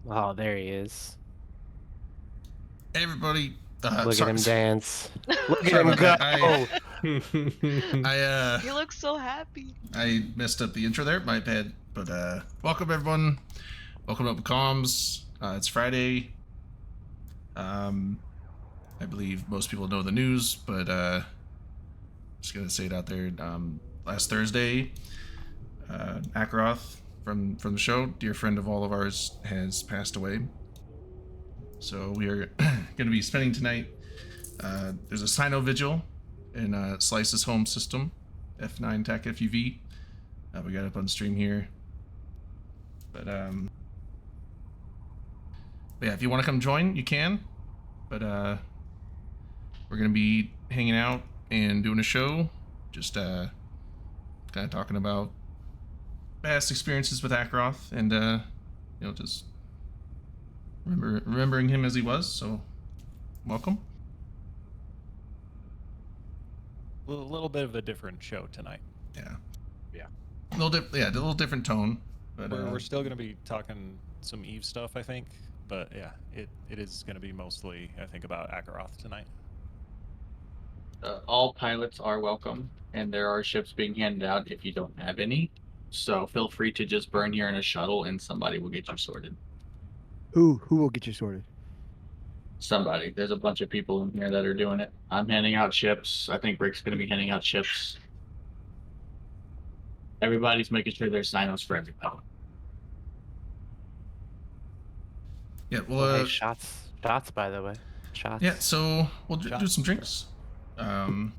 Oh, there he is. Hey everybody. Look at him dance. Look at Sorry him about go. that. I He looks so happy. I messed up the intro there. My bad. But welcome everyone. Welcome to Open Comms. It's Friday. I believe most people know the news, but just gonna say it out there. Last Thursday, Ackaroth from the show, dear friend of all of ours, has passed away. So we are gonna be spending tonight. There's a Sino vigil in Slice's home system, F9 TAC FUV. We got it up on stream here. But yeah, if you want to come join, you can. But we're gonna be hanging out and doing a show, just kind of talking about past experiences with Ackaroth and just remembering him as he was. So welcome. A little bit of a different show tonight. Yeah. Yeah. A little different tone. But we're still going to be talking some Eve stuff, I think. But yeah, it is going to be mostly, I think, about Ackaroth tonight. All pilots are welcome, and there are ships being handed out if you don't have any. So feel free to just burn here in a shuttle, and somebody will get you sorted. Who will get you sorted? Somebody. There's a bunch of people in here that are doing it. I'm handing out ships. I think Rick's going to be handing out ships. Everybody's making sure there's Sinos for everybody. Yeah, well, Hey, shots, by the way. Shots. Yeah, so we'll do some drinks. To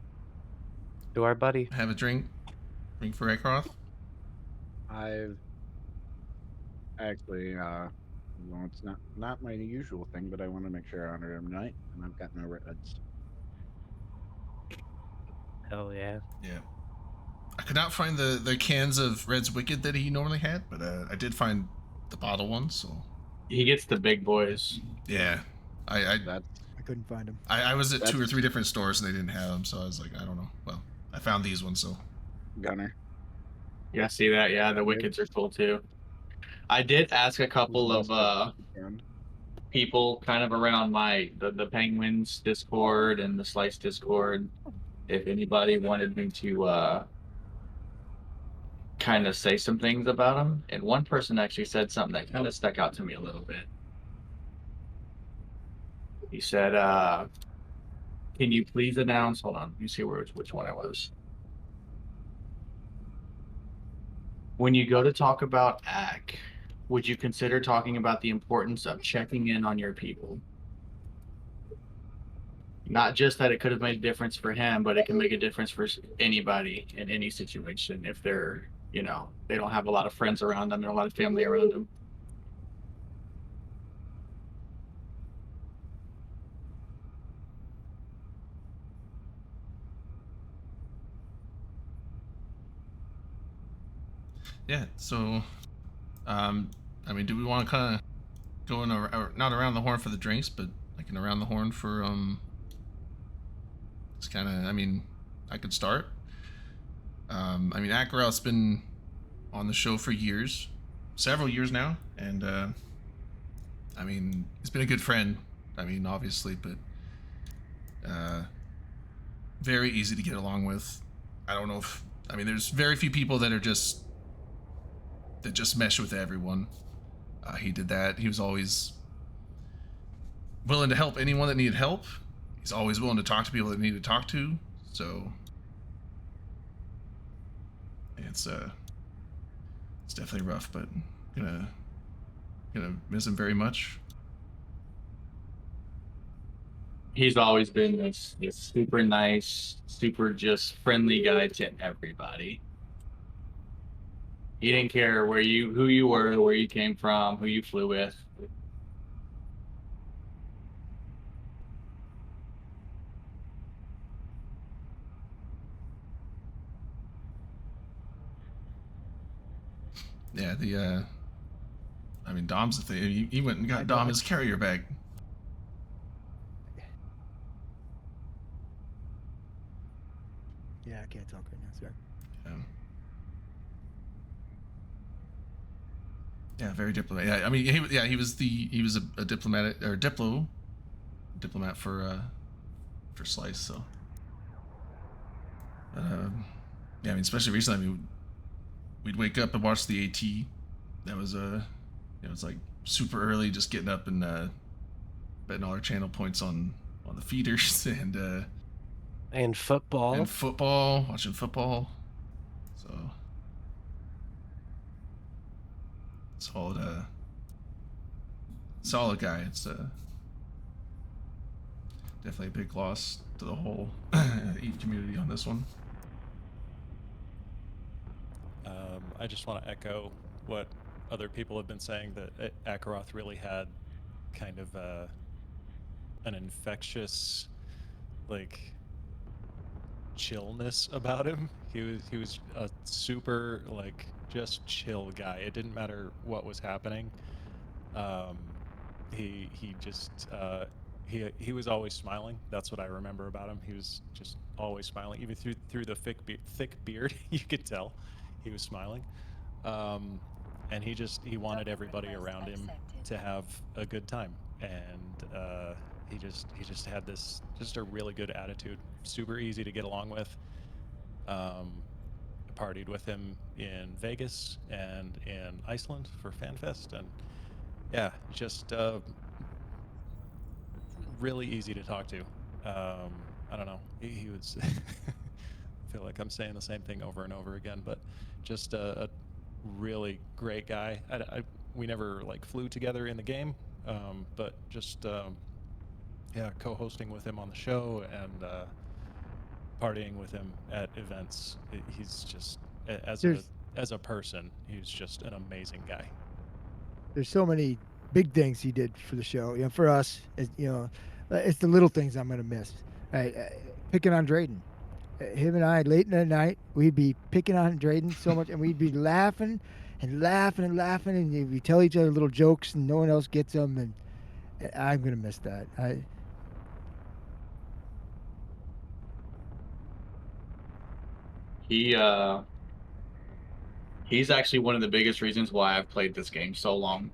our buddy. Have a drink for Ackaroth. I've actually, well, it's not my usual thing, but I want to make sure I honor him tonight, and I've got no reds. Hell yeah. Yeah. I could not find the cans of Red's Wicked that he normally had, but I did find the bottle one, so. He gets the big boys. Yeah. I couldn't find them. I was at 2 or 3 different stores and they didn't have them, so I was like, I don't know. Well, I found these ones, so. Gunner. Yeah, see that? Yeah, the Wickeds are cool too. I did ask a couple of people kind of around the Penguins Discord and the Slice Discord if anybody wanted me to kind of say some things about them, and one person actually said something that kind of stuck out to me a little bit. He said, can you please announce, hold on, let me see which one it was. When you go to talk about ACK, would you consider talking about the importance of checking in on your people? Not just that it could have made a difference for him, but it can make a difference for anybody in any situation if they're, they don't have a lot of friends around them and a lot of family around them. Yeah, so, I mean, do we want to kind of go in, not around the horn for the drinks, but like an around the horn for, it's kind of, I mean, I could start. I mean, Ackaroth's been on the show for years, several years now, and, I mean, he's been a good friend, I mean, obviously, but, very easy to get along with. I don't know if, I mean, there's very few people that just mesh with everyone. He did that. He was always willing to help anyone that needed help. He's always willing to talk to people that need to talk to. So it's definitely rough, but gonna miss him very much. He's always been this super nice, super just friendly guy to everybody. He didn't care who you were, where you came from, who you flew with. Yeah, I mean, Dom's the thing. He went and got Dom his carrier bag. Yeah, I can't talk right now, sorry. Yeah, very diplomatic. Yeah, I mean, he was a diplomatic or diplomat for Slice. So, yeah, I mean, especially recently, I mean, we'd wake up and watch the AT. That was it's like super early, just getting up and betting all our channel points on the feeders And football. and football, watching football. So solid, solid guy. It's definitely a big loss to the whole Eve community on this one. I just want to echo what other people have been saying, that Ackaroth really had kind of an infectious, like, chillness about him. He was a super, like, just chill guy. It didn't matter what was happening. Um, he just he was always smiling. That's what I remember about him. He was just always smiling, even through the thick beard. You could tell he was smiling. Um, and he wanted everybody around him to have a good time, and he just had this just a really good attitude, super easy to get along with. Um, I partied with him in Vegas and in Iceland for FanFest, and yeah, just really easy to talk to. I don't know. He was. I feel like I'm saying the same thing over and over again, but just a really great guy. We never like flew together in the game, but just yeah, co-hosting with him on the show and partying with him at events. He's just as a person, he's just an amazing guy. There's so many big things he did for the show. For us, it's the little things I'm gonna miss. Right, picking on Drayden. Him and I, late in the night, we'd be picking on Drayden so much, and we'd be laughing and laughing and laughing, and we tell each other little jokes, and no one else gets them. And I'm gonna miss that. He he's actually one of the biggest reasons why I've played this game so long.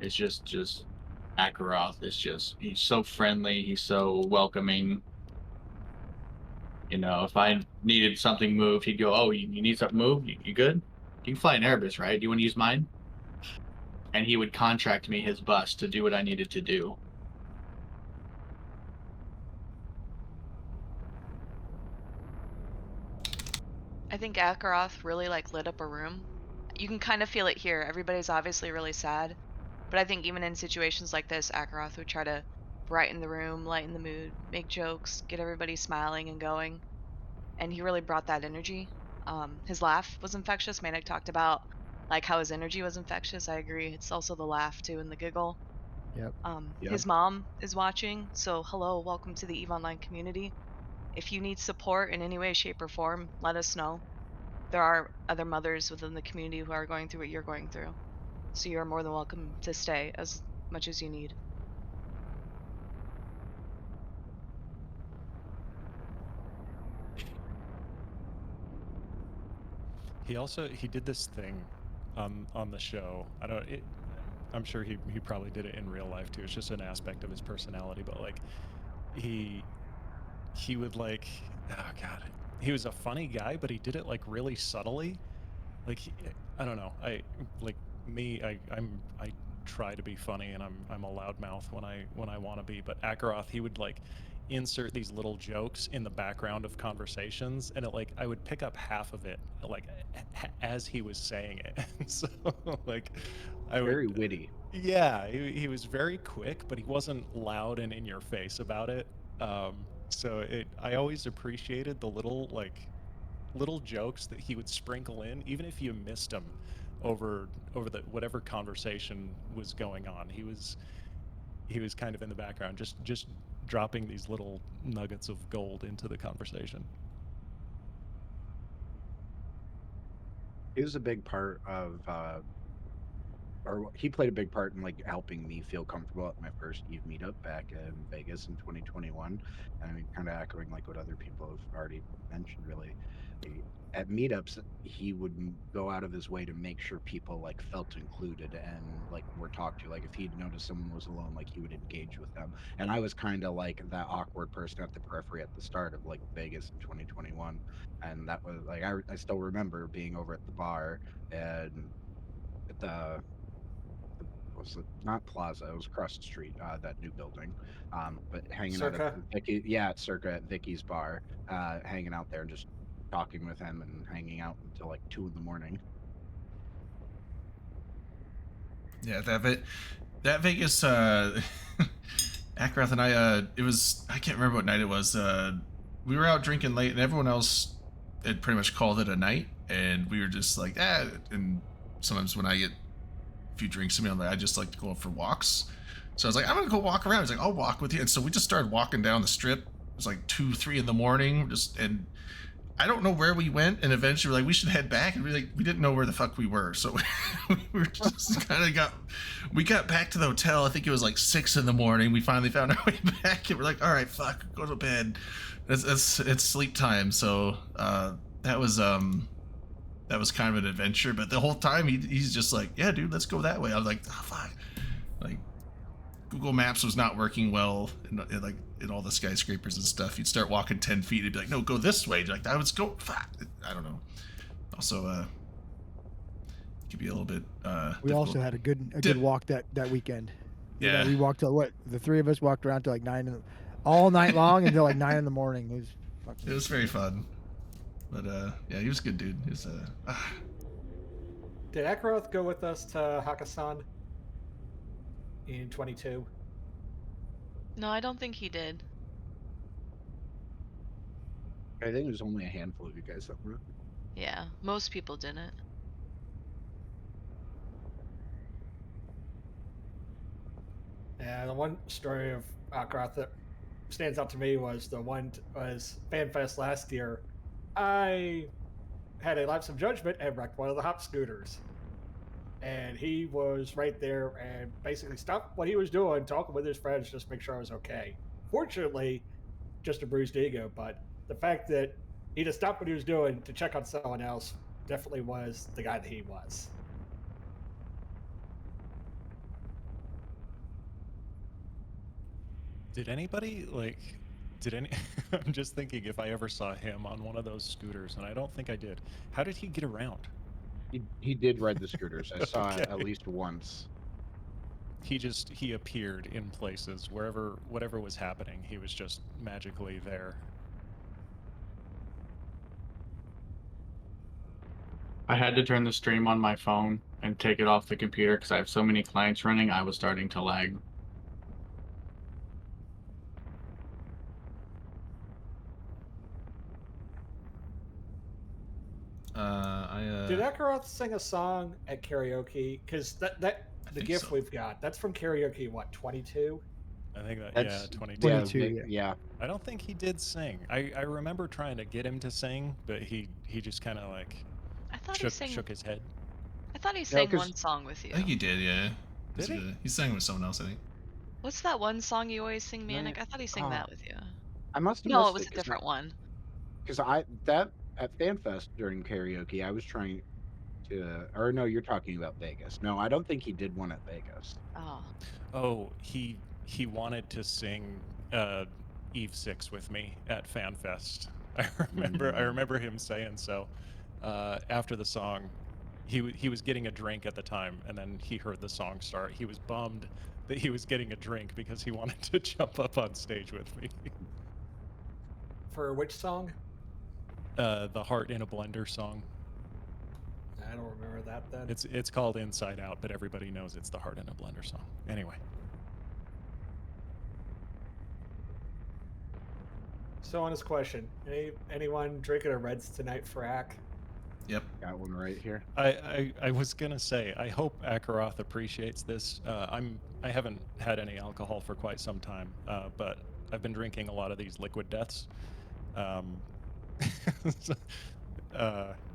It's just Ackaroth. It's just he's so friendly. He's so welcoming. If I needed something moved, he'd go, "Oh, you need something moved? You good? You can fly an Airbus, right? Do you want to use mine?" And he would contract me his bus to do what I needed to do. I think Ackaroth really like lit up a room. You can kind of feel it here. Everybody's obviously really sad, but I think even in situations like this, Ackaroth would try to brighten the room, lighten the mood, make jokes, get everybody smiling and going. And he really brought that energy. His laugh was infectious. Manic talked about like how his energy was infectious. I agree. It's also the laugh too and the giggle. Yep. His mom is watching, so hello, welcome to the EVE Online community. If you need support in any way, shape, or form, let us know. There are other mothers within the community who are going through what you're going through. So you're more than welcome to stay as much as you need. He did this thing on the show. I'm sure he probably did it in real life too. It's just an aspect of his personality, but like he would like, oh god, he was a funny guy, but he did it like really subtly. Like I don't know. I like me. I try to be funny, and I'm a loudmouth when I want to be. But Ackaroth, he would like insert these little jokes in the background of conversations, and I would pick up half of it like as he was saying it. So like I would. Very witty. Yeah, he was very quick, but he wasn't loud and in your face about it. So I always appreciated the little jokes that he would sprinkle in, even if you missed him over the whatever conversation was going on. He was kind of in the background, just dropping these little nuggets of gold into the conversation. He was a big part of or he played a big part in like helping me feel comfortable at my first Eve meetup back in Vegas in 2021. And I mean, kind of echoing like what other people have already mentioned, really. at meetups, he would go out of his way to make sure people like felt included and like were talked to. Like if he'd noticed someone was alone, like he would engage with them. And I was kind of like that awkward person at the periphery at the start of like Vegas in 2021. And that was like I still remember being over at the bar and at the was it not Plaza? It was across the street, that new building. But hanging out at Circa. Vicky, yeah, at Circa at Vicky's bar, hanging out there and just talking with him and hanging out until like 2 in the morning. Yeah, that Vegas Ackaroth and I it was I can't remember what night it was. We were out drinking late and everyone else had pretty much called it a night and we were just like and sometimes when I get a few drinks in me, I just like to go for walks. So I was like, I'm gonna go walk around. He's like, I'll walk with you. And so we just started walking down the strip. It was like 2, 3 in the morning. And I don't know where we went. And eventually we're like, we should head back. And we didn't know where the fuck we were. So we were just kind of we got back to the hotel. I think it was like 6 in the morning. We finally found our way back and we're like, all right, fuck, go to bed. It's sleep time. So that was kind of an adventure, but the whole time he's just like, yeah, dude, let's go that way. I was like, oh, fuck. Like, Google Maps was not working well in all the skyscrapers and stuff. You'd start walking 10 feet, it'd be like, no, go this way. Like, I was go, fuck. I don't know. Also, it could be a little bit. We difficult. also had a good walk that weekend. Yeah, we walked till what? The three of us walked around till like all night long until like 9 in the morning. It was very fun. But yeah, he was a good dude. He was Did Ackaroth go with us to Hakkasan in 22? No, I don't think he did. I think it was only a handful of you guys that were. Yeah, most people didn't. Yeah, the one story of Ackaroth that stands out to me was FanFest last year. I had a lapse of judgment and wrecked one of the hop scooters. And he was right there and basically stopped what he was doing, talking with his friends, just to make sure I was okay. Fortunately, just a bruised ego, but the fact that he just stopped what he was doing to check on someone else definitely was the guy that he was. Did anybody I'm just thinking if I ever saw him on one of those scooters, and I don't think I did. How did he get around? He did ride the scooters. I saw it Okay. at least once. He appeared in places whatever was happening, he was just magically there. I had to turn the stream on my phone and take it off the computer because I have so many clients running. I was starting to lag. Did Ackaroth sing a song at karaoke? Because the gift we've got, that's from karaoke, what, 22? I think that, That's yeah, 22. 22, yeah. I don't think he did sing. I remember trying to get him to sing, but he just kind of like I thought he sang. shook his head. I thought he sang 'cause- one song with you. I think he did, yeah. Did he? He sang with someone else, I think. What's that one song you always sing, Right. Manic? I thought he sang that with you. I must have No, missed it was a different one. Because at FanFest during karaoke, I was trying to, or no, you're talking about Vegas. No, I don't think he did one at Vegas. Oh. Oh, he wanted to sing Eve 6 with me at FanFest. I remember him saying so. After the song, he was getting a drink at the time, and then he heard the song start. He was bummed that he was getting a drink because he wanted to jump up on stage with me. For which song? The Heart in a Blender song. I don't remember that then. It's called Inside Out, but everybody knows it's the Heart in a Blender song. Anyway. So on his question, anyone drinking a Reds tonight for Ack? Yep. Got one right here. I was gonna say, I hope Ackaroth appreciates this. I haven't had any alcohol for quite some time, but I've been drinking a lot of these liquid deaths.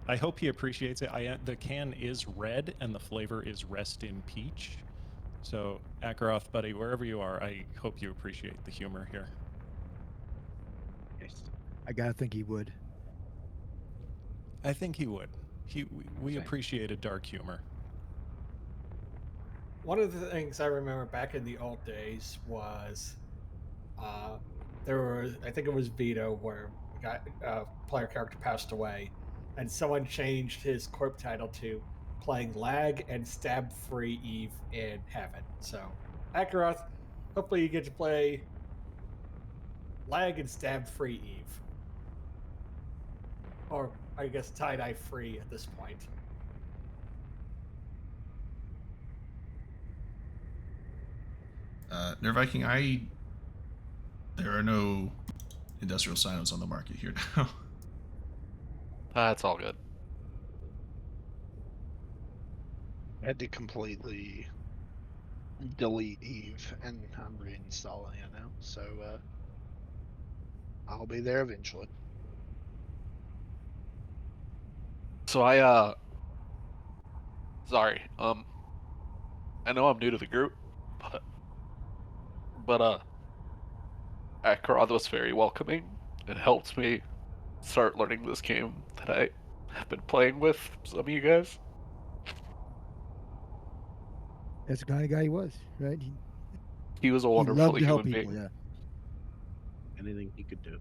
I hope he appreciates it. The can is red and the flavor is Rest in Peach. So Ackaroth, buddy, wherever you are, I hope you appreciate the humor here. Yes. I gotta think he would. I think he would. We Same. appreciated dark humor. One of the things I remember back in the old days was there was, I think it was Vito, where a guy, player character passed away, and someone changed his corp title to playing Lag and Stab Free Eve in Heaven. So, Ackaroth, hopefully you get to play Lag and Stab Free Eve. Or, I guess, tie-dye free at this point. Nerve Viking, there are no industrial silence on the market here now. That's all good. I had to completely delete Eve, and I'm reinstalling it now. So I'll be there eventually. So sorry, I know I'm new to the group, but Ackaroth was very welcoming. It helped me start learning this game that I have been playing with some of you guys. That's the kind of guy he was, right? He was a He wonderful loved to help human people. being. Yeah. Anything he could do.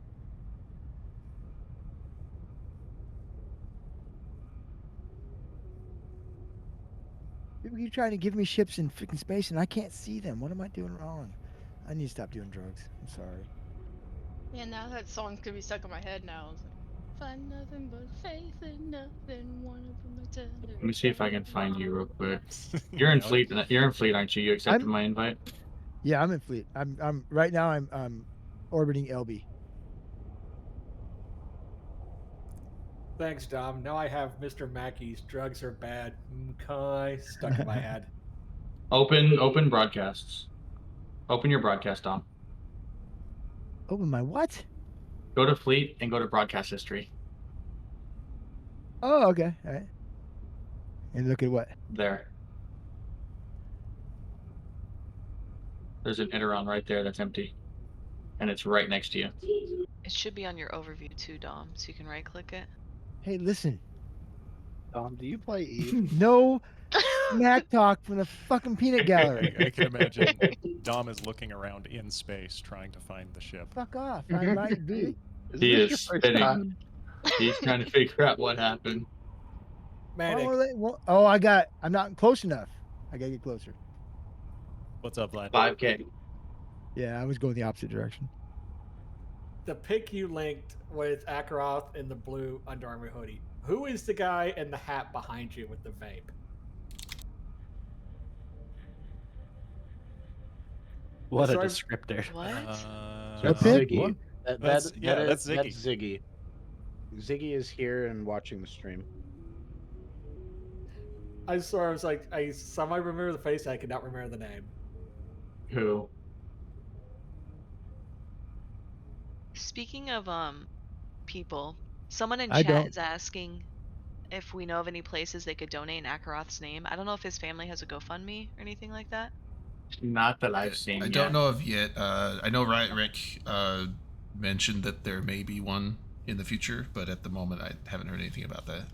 People keep trying to give me ships in freaking space, and I can't see them. What am I doing wrong? I need to stop doing drugs. I'm sorry. Yeah, now that song's gonna be stuck in my head now. It's like, find nothing but faith in nothing. One of them a tender. Let me see if I can find you real quick. You're in Now- Fleet. You're in Fleet, aren't you? You accepted my invite. Yeah, I'm in Fleet. I'm right now. I'm orbiting LB. Thanks, Dom. Now I have Mr. Mackey's "Drugs Are Bad" Kai stuck in my head. Open broadcasts. Open your broadcast, Dom. Open my what? Go to Fleet and go to broadcast history. Oh, okay. All right. And look at what? There. There's an Iteron right there that's empty. And it's right next to you. It should be on your overview too, Dom, so you can right click it. Hey, listen. Dom, do you play Eve? No smack talk from the fucking peanut gallery. I can imagine Dom is looking around in space trying to find the ship. Fuck off. I might be. He this is your first spinning. time? He's trying to figure out what happened. Manic, Oh, I'm not close enough. I gotta get closer. What's up, Vlad? 5K. Yeah, I was going the opposite direction. the pic you linked with Ackaroth in the blue Under Armour hoodie. Who is the guy in the hat behind you with the vape? What a Sorry. descriptor. What? That's it? Ziggy. That's Ziggy. That's Ziggy. Ziggy is here and watching the stream. I swear, I was like, I somehow remember the face, I could not remember the name. Who? Speaking of people, someone in I chat don't. is asking if we know of any places they could donate in Ackaroth's name. I don't know if his family has a GoFundMe or anything like that. Not that I've seen. I yet. don't know of yet. I know Riot Rick mentioned that there may be one in the future, but at the moment I haven't heard anything about that.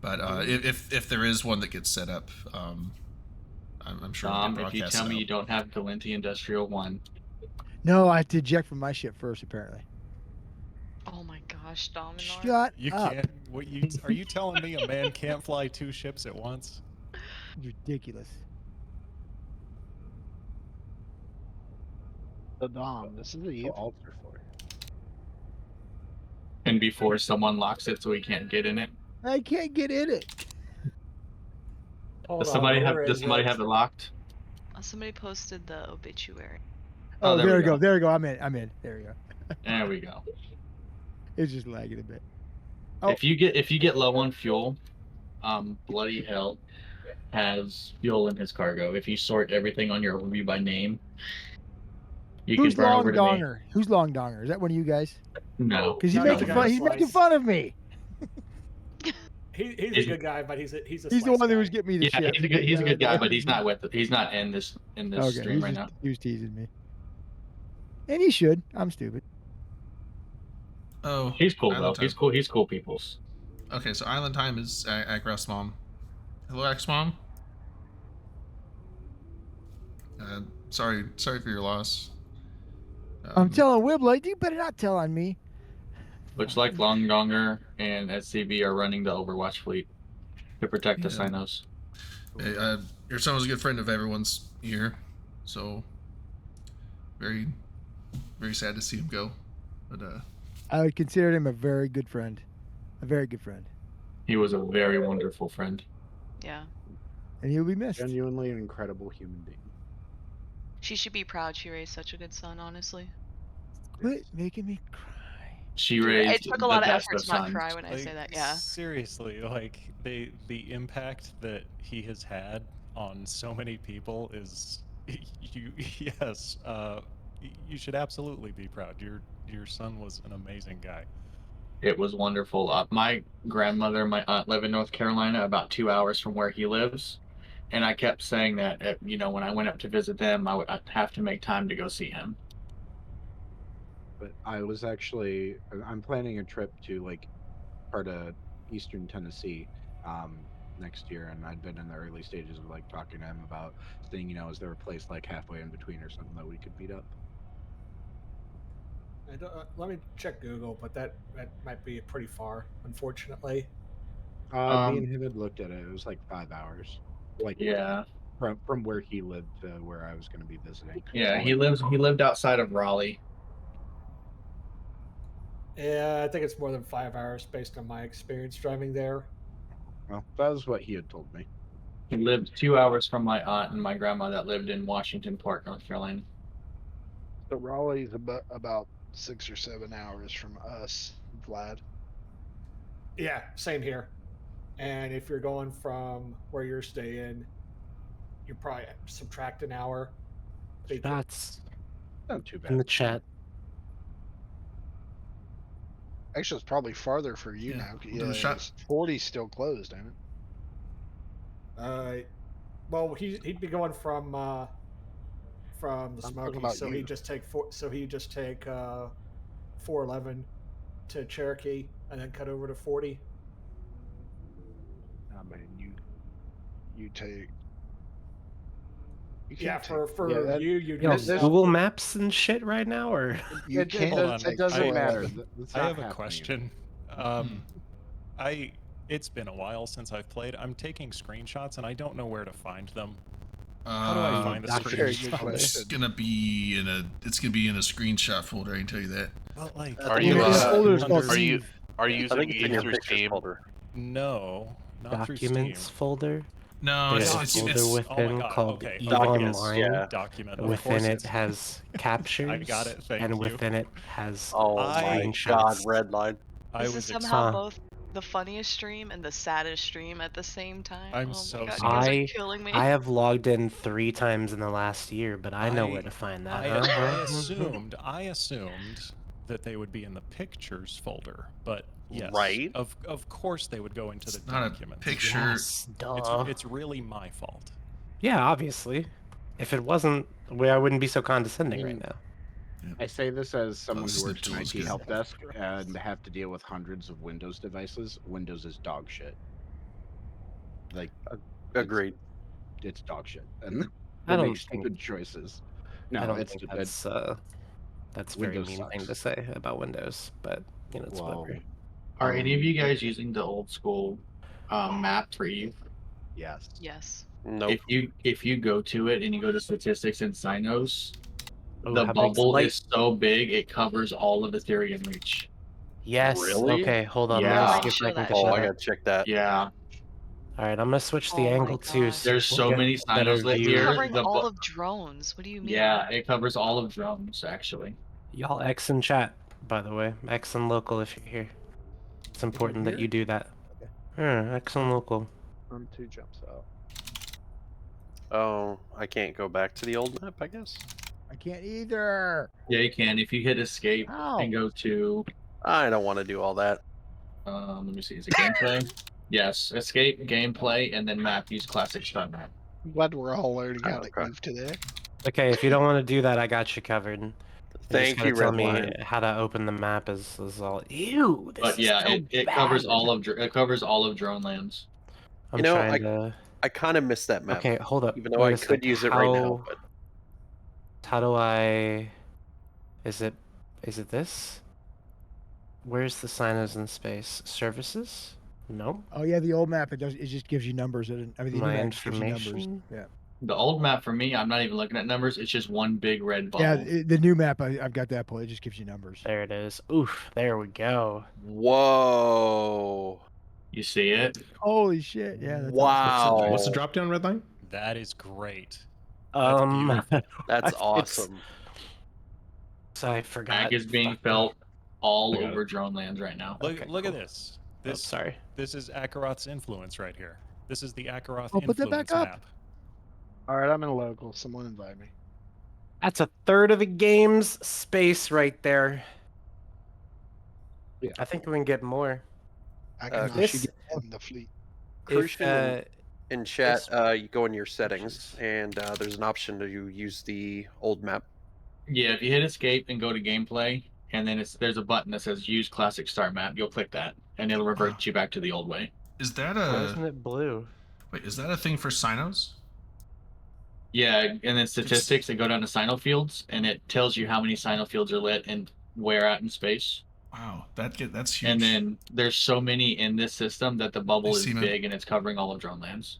But if there is one that gets set up, I'm sure we'll get If you broadcast tell me out. you don't have Galenti Industrial 1, No, I have to eject from my ship first, apparently. Oh my gosh, Dominar. Shut You up. can't. What you are you telling me a man can't fly 2 ships at once? Ridiculous. So Dom, this is the Eve. Alter for it. and before someone locks it so he can't get in it, I can't get in it. Hold does on, somebody where have? Does is somebody it? have it locked? Somebody posted the obituary. Oh, there there we we go. go. There we go. I'm in. There we go. There we go. It's just lagging a bit. Oh. If you get low on fuel, Bloody Hell has fuel in his cargo. If you sort everything on your overview by name, you Who's can burn Long over to me. Donger? Who's Long Donger? Is that one of you guys? No, Because he's No, that's making the guy fun. with He's making slice. fun of me. He's a He's- good guy, but he's a He's the slice one that guy. was getting me the yeah, ship. he's a good guy, but he's not with. He's not in this Okay, stream right now. he was teasing me. And he should. I'm stupid. Oh, He's cool Island though. time. He's cool. He's cool people's. Okay, so Island time is Ackaroth's mom. Hello, Axe mom. Sorry for your loss. I'm telling Wibblade, you better not tell on me. Looks like Longonger and SCV are running the Overwatch fleet to protect the Sinos. Your son was a good friend of everyone's here, so very sad to see him go. But I would consider him a very good friend. A very good friend. He was a very wonderful friend. Yeah. And he'll be missed. Genuinely an incredible human being. She should be proud she raised such a good son, honestly. Quit making me cry. She Dude, raised it took a the lot of best effort of to not sons. cry when I say that, yeah. Seriously, like the impact that he has had on so many people is yes, you should absolutely be proud. Your son was an amazing guy. It was wonderful. My grandmother and my aunt live in North Carolina, about 2 hours from where he lives. And I kept saying that, when I went up to visit them, I'd have to make time to go see him. But I'm planning a trip to like part of Eastern Tennessee next year, and I'd been in the early stages of like talking to him about saying, is there a place like halfway in between or something that we could meet up? Let me check Google, but that might be pretty far, unfortunately. Me and him had looked at it. It was like 5 hours, like Yeah, from where he lived to where I was going to be visiting. yeah. So, He lived outside of Raleigh. Yeah, I think it's more than 5 hours based on my experience driving there. well, that was what he had told me. He lived 2 hours from my aunt and my grandma that lived in Washington Park, North Carolina. So Raleigh's about 6 or 7 hours from us, Vlad. Yeah, same here. And if you're going from where you're staying, you probably subtract an hour. Shots Not too bad. in the chat. Actually, it's probably farther for you now. We'll do a shot. 40's still closed, ain't it? Well, he'd be going from the I'm talking Smokies, about so you. he'd just take 411 to Cherokee and then cut over to 40. I mean, you take. You Yeah, can't for take, you Yo, need Google Maps and shit right now, or you It can't. Hold on. it doesn't I- matter. It's I not have a happening. question. It's been a while since I've played. I'm taking screenshots and I don't know where to find them. How do I find the screenshots? It's gonna be in a screenshot folder. I can tell you that. But like, Are you Are you using in your through pictures Steam? folder? No, not through documents Steam. folder? No, There's a it's folder Oh my within God, called okay. Eve Documents, Online. yeah. Document. Of Within course it it's- has captures. I got it. Thank and you. within it has Oh my God, screenshots. red line. I This was is somehow Huh. both the funniest stream and the saddest stream at the same time. I'm oh so my god, sorry. you guys are killing me. I have logged in 3 times in the last year, but I know where to find that. I assumed that they would be in the pictures folder, but yes, Right. Of course they would go into the not a documents. picture. Yes, duh. It's really my fault. Yeah, obviously. If it wasn't, I wouldn't be so condescending right now. I say this as someone this who works tool in is IT good. help desk and have to deal with hundreds of Windows devices. Windows is dog shit. Like, Agreed. it's dog shit, and I they don't make think- stupid choices. I No, don't it's think stupid. that's a very Windows mean thing sucks. to say about Windows, but it's whatever. Are any of you guys using the old school map for Eve? Yes. Yes. Nope. If you go to it and you go to statistics and Sinos, Oh, the how big's the bubble light? is so big it covers all of Ethereum reach. Yes. Really? Okay, hold on. Yeah. Let me see if I can Oh, show I that. gotta check that. Yeah. All right, I'm gonna switch the Oh my angle too. God. So There's you so can many get a better Sinos lit view. here. Covering all of drones. What do you mean? Yeah, it covers all of drones actually. Y'all X in chat, by the way. X in local if you're here. It's important that here? you do that. X in local. I'm 2 jumps out. Oh, I can't go back to the old map, I guess. I can't either. Yeah, you can if you hit escape and go to I don't want to do all that. let me see, is it gameplay? Yes, escape, gameplay, and then map. Use classic start map. I'm glad we're all learning how to Okay. Eve today. Okay, if you don't want to do that, I got you covered. Thank you, tell Red me Lion. how to open the map is all. Ew, this But is yeah, so it bad. covers all of drone lands. I'm You know, trying to. I kind of miss that map. Okay, hold up. Even though Wait I a could sec. use it right now, but How do I? Is it this? Where's the signers in space? Services? No. Oh yeah, the old map it just gives you numbers. I mean, the new My map just gives you numbers. information. Yeah. The old map for me, I'm not even looking at numbers. It's just one big red Yeah, bubble. the new map I've got that pulled. It just gives you numbers. There it is. Oof. There we go. whoa. You see it? Holy shit! Yeah, that's Wow. What's the drop down red line? That is great. That's beautiful. That's it's- awesome. So I forgot. Ag is being Fuck. felt all I got over drone lands right now. Look, Okay, look at cool. this. Oh, sorry. This is Ackaroth's influence right here. This is the Ackaroth Oh, put that influence back up. map. All right, I'm in a local. Someone invite me. That's a third of the game's space right there. Yeah. I think we can get more. I Uh, cannot this- in the fleet. Christian in chat, this- you go in your settings, and there's an option to use the old map. Yeah, if you hit escape and go to gameplay, and then there's a button that says use classic start map, you'll click that, and it'll revert you back to the old way. Is that Why a isn't it blue? wait? Is that a thing for Sinos? Yeah, and then statistics that go down to Sino fields, and it tells you how many Sino fields are lit and where at in space. Wow, that's huge. And then there's so many in this system that the bubble I is see, man. big and it's covering all of drone lands.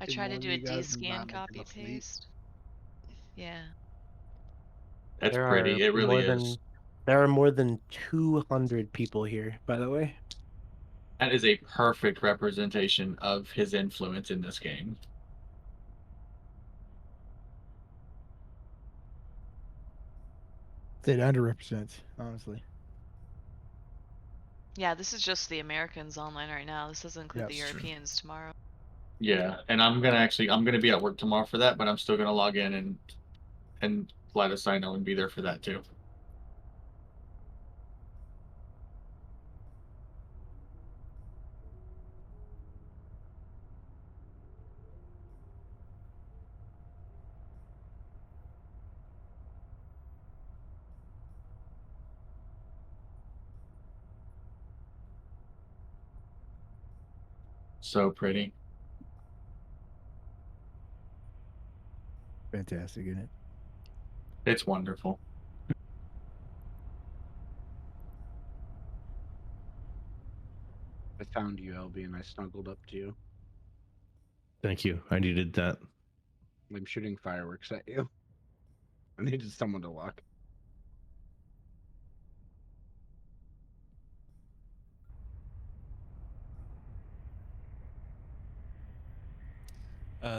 I Did try to one of do a you guys D-scan invite me to copy the fleet? paste. Yeah. That's There pretty. are It really more is. than there are more than 200 people here, by the way. That is a perfect representation of his influence in this game. It underrepresents, honestly. Yeah, this is just the Americans online right now. This doesn't include the Yes, true. Europeans tomorrow. Yeah, and I'm gonna be at work tomorrow for that, but I'm still gonna log in and fly to Sino and be there for that too. So pretty. Fantastic, isn't it? It's wonderful. I found you, LB, and I snuggled up to you. Thank you. I needed that. I'm shooting fireworks at you. I needed someone to look.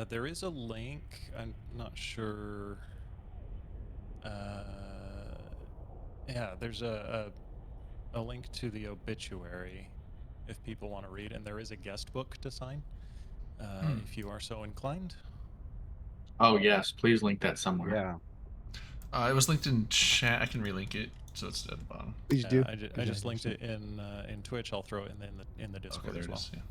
There is a link. I'm not sure. Yeah, there's a link to the obituary if people want to read, and there is a guest book to sign if you are so inclined. Oh yes, please link that somewhere. Yeah. It was linked in chat. I can relink it, so it's at the bottom. Please do. I just linked it in Twitch. I'll throw it in the Discord Okay, there as it well. is. Yeah.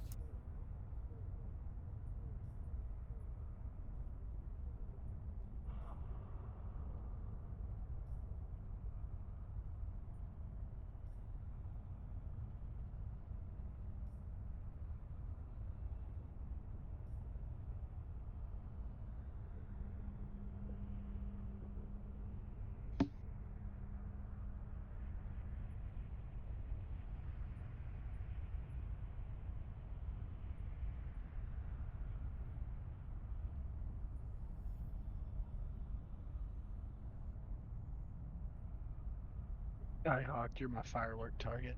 Skyhawk, you're my firework target.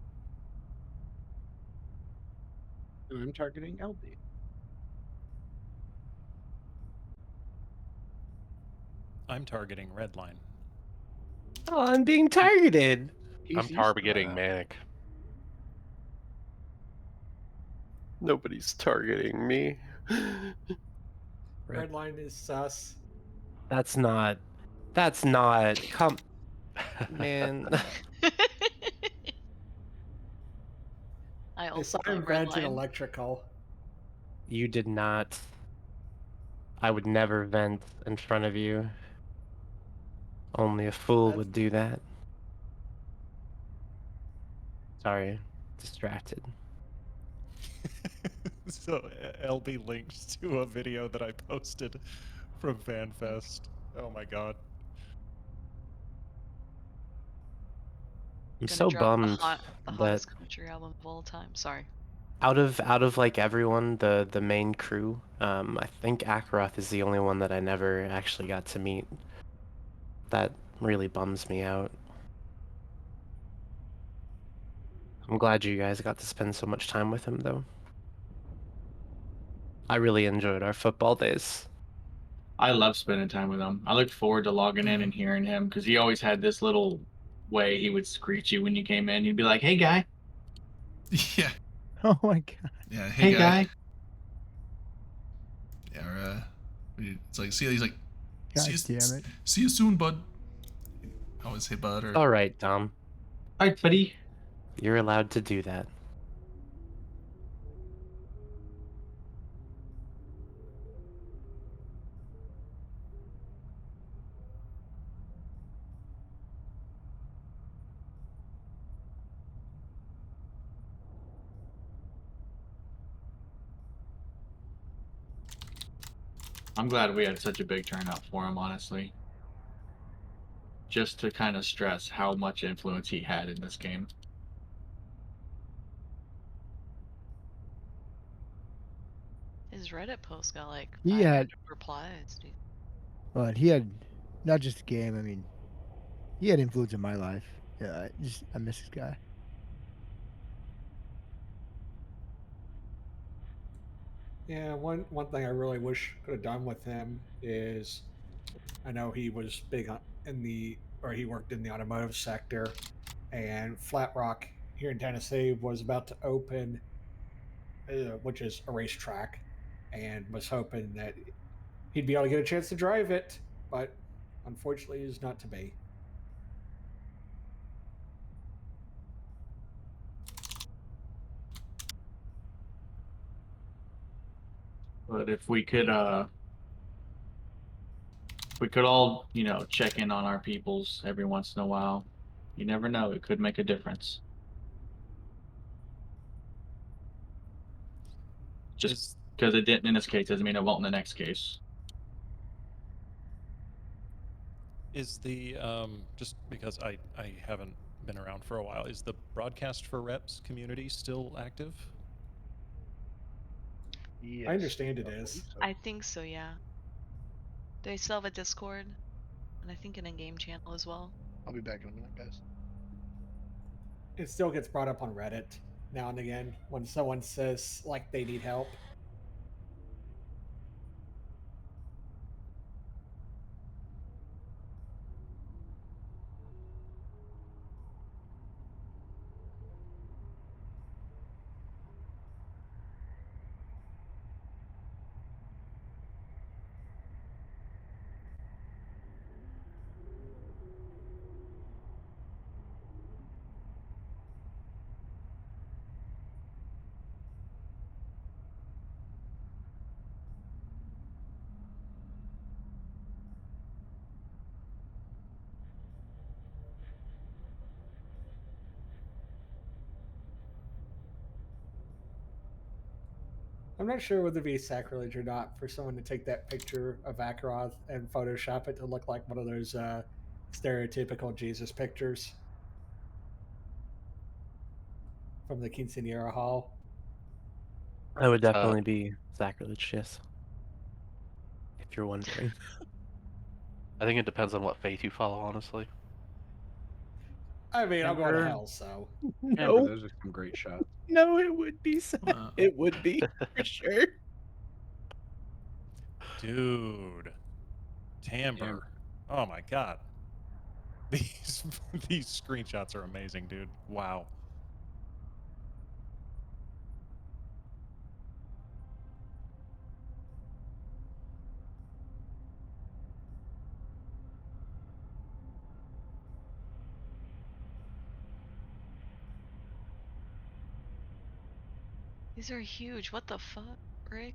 And I'm targeting LB. I'm targeting Redline. Oh, I'm being targeted. I'm targeting Manic. Nobody's targeting me. Red line is sus. That's not. Come, man. I I also saw him got vent in redlined. electrical. You did not. I would never vent in front of you. Only a fool That's- would do that. Sorry, distracted. So LB linked to a video that I posted from FanFest. Oh my god. I'm Gonna so drop bummed the that hottest country album of all time. Sorry. out of like everyone, the main crew, I think Ackaroth is the only one that I never actually got to meet. That really bums me out. I'm glad you guys got to spend so much time with him, though. I really enjoyed our football days. I love spending time with him. I looked forward to logging in and hearing him because he always had this little way he would screech you when you came in. He'd be like, "Hey guy, Yeah. Oh my god. Yeah. hey guy." Yeah. It's like see. He's like, God damn it. see you soon, bud. I always say bud or. All right, Dom. All right, buddy. You're allowed to do that. I'm glad we had such a big turnout for him, honestly. Just to kind of stress how much influence he had in this game. His Reddit post got like He 500 had, replies, dude. but he had not just the game. I mean, he had influence in my life. Yeah, I miss this guy. Yeah, one thing I really wish could have done with him is, I know he was big in the, or he worked in the automotive sector, and Flat Rock here in Tennessee was about to open, which is a racetrack, and was hoping that he'd be able to get a chance to drive it, but unfortunately, is not to be. But if we could all, check in on our peoples every once in a while. You never know, it could make a difference. Just because it didn't in this case doesn't mean it won't in the next case. Is the just because I haven't been around for a while, is the broadcast for reps community still active? Yes, I understand it I is. believe so. I think so, yeah. They still have a Discord, and I think an in-game channel as well. I'll be back in a minute, guys. It still gets brought up on Reddit now and again when someone says like they need help. I'm not sure whether it be sacrilege or not for someone to take that picture of Ackaroth and Photoshop it to look like one of those stereotypical Jesus pictures from the Quinceanera Hall. That would definitely be sacrilege, yes. If you're wondering. I think it depends on what faith you follow, honestly. I mean, I'm going to Amber. hell, so. Amber, No, those are some great shots. no, it would be sad. Wow. It would be for sure. Dude, timbre. Oh my god. These screenshots are amazing, dude. Wow. These are huge. What the fuck, Rick?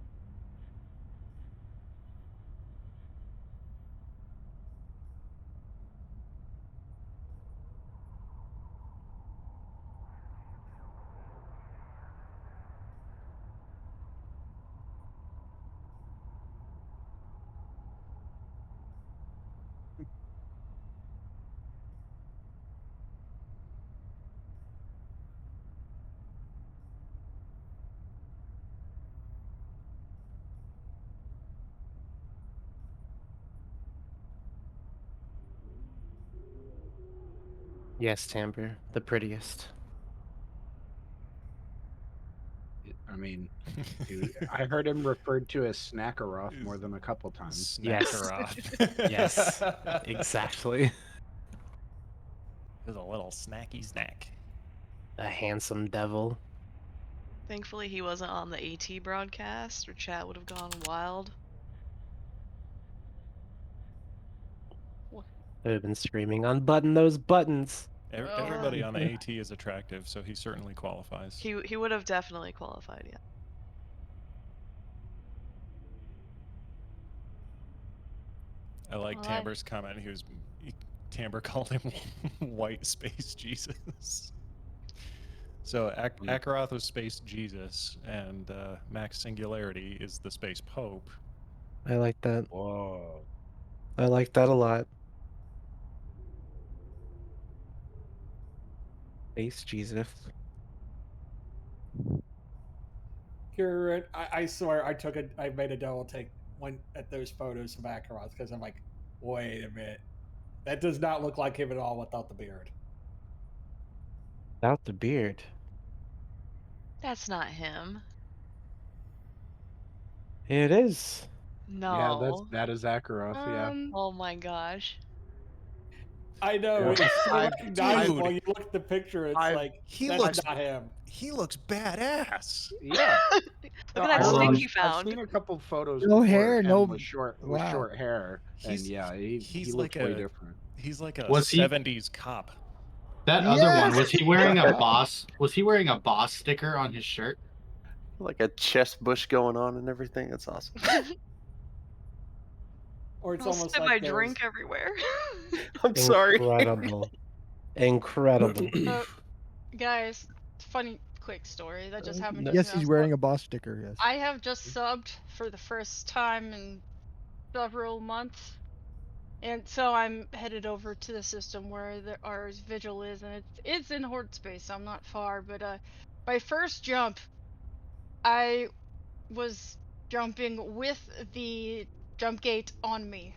Yes, Tamber, the prettiest. I mean, dude, I heard him referred to as Snackaroth more than a couple times. Yes. Snackaroth. Yes, exactly. There's a little snacky snack. A handsome devil. Thankfully, he wasn't on the AT broadcast, or chat would have gone wild. I've have been screaming, unbutton those buttons. Everybody on the AT is attractive, so he certainly qualifies. He would have definitely qualified, yeah. I like Tamber's comment. Tamber called him White Space Jesus. So Ackaroth was Space Jesus, and Max Singularity is the Space Pope. I like that. Whoa. I like that a lot. Space Jesus. Kieran, I swear I made a double take one at those photos of Ackaroth because I'm like, wait a minute. That does not look like him at all without the beard. Without the beard. That's not him. It is. No. Yeah, that is Ackaroth, yeah. Oh my gosh. I know, Yeah. it's so recognizable. Dude. You look at the picture, it's like, that's not him. He looks badass. Yeah. Look at that stick you I've found. seen a couple photos No before hair, of him no- with short wow. hair, and yeah, he he's looks like way a- different. He's like a Was he- 70s cop. That other one, was Yes! he wearing a boss? Was he wearing a boss sticker on his shirt? Like a chest bush going on and everything. That's awesome. Or it's I'll almost spit like my those- drink everywhere. I'm sorry. Incredible. Incredible. Guys, funny quick story that just happened. Yes, just he's now. wearing a boss sticker. Yes. I have just subbed for the first time in several months. And so I'm headed over to the system where our vigil is, and it's in Horde space, so I'm not far. But my first jump, I was jumping with the jump gate on me.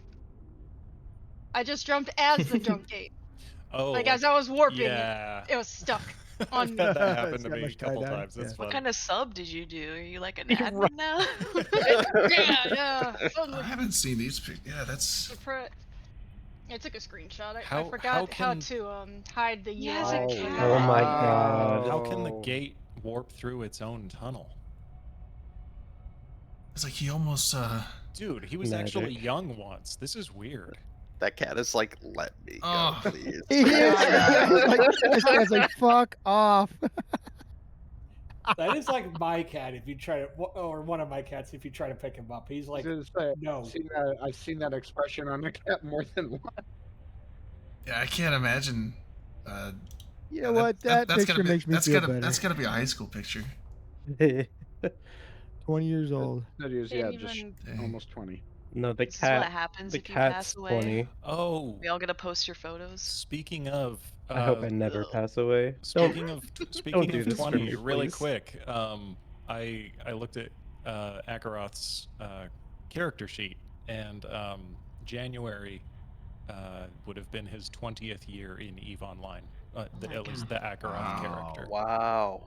I just jumped as the jump gate. Oh, like as I was warping, yeah. it was stuck on I've me. had that happen It's to got me a much couple tie-dye, times. That's yeah. fun. What kind of sub did you do? Are you like an You're admin right. now? yeah. I Totally. haven't seen these. Yeah, that's. I took a screenshot. I How forgot how can- to hide the He has UI. a key. cat. Oh my god. How can the gate warp through its own tunnel? It's like he almost. Dude, he was actually young once. This is weird. That cat is like, let me go, Oh. please. He is. This guy's like, fuck off. That is like my cat. If you try to, or one of my cats, if you try to pick him up, he's like, no. I've seen that expression on a cat more than once. Yeah, I can't imagine. You know what? That picture makes me feel better. That's gotta be a high school picture. 20 years old. That is, Didn't yeah, just even- almost 20. No, the This is cat. what happens the if you cat's pass away. 20. Oh, We all get to post your photos. speaking of, I hope I never pass away. Speaking Don't- of don't speaking do of this for 20, me, really please. quick. I looked at Ackaroth's character sheet, and January would have been his 20th year in EVE Online. At least the Ackaroth character. Wow.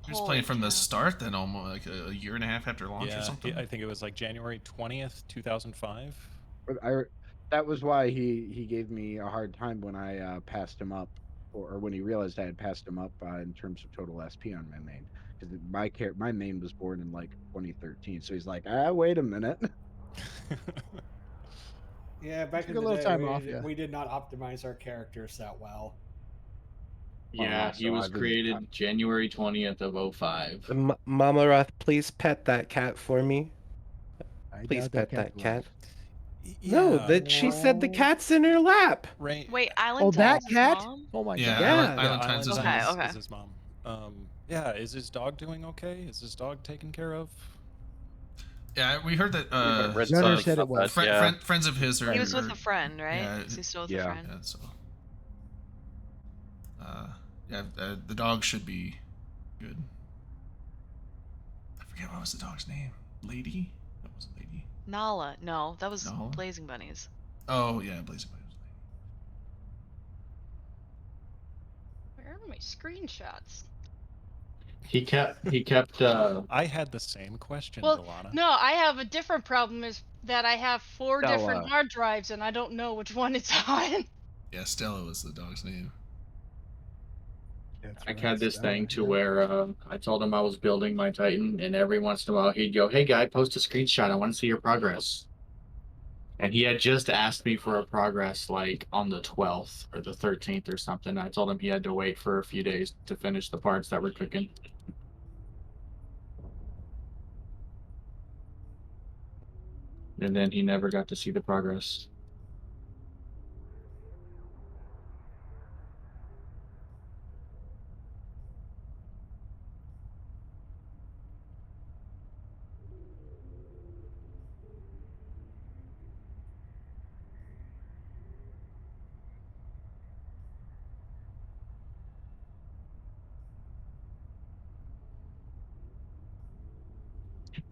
He was playing from the start, then almost like a year and a half after launch or Yeah, something. I think it was like January 20th, 2005. But that was why he gave me a hard time when I passed him up, or when he realized I had passed him up in terms of total SP on my main, because my main was born in like 2013. So he's like, wait a minute. Yeah, back Took in a the little day, time off, yeah. we did not optimize our characters that well. Yeah, he so was I've been- created January 20th of 05. Mama Roth, please pet that cat for me. I Please doubt that pet cat's that cat. alive. No, Yeah. that she said the cat's in her lap. Rain. Wait, Island Oh, Time's that his cat? mom? Oh my Yeah, god. Yeah. Island Times is Okay, his. okay. Is his mom. Yeah. Is his dog doing okay? Is his dog taken care of? Yeah, we heard that. We haven't read Gunner something said it about was. that. Yeah. Friends of his are. He was with are- a friend, right? Yeah, Is he still with a yeah. friend? yeah. So, the dog should be good. I forget what was the dog's name. Lady? That wasn't Lady. Nala. No, that was Nala? Blazing Bunnies. Oh yeah, Blazing Bunny. Where are my screenshots? He kept I had the same question, Well, Delana. no, I have a different problem. Is that I have 4 different Stella. hard drives and I don't know which one it's on. Yeah, Stella was the dog's name. That's I right, had this Stella, thing to yeah. where I told him I was building my Titan, and every once in a while he'd go, "Hey guy, post a screenshot. I want to see your progress." And he had just asked me for a progress like on the 12th or the 13th or something. I told him he had to wait for a few days to finish the parts that were cooking. And then he never got to see the progress.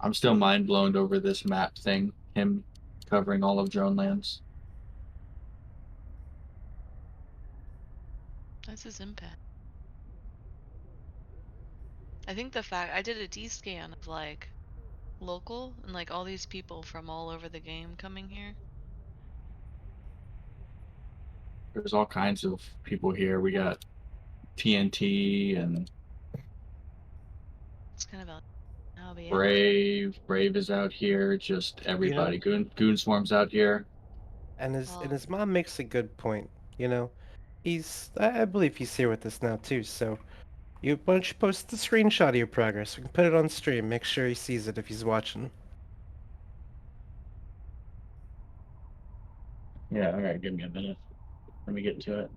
I'm still mind blown over this map thing, him covering all of drone lands. That's his impact. I think the fact I did a D-scan of like local and like all these people from all over the game coming here. There's all kinds of people here. We got TNT and It's kind of a LBA. Brave. Brave is out here. Just everybody. Goon Swarm's out here. And his Well, mom makes a good point. You know, I believe he's here with us now too. So, why don't you post the screenshot of your progress? We can put it on stream. Make sure he sees it if he's watching. Yeah, all right, give me a minute. Let me get to it.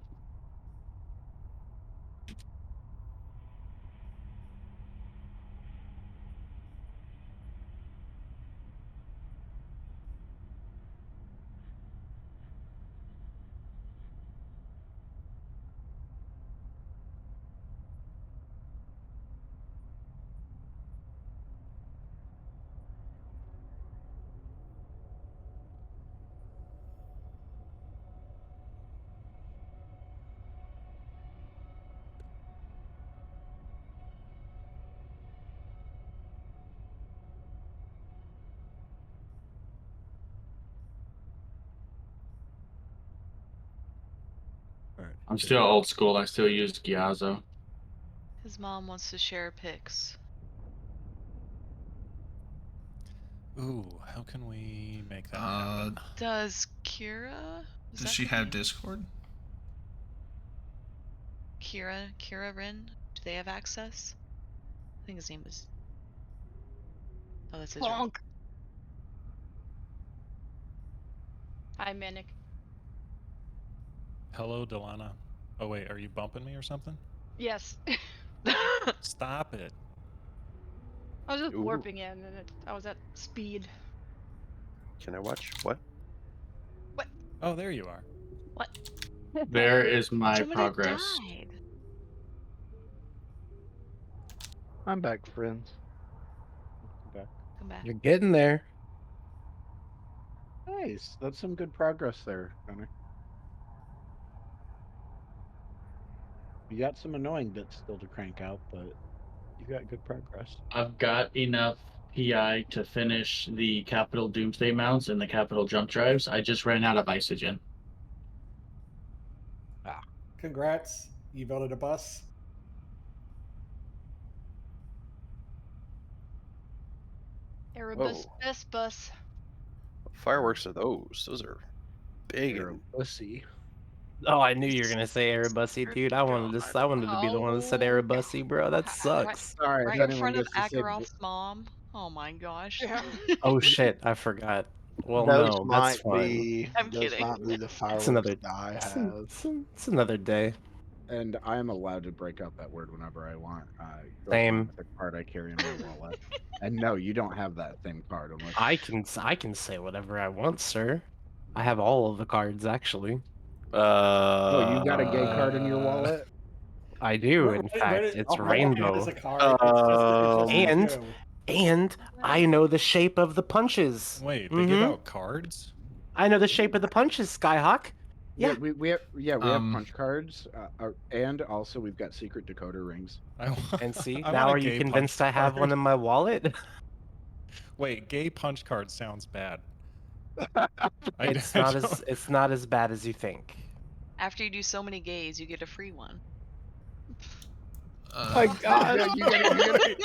All right. I'm still old school. I still use Gyazo. his mom wants to share pics. Ooh, how can we make that happen? Does Kira? Is Does that she her have name? Discord? Kira Rin? Do they have access? I think his name is. Oh, that's his real. Bonk. Hi, Manic. Hello, Delana. Oh wait, are you bumping me or something? Yes. Stop it. I was just Ooh. warping in and I was at speed. Can I watch? What? Oh, there you are. What? There is my Someone progress. had died. I'm back, friends. Back. Come back. You're getting there. Nice. That's some good progress there, Gunner. You got some annoying bits still to crank out, but you got good progress. I've got enough PI to finish the Capital Doomsday mounts and the Capital Jump Drives. I just ran out of Isogen. Congrats, you built a bus. Erebus Whoa. best bus. What fireworks are those? Those are big You're a and pussy. Oh, I knew you were gonna say Erebusy, dude. I wanted to be the one that said Oh, Erebusy, bro. That Right, sucks. Sorry, if right in anyone front of gets to say Ackaroth's mom. Oh my gosh. yeah. Oh shit, I forgot. Well, Those no, that's might fine. be I'm those kidding. might be the It's fireworks another. that I It's, have. it's another day. and I am allowed to break out that word whenever I want. It goes along Same. with the card I carry in my wallet. And no, you don't have that same card unless I can say whatever I want, sir. I have all of the cards actually. Oh, you got a gay card in your wallet? I do. In fact, it's No one has rainbow. a card. It's just And you. I know the shape of the punches. Wait, they give out cards? I know the shape of the punches, Skyhawk. Yeah, Yeah. we have punch cards, and also we've got secret decoder rings. And see, I now want a are you gay convinced punch I have one card. in my wallet? Wait, gay punch card sounds bad. It's not as bad as you think. After you do so many gays, you get a free one. My God. Yeah, you gotta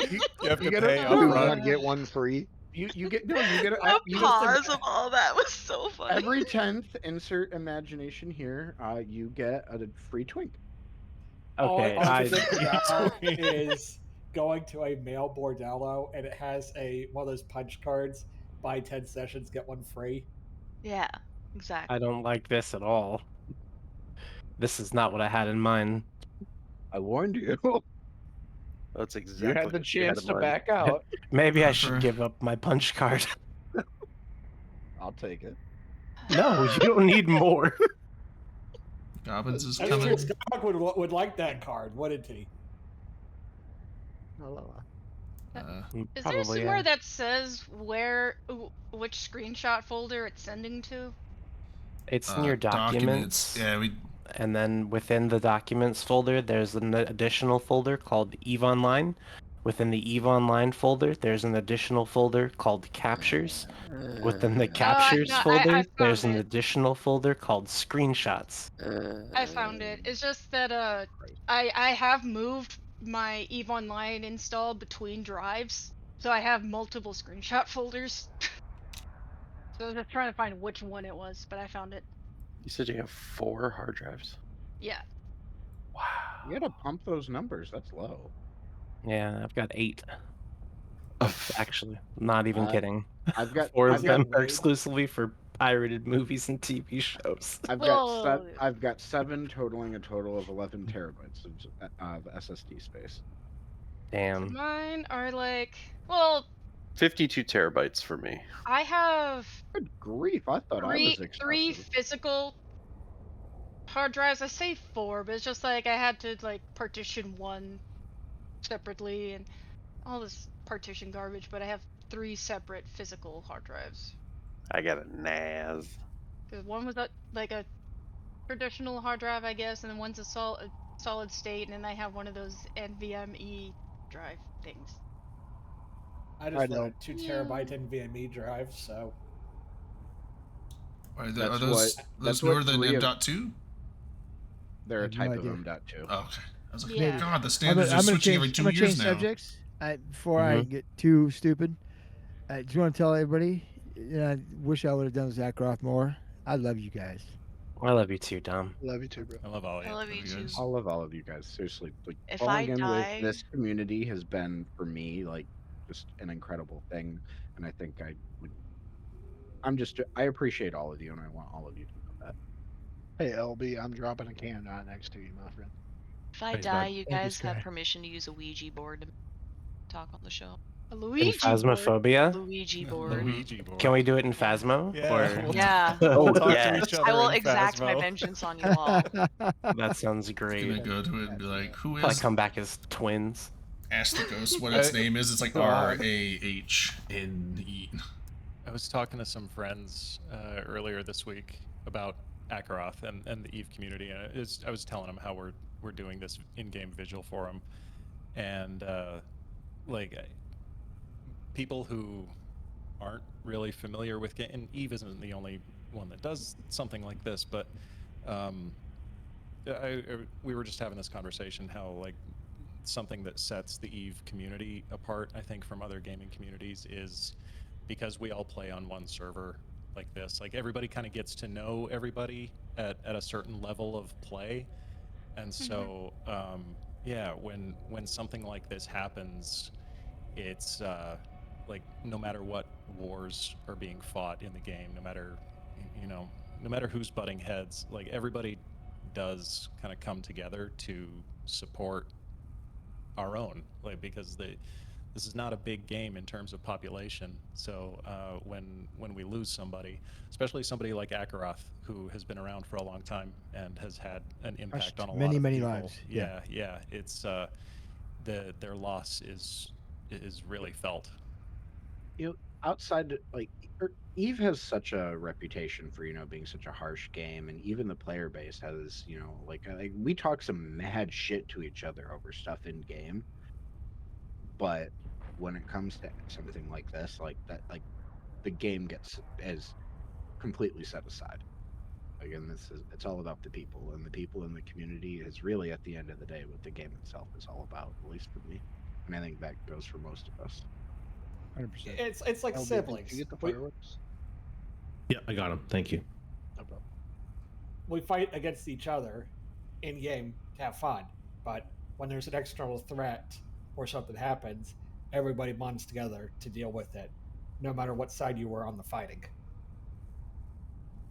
You have to gotta pay Buy upfront. one get one free. you get no, you get The you pause of all that was so funny. every 10th insert imagination here, you get a free twink. Okay, all I I can think about is going to a male bordello and it has one of those punch cards. Buy 10 sessions, get one free. Yeah, exactly. I don't like this at all. This is not what I had in mind. I warned you. That's You exactly had the what you had chance in to mind. back out. Maybe I should give up my punch card. I'll take it. No, you don't need more. Gobbins is I'm sure coming. Scott would like that card, wouldn't he? Is there Probably, somewhere yeah. that says which screenshot folder it's sending to? It's in your documents. Yeah, And then within the documents folder, there's an additional folder called EVE Online. Within the EVE Online folder, there's an additional folder called Captures. Within the Captures No, folder, I there's found an it. additional folder called Screenshots. I found it. It's just that I have moved my EVE Online install between drives, so I have multiple screenshot folders. So I was just trying to find which one it was, but I found it. You said you have 4 hard drives. Yeah. You gotta pump those numbers. That's low. Yeah, I've got 8. Actually, not even kidding. I've got 4 I've of them got are exclusively for pirated movies and TV shows. I've got 7 totaling a total of 11 terabytes of SSD space. Damn. Mine are like 52 terabytes for me. I have Good grief! I thought I was three excessive. physical hard drives. I say 4, but it's just like I had to like partition one separately and all this partition garbage, but I have 3 separate physical hard drives. I got a NAS. One was like a traditional hard drive, I guess, and then one's a solid state, and then I have one of those NVMe drive things. I just run a 2 terabyte NVMe drive, so. Are those newer than M.2? They're a type of idea. M.2. Oh, okay. I was like, Yeah. God, the standards are switching every 2 I'm gonna years change now. subjects. Before I get too stupid, I just want to tell everybody, I wish I would have done Zach Roth more. I love you guys. I love you too, Dom. Love you too, bro. I love all of you. I love you too. I love all of you guys. Seriously, like If falling I in die- with this community has been for me like just an incredible thing, and I think I appreciate all of you, and I want all of you to know that. Hey LB, I'm dropping a can right next to you, my friend. If I Thanks, die, bud. you Thank you, guys have Sky. permission to use a Ouija board to talk on the show. A Luigi board. Phasmophobia? Luigi board. Luigi board. Can we do it in Phasmo? Yeah, Or... we'll Yeah. we'll talk yes. to each other I will in exact my Phasmo. vengeance on you all. That sounds Gonna great. go to it and be like, who Probably is? come back as twins. Ask the ghost what its name is. It's like RAHNE. I was talking to some friends earlier this week about Ackaroth and the EVE community, and I was telling them how we're doing this in-game visual for them, and people who aren't really familiar with game, and EVE isn't the only one that does something like this, but we were just having this conversation how like something that sets the EVE community apart, I think, from other gaming communities is because we all play on one server. like this. Like everybody kind of gets to know everybody at a certain level of play, and so yeah, when something like this happens, it's like no matter what wars are being fought in the game, no matter you know, no matter who's butting heads, like everybody does kind of come together to support our own, like because this is not a big game in terms of population. So when we lose somebody, especially somebody like Ackaroth, who has been around for a long time and has had an impact Touched on a lot many, of many people, lives. Yeah. yeah, it's their loss is really felt. You know, outside like Eve has such a reputation for being such a harsh game, and even the player base has like we talk some mad shit to each other over stuff in game, but when it comes to something like this, like that, like the game gets as completely set aside. Again, it's all about the people, and the people in the community is really at the end of the day what the game itself is all about, at least for me, and I think that goes for most of us. 100%. It's like LB, did you siblings. get the fireworks? Yeah, I got him. Thank you. No problem. We fight against each other in game to have fun, but when there's an external threat or something happens, everybody bonds together to deal with it, no matter what side you were on the fighting.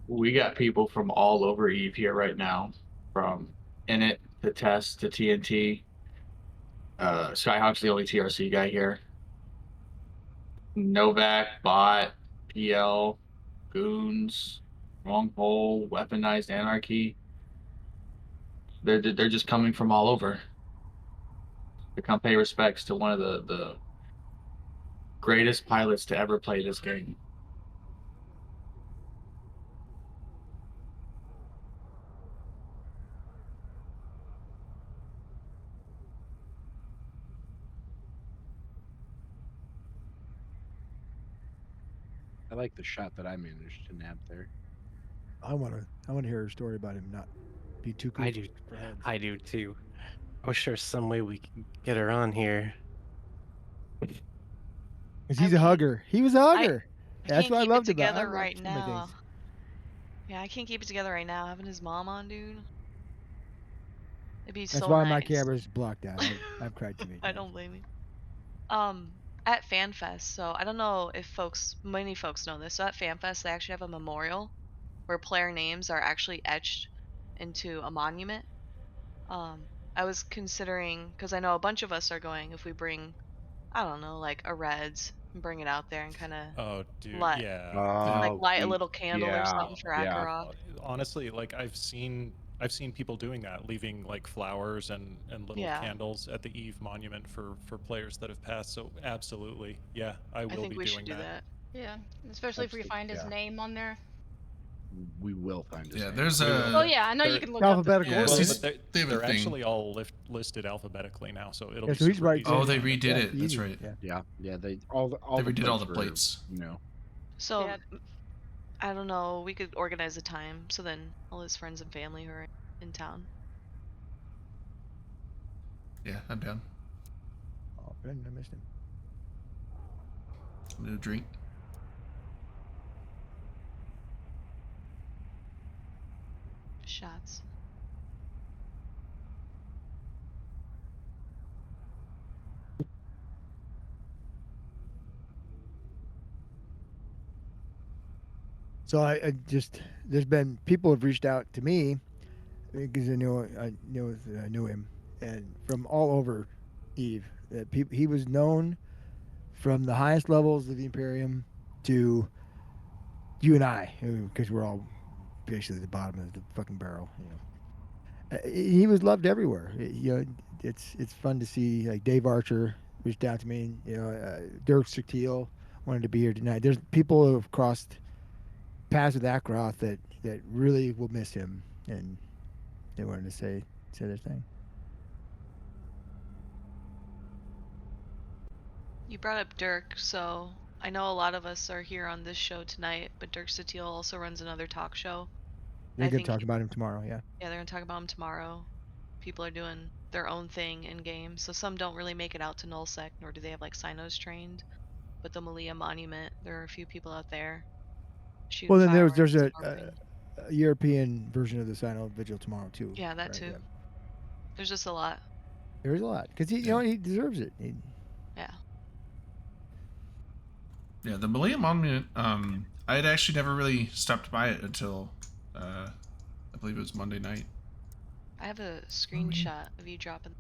We got people from all over Eve here right now, from Init to Test to TNT. Skyhawk's the only TRC guy here. Novak, Bot, PL, Goons, Wrong Pole, Weaponized Anarchy. They're just coming from all over to come pay respects to one of the greatest pilots to ever play this game. I like the shot that I managed to nab there. I want to hear a story about him not be too cool I do. for heads. I do too. I wish there's some way we can get her on here. Because he's a hugger. He was a hugger. I That's can't what I keep it loved about. I together loved right so many now. things. Yeah, I can't keep it together right now. Having his mom on, dude. It'd be That's so why nice. my camera's blocked out. I've cried too many I times. don't blame you. At FanFest, so I don't know if many folks know this. So at FanFest, they actually have a memorial where player names are actually etched into a monument. I was considering, because I know a bunch of us are going, if we bring, I don't know, like a Reds and bring it out there and kind of Oh, dude, light, yeah. like Oh, light a little candle or yeah, something for yeah. Ackaroth. Honestly, like I've seen people doing that, leaving like flowers and little Yeah. candles at the Eve monument for players that have passed. So absolutely, yeah, I I will think be we doing should do that. Yeah, especially if we find his name on there. We will find his Yeah, name. there's We will. a. Oh yeah, I know you They're can look up the alphabetical Yeah, thing. order. so Well, but they have a they're thing. actually all listed alphabetically now, so it'll Yeah, be so he's super right easy. there. Oh, they Yeah, redid it's it. That's easy. right. Yeah. Yeah, they all They the redid all the were, plates. So Yeah. I don't know. We could organize a time so then all his friends and family who are in town. Yeah, I'm down. Oh, Brendan, I missed him. I'm gonna drink. Shots. So I just there's been people have reached out to me because I knew him, and from all over Eve, that he was known from the highest levels of the Imperium to you and I, because we're all basically the bottom of the fucking barrel. He was loved everywhere. It's fun to see. Like Dave Archer reached out to me. Dirk Sertiel wanted to be here tonight. There's people who have crossed paths with Ackaroth that really will miss him, and they wanted to say their thing. You brought up Dirk, so I know a lot of us are here on this show tonight, but Dirk Satil also runs another talk show. They're going to talk about him tomorrow. Yeah. Yeah, they're gonna talk about him tomorrow. People are doing their own thing in game, so some don't really make it out to Nullsec, nor do they have like Sinos trained. But the Malia Monument, there are a few people out there. shooting Well, then there's fireworks, a pumping. European version of the Sino Vigil tomorrow too. Yeah, that right? too. Yeah. There's just a lot. There's a lot because you know he deserves it. Yeah. Yeah, the Malia Monument. I had actually never really stopped by it until I believe it was Monday night. I have a screenshot of you dropping.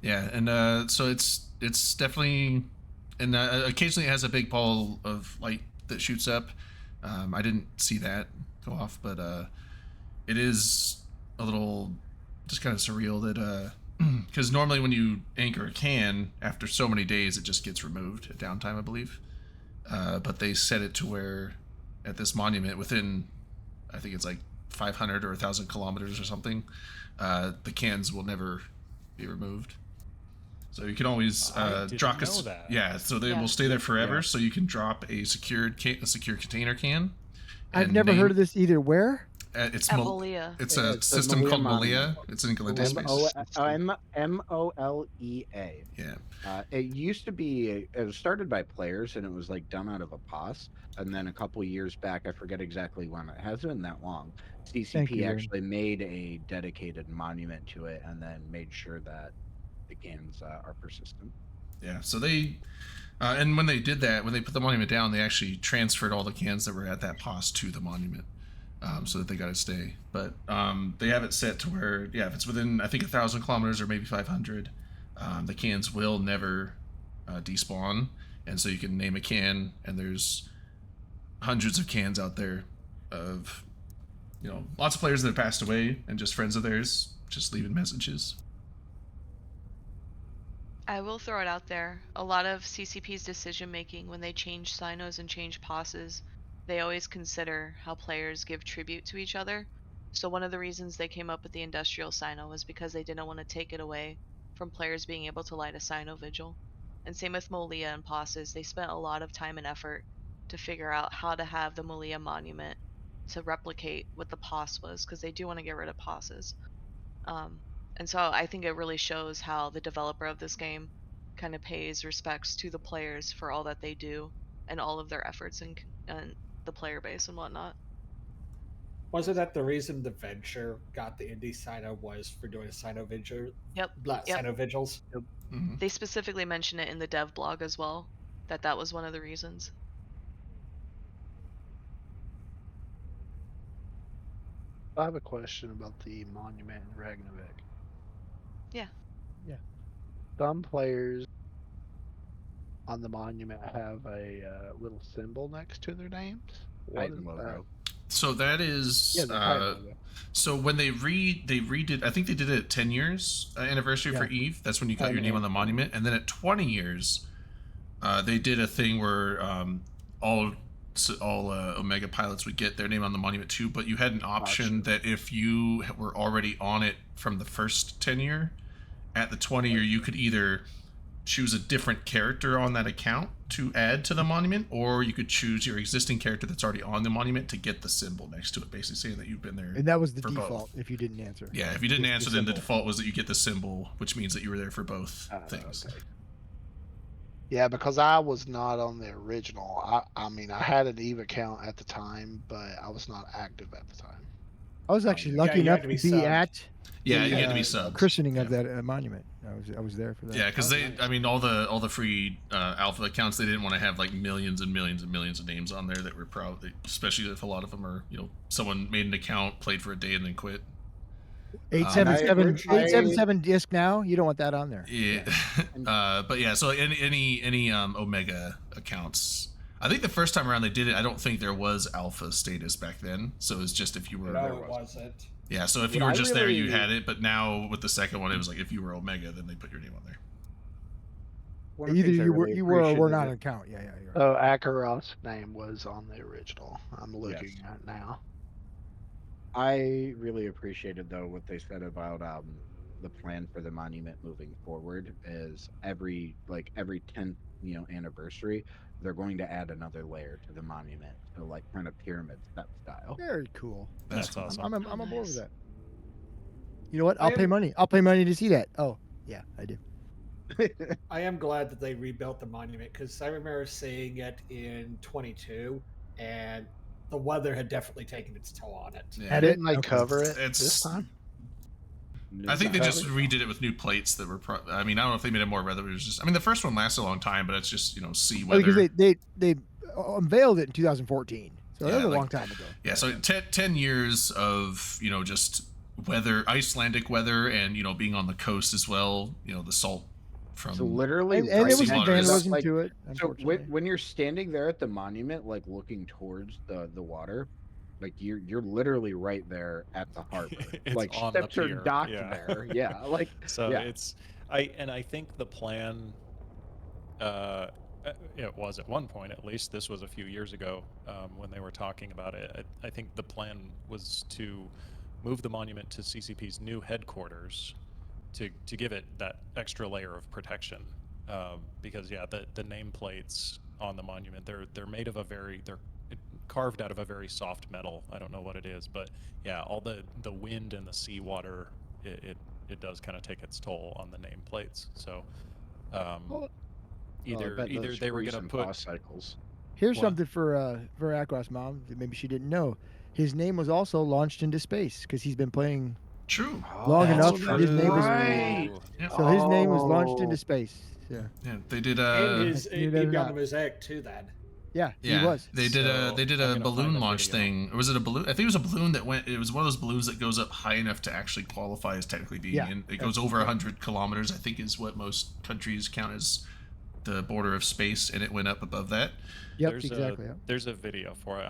Yeah, and so it's definitely, and occasionally it has a big ball of light that shoots up. I didn't see that go off, but it is a little just kind of surreal that because normally when you anchor a can after so many days, it just gets removed at downtime, I believe. But they set it to where at this monument within, I think it's like 500 or 1,000 kilometers or something, the cans will never be removed. So you can always drop know that. Yeah, so they will stay there forever. So you can drop a secure container can. I've never heard of this either. Where? It's At Malia. It's a system Malia called Monument. Malia. It's in Galente space. MOLEA. Yeah. It used to be. It was started by players, and it was like done out of a POS. And then a couple years back, I forget exactly when. It hasn't been that long. CCP actually made a dedicated monument to it, and then made sure that the cans are persistent. Yeah. So they. And when they did that, when they put the monument down, they actually transferred all the cans that were at that POS to the monument. So that they got to stay, but they have it set to where, yeah, if it's within, I think 1,000 kilometers or maybe 500, the cans will never despawn, and so you can name a can, and there's hundreds of cans out there of, lots of players that have passed away and just friends of theirs just leaving messages. I will throw it out there. A lot of CCP's decision making when they change sinos and change posses, they always consider how players give tribute to each other. So one of the reasons they came up with the industrial sino was because they didn't want to take it away from players being able to light a sino vigil. And same with Molia and posses, they spent a lot of time and effort to figure out how to have the Molia monument to replicate what the posse was, because they do want to get rid of posses. And so I think it really shows how the developer of this game kind of pays respects to the players for all that they do and all of their efforts and the player base and whatnot. Wasn't that the reason the venture got the indie Sino was for doing a Sino vigil? Yep. Sino vigils. They specifically mention it in the dev blog as well, that was one of the reasons. I have a question about the monument in Ragnarok. Yeah. Yeah. Some players on the monument have a little symbol next to their names. What is that? So that is so when they redid, I think they did it at 10 years anniversary for Eve. That's when you got your name on the monument, and then at 20 years, they did a thing where all Omega pilots would get their name on the monument too. But you had an option that if you were already on it from the first 10 year, at the 20 year, you could either choose a different character on that account to add to the monument, or you could choose your existing character that's already on the monument to get the symbol next to it, basically saying that you've been there. And that was the for default both. if you didn't answer. Yeah, if you didn't answer, then the default was that you get the symbol, which means that you were there for both things. Okay. Yeah, because I was not on the original. I mean, I had an Eve account at the time, but I was not active at the time. I was actually lucky enough to be at you the, had to be subbed. christening of that monument. I was there for that. Yeah, because I mean, all the free alpha accounts, they didn't want to have like millions and millions and millions of names on there that were probably, especially if a lot of them are, someone made an account, played for a day, and then quit. 877 disc now. You don't want that on there. Yeah, but yeah. So any Omega accounts. I think the first time around they did it, I don't think there was alpha status back then. So it was just if you were. No, it wasn't. Yeah, so if you were just there, you had it. But now with the second one, it was like if you were Omega, then they put your name on there. Either you were or were not an account. Yeah. So Ackaroth's name was on the original. I'm looking at now. I really appreciated though what they said about the plan for the monument moving forward is every 10th anniversary they're going to add another layer to the monument to like kind of pyramid style. Very cool. That's awesome. I'm on board with that. You know what? I'll pay money. I'll pay money to see that. Oh yeah, I do. I am glad that they rebuilt the monument because I remember seeing it in 22, and the weather had definitely taken its toll on it. Yeah. Had it? Didn't they Okay. cover it It's this time? I think they just Covered? redid it with new plates that were. I mean, I don't know if they made it more weather. It was just. I mean, the first one lasted a long time, but it's just sea Oh, weather. because they unveiled it in 2014, so that was a like- long time ago. Yeah, so 10 years of just weather, Icelandic weather, and being on the coast as well. The salt from So literally, And there right was some seawater is- vandalism like, to it, so unfortunately. when you're standing there at the monument, like looking towards the water, like you're literally right there at the harbor. It's like on the ships are pier, docked yeah. there. Yeah, like So yeah. it's I think the plan, it was at one point at least. This was a few years ago when they were talking about it. I think the plan was to move the monument to CCP's new headquarters to give it that extra layer of protection. Because the nameplates on the monument, they're made of they're carved out of a very soft metal. I don't know what it is, but yeah, all the wind and the seawater, it does kind of take its toll on the nameplates. So Well, either they were gonna put cycles. Here's What? something for Ackaroth's mom that maybe she didn't know. His name was also launched into space because he's been playing True. long That's enough. His name was right. Yep. so his name was launched Oh. into space. Yeah, Yeah, they did. And knew he'd that or be on not. the mosaic too then. yeah, Yeah, he was. They did So, a I'm gonna balloon find a launch video. thing. Or was it a balloon? I think it was a balloon that went. It was one of those balloons that goes up high enough to actually qualify as technically being Yeah, in. It goes over 100 kilometers. I think is what most countries count as the border of space, and it went up above that. Yep, there's exactly. there's a video for it.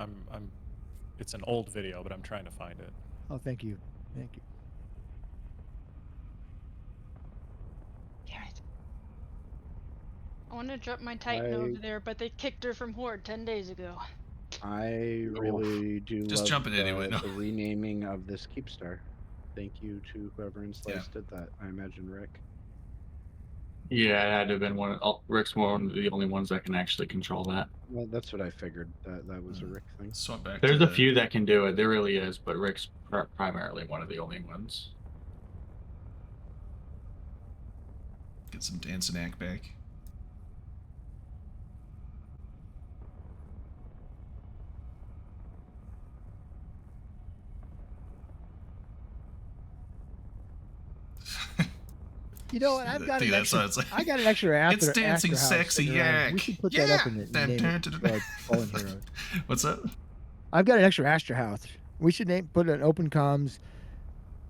It's an old video, but I'm trying to find it. Oh, thank you. Damn it. I want to drop my Titan over there, but they kicked her from Horde 10 days ago. I really do Just love jump it anyway, no. the renaming of this Keepstar. Thank you to whoever in Slice Yeah. did that. I imagine Rick. Yeah, it had to have been one. Rick's one of the only ones that can actually control that. Well, that's what I figured. That was a Rick thing. Swap back. There's to a few that can do it. There really is, but Rick's primarily one of the only ones. Get some dancing act back. You know what? I've got an extra. It's like, I got an extra after. it's dancing after house sexy sitting around. yak. We should put yeah. that up in it. And name it Fallen Heroes. What's that? I've got an extra Astra House. We should put an open comms,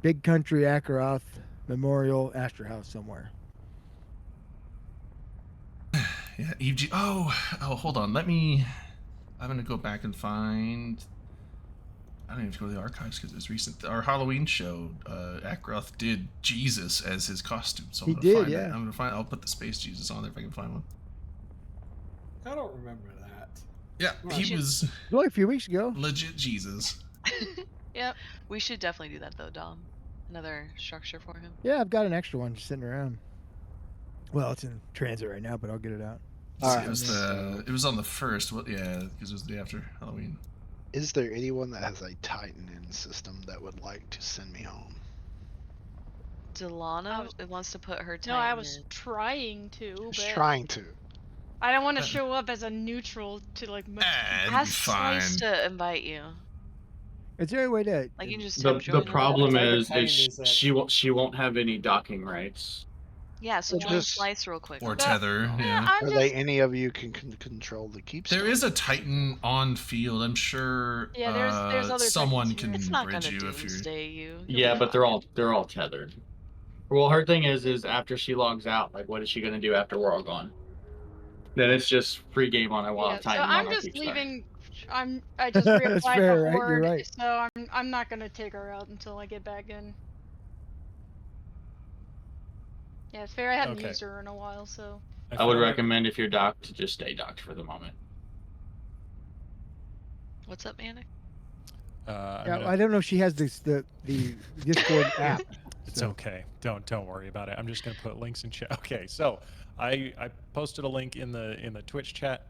Big Country Ackaroth Memorial Astra House somewhere. Yeah, EG. Oh, hold on. I'm gonna go back and find. I don't even have to go to the archives because it's recent. Our Halloween show, Ackaroth did Jesus as his costume. So I'm gonna find it. I'm gonna find. I'll put the Space Jesus on there if I can find one. I don't remember that. Yeah, he was only a few weeks ago. Legit Jesus. Yep. We should definitely do that though, Dom. Another structure for him. Yeah, I've got an extra one just sitting around. Well, it's in transit right now, but I'll get it out. All right. It was on the first. Well, yeah, because it was the day after Halloween. Is there anyone that has a Titan in system that would like to send me home? Delana wants to put her No, Titan I was in. trying to, but Just trying to. I don't want to show up as a neutral to like. Ask Slice to invite you. Is there a way to? Like you can just The problem is that- she won't have any docking rights. Yeah, so Well, join just- Slice real quick. Or tether. Yeah. I'm Are just, they any of you can control the Keepstar? There is a Titan on field. I'm sure. Yeah, there's other someone Titans here. can It's not bridge gonna you if you're. doomsday you. Yeah, but they're all tethered. Well, her thing is after she logs out, like what is she gonna do after we're all gone? Then it's just free game on a wild yeah, so Titan. I'm on our just Keepstar. leaving. I just That's reapplied fair, for right? You're Horde, right. so I'm not gonna take her out until I get back in. Yeah, it's fair. I haven't Okay. used her in a while, so. I would found- recommend if you're docked to just stay docked for the moment. What's up, Manic? I'm Yeah, gonna- I don't know if she has the Discord app. It's so. okay. Don't worry about it. I'm just gonna put links in chat. Okay, so I posted a link in the Twitch chat.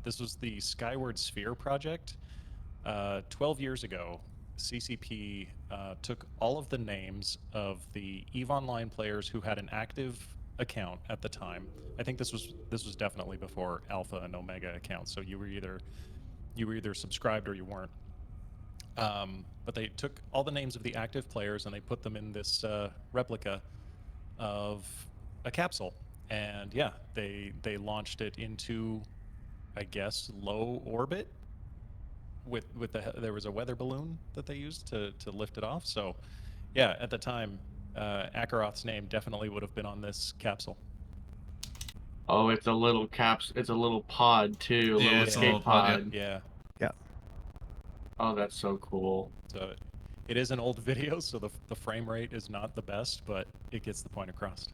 This was the Skyward Sphere project. 12 years ago, CCP took all of the names of the EVE Online players who had an active account at the time. I think this was definitely before Alpha and Omega accounts. So you were either you were either subscribed or you weren't. But they took all the names of the active players and they put them in this replica of a capsule. And yeah, they launched it into, I guess, low orbit. There was a weather balloon that they used to lift it off. So yeah, at the time, Ackaroth's name definitely would have been on this capsule. Oh, it's a little It's a little pod too. A Yeah, little it's a escape little pod, pod. Yeah. Oh, that's so cool. So it is an old video, so the frame rate is not the best, but it gets the point across.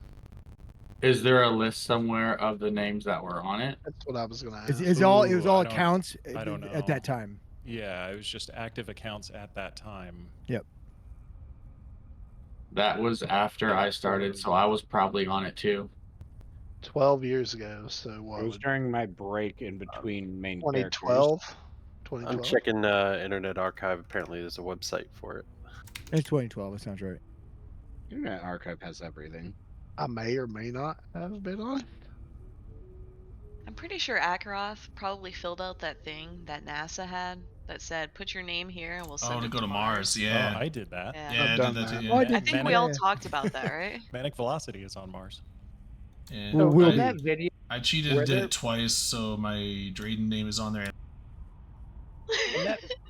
Is there a list somewhere of the names that were on it? That's what I was gonna ask. It was all I don't- accounts I don't at that know. time. Yeah, it was just active accounts at that time. Yep. That was after I started, so I was probably on it too. 12 years ago. So It what? was during my break in between main 2012. characters. 2012. I'm checking Internet Archive. Apparently, there's a website for it. It's 2012. That sounds right. Internet Archive has everything. I may or may not have been on. I'm pretty sure Ackaroth probably filled out that thing that NASA had that said, "Put your name here and we'll send Oh, to it go to Mars. Yeah. Oh, I did that. Yeah. Yeah, I I've did done that that. too. Oh, I Yeah. did. I think we all talked about that, right? Manic Velocity is on Mars. Yeah. Well, we'll in be. that video, I cheated Were and did there- it twice, so my Drayden name is on there.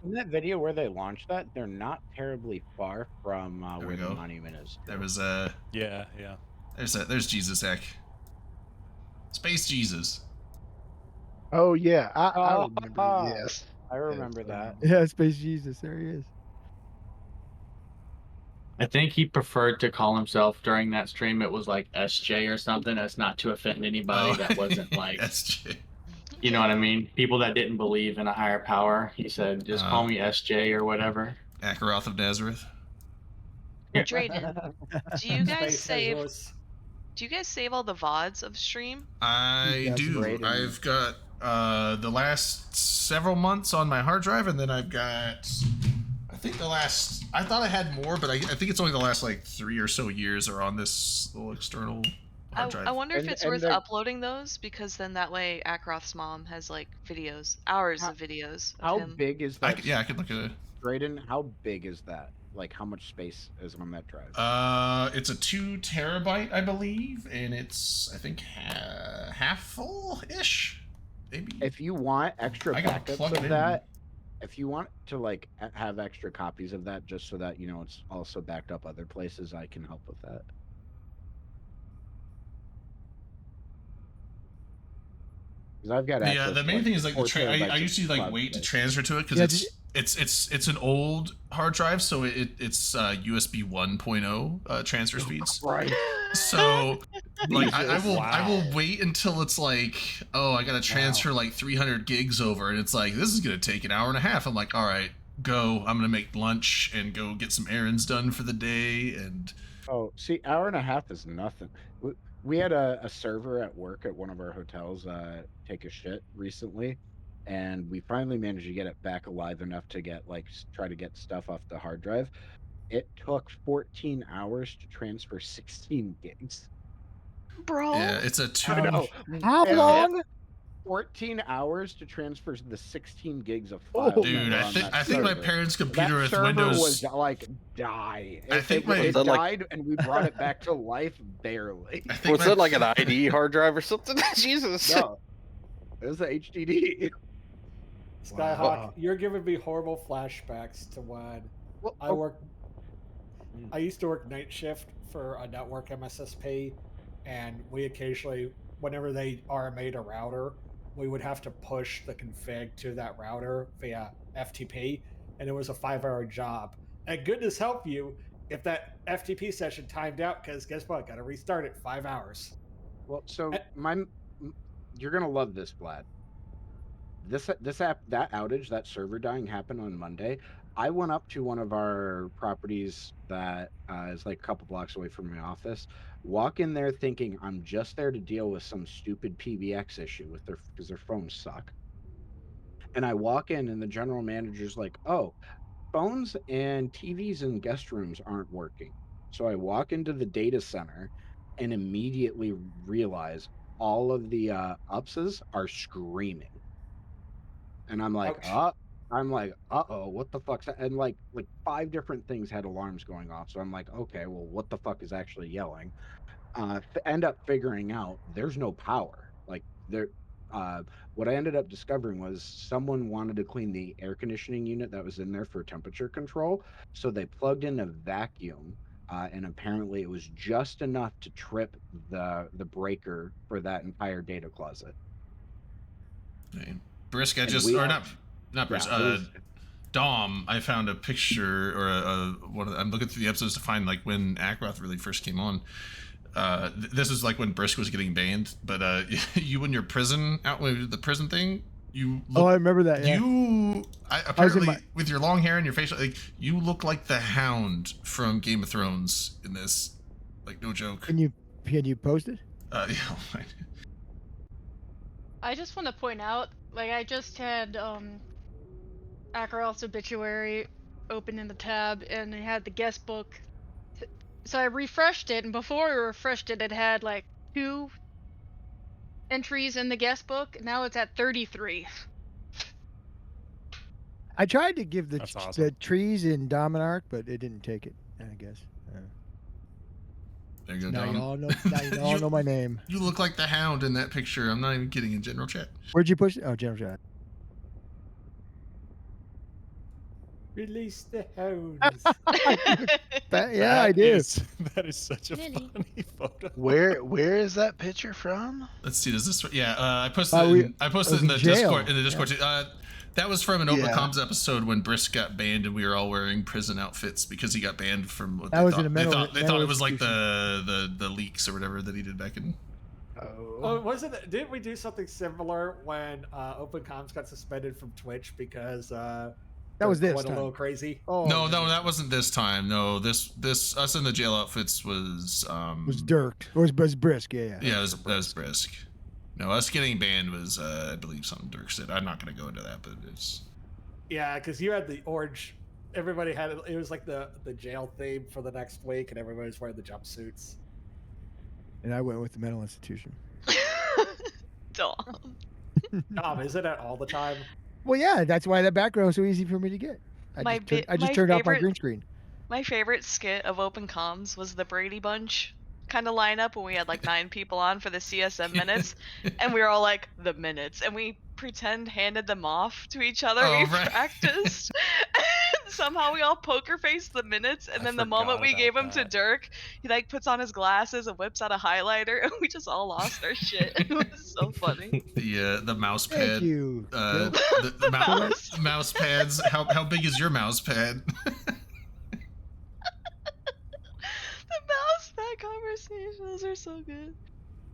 in that video where they launched that, they're not terribly far from There where we the go. monument is. There was Yeah. there's Jesus Heck. Space Jesus. Oh yeah, I Oh, remember. Yes, I remember that. Yeah, Space Jesus. There he is. I think he preferred to call himself during that stream. It was like SJ or something. That's not to offend anybody that wasn't like SJ. You know what I mean? People that didn't believe in a higher power. He said, "Just call me SJ or whatever." Ackaroth of Nazareth. Drayden, do you guys Space save? Jesus. Do you guys save all the VODs of stream? I do. Drayden. I've got the last several months on my hard drive, and then I've got I think the last I thought I had more, but I think it's only the last like 3 or so years are on this little external hard drive. I wonder if And- it's and worth the- uploading those, because then that way Ackaroth's mom has like videos, hours of videos of How him. big is I that? could look at it. Drayden, how big is that? Like, how much space is on that drive? It's a 2 terabyte, I believe, and it's I think half full ish, maybe. If you want extra I gotta backups plug it of in. that, if you want to like have extra copies of that, just so that it's also backed up other places, I can help with that. Because I've got access. The to, main thing is like the 4 I terabytes of usually like cloud wait to space. transfer to it because Yeah, it's an old hard drive, so it's USB 1.0 transfer speeds. Right. So like I will Wow. wait until it's like, oh, I gotta transfer like 300 gigs over, and it's like, this is gonna take an hour and a half. I'm like, all right, go. I'm gonna make lunch and go get some errands done for the day. And Oh, see, hour and a half is nothing. We had a server at work at one of our hotels take a shit recently, and we finally managed to get it back alive enough to get try to get stuff off the hard drive. It took 14 hours to transfer 16 gigs. Bro. yeah, it's a 2. I know. How It- long? 14 hours to transfer the 16 gigs of Oh, files. Dude, that were I on think that my server. parents' That computer with server Windows was like die. I think my- it Was that like- died, and we brought it back to life barely. I think Was my- that like an ID hard drive or something? Jesus. No, it was the HDD. Skyhawk, Wow. you're giving me horrible flashbacks to when Well, I worked. I used to work night shift for a network MSSP, and we occasionally, whenever they RMA'd a router, we would have to push the config to that router via FTP, and it was a 5-hour job. And goodness help you if that FTP session timed out, because guess what? Got to restart it 5 hours. Well, so Eh. you're gonna love this, Vlad. This app, that outage, that server dying happened on Monday. I went up to one of our properties that is like a couple blocks away from my office. Walk in there thinking I'm just there to deal with some stupid PBX issue with because their phones suck. And I walk in, and the general manager's like, "Oh, phones and TVs in guest rooms aren't working." So I walk into the data center and immediately realize all of the UPSs are screaming. And I'm like, Ouch. uh-oh, what the fuck's that? And like 5 different things had alarms going off. So I'm like, okay, well, what the fuck is actually yelling? End up figuring out there's no power. Like there, what I ended up discovering was someone wanted to clean the air conditioning unit that was in there for temperature control. So they plugged in a vacuum. And apparently it was just enough to trip the breaker for that entire data closet. Okay. Brisk, I And just we, or not Brisk. yeah, it was Dom, I found a picture or one. I'm looking through the episodes to find like when Ackaroth really first came on. This is like when Brisk was getting banned, but you in your prison the prison thing. You look, I remember that. Yeah. Apparently with your long hair and your facial, like you look like the Hound from Game of Thrones in this. Like no joke. Can you post it? Yeah. I just want to point out, like, I just had Ackaroth's obituary open in the tab, and it had the guest book. So I refreshed it, and before I refreshed it, it had like 2 entries in the guest book. Now it's at 33. I tried to give the That's awesome. the trees in Dominark, but it didn't take it. I guess. There you go, Now Dom. you all know. Now you all know my name. You look like the Hound in that picture. I'm not even kidding. In general chat. Where'd you push it? Oh, general chat. Release the hounds. Yeah, I do. That is such a funny photo. Where is that picture from? Let's see. Does this? Yeah, I posted. I posted in the Discord. In the Discord. Yeah. That was from an Open Comms episode when Brisk got banned, and we were all wearing prison outfits because he got banned from. What That was in a mental. They thought it was like the leaks or whatever that he did back in. Oh, wasn't it? Didn't we do something similar when Open Comms got suspended from Twitch because that was this went time. a little crazy? Oh no, that wasn't this time. No, this us in the jail outfits was Dirk. Or was Brisk? Yeah. Yeah, that was Brisk. No, us getting banned was I believe something Dirk said. I'm not going to go into that, but it's. Yeah, because you had the orange. Everybody had it. It was like the jail theme for the next week, and everybody was wearing the jumpsuits. And I went with the mental institution. Dom. Dom, isn't it all the time? Well, yeah, that's why that background was so easy for me to get. I just turned off my green screen. My favorite skit of Open Comms was the Brady Bunch kind of lineup when we had like 9 people on for the CSM minutes, and we were all like the minutes, and we handed them off to each other. We practiced. Somehow we all poker faced the minutes, and then the moment we gave him to Dirk, he like puts on his glasses and whips out a highlighter, and we just all lost our shit. It was so funny. The mouse pad. Thank you. The mouse pads. How big is your mouse pad? The mouse pad conversations are so good.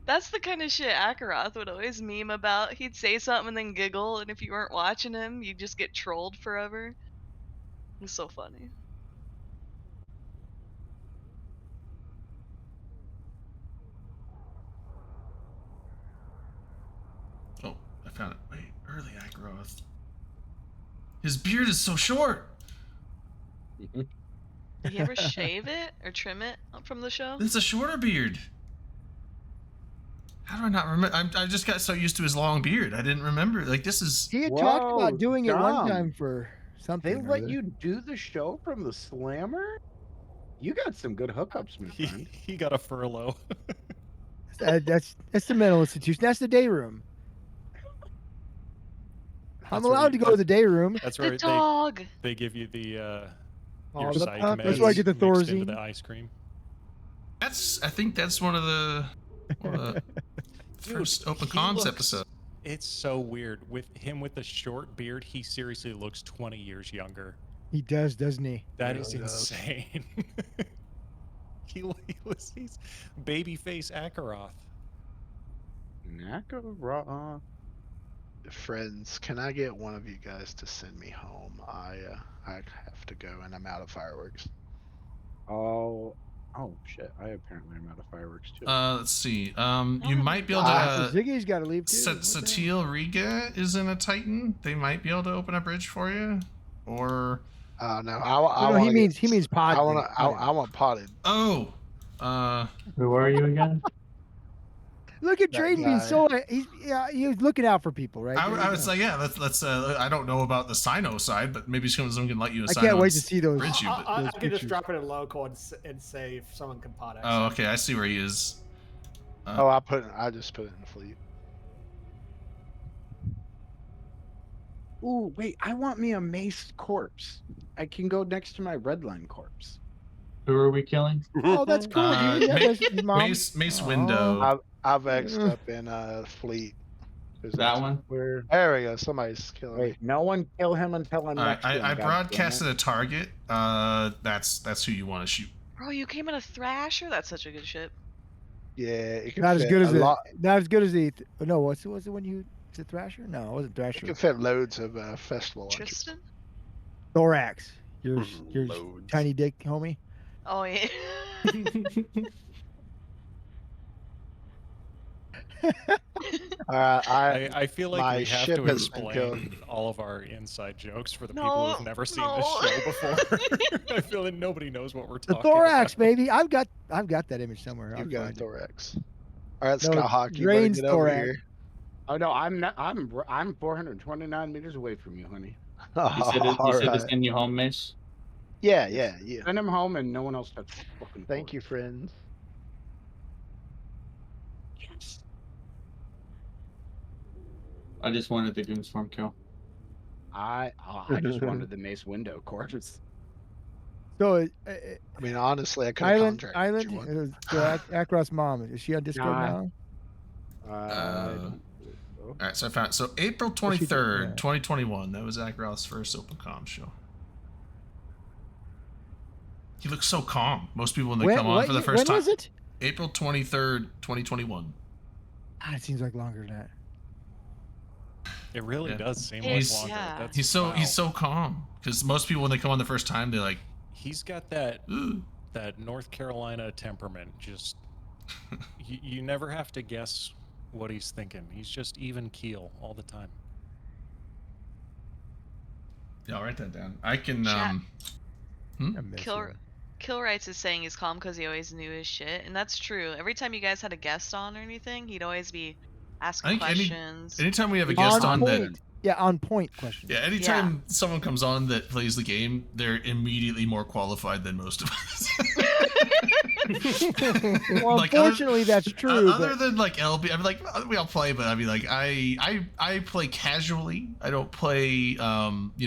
That's the kind of shit Ackaroth would always meme about. He'd say something and then giggle, and if you weren't watching him, you'd just get trolled forever. It's so funny. Oh, I found it. Wait, early Ackaroth. His beard is so short. Did he ever shave it or trim it from the show? It's a shorter beard. How do I not remember? I just got so used to his long beard. I didn't remember. Like this is. He had talked about doing it one time for something. They let you do the show from the Slammer? You got some good hookups, my friend. He got a furlough. That's the mental institution. That's the day room. I'm allowed to go to the day room. That's where the dog. They give you the your psych that's meds why I get the mixed into Thorazine. the ice cream. I think that's one of the first Open Comms episode. It's so weird with him with the short beard. He seriously looks 20 years younger. He does, doesn't he? That is insane. He's babyface Ackaroth. Ackaroth. Friends, can I get one of you guys to send me home? I have to go, and I'm out of fireworks. Oh shit! I apparently am out of fireworks too. Let's see. You might be able to. Ziggy's got to leave too. Satil Riga is in a Titan. They might be able to open a bridge for you, or. No, he means potted. I want potted. Oh. Who are you again? Look at That Drayden being guy. so he was looking out for people, right? There I you would go. say, yeah, let's I don't know about the Sino side, but maybe someone can let you a I Sino can't wait and to see those. bridge you. But... I those can just pictures. drop it in local and say if someone can pot X. Oh, okay, I see where he is. Oh, I just put it in fleet. Ooh, wait, I want me a mace corpse. I can go next to my redline corpse. Who are we killing? Oh, that's cool, dude. Yeah, that's his mom. Mace Aw. window. I've X'd up in fleet. That one? Where? There we go. Somebody's killing me. Wait, no one kill him until I'm All right, next to him. I God broadcasted damn a target. That's who you want to shoot. Bro, you came in a Thrasher? That's such a good ship. Yeah, it can Not as fit good as a lot. not as good as the. No, what's the one you? Is it Thrasher? No, it wasn't It Thrasher. can fit loads of festival launchers. Tristan? Thorax. Your Loads. tiny dick homie. Oh yeah. I feel like my we have ship to has been killed. explain all of our inside jokes for the No, people who've never seen this no. show before. I feel like nobody knows what we're The talking thorax, about. baby. I've got that image somewhere. I'll You've got a find it. thorax. All right, No, Skyhawk, you better Drain's get over thorax. here. it. Oh no, I'm not. I'm 429 meters away from you, honey. You said All to right. send you home, Mace? Yeah. Send him home, and no one else touches the fucking. Thank you, corpse. friends. Yes. I just wanted the Goonswarm kill. I just wanted the mace window corpse. So, I mean, honestly, I could have Island, contracted you one. so Ackaroth's mom, is she on Discord Nah. now? All right, so I found April What's she doing? 23rd, Yeah. 2021. That was Ackaroth's first open comm show. He looks so calm. Most people when they come on for the first time. When was it? April 23rd, 2021. Ah, it seems like longer than that. It really Yeah. does seem He's- like longer. yeah. That's, He's wow. so calm because most people when they come on the first time they're like, He's got that ooh. that North Carolina temperament. Just you never have to guess what he's thinking. He's just even keel all the time. Yeah, I'll write that down. I can Chat. I miss Kill him. Killrights is saying he's calm because he always knew his shit, and that's true. Every time you guys had a guest on or anything, he'd always be asking I think questions. anytime we have a guest on that. point. Yeah, on point question. Yeah, anytime someone comes on that plays the game, they're immediately more qualified than most of us. Well, Like, unfortunately, that's true. Other but than like LB, I mean, like we all play, but I mean, like I play casually. I don't play, you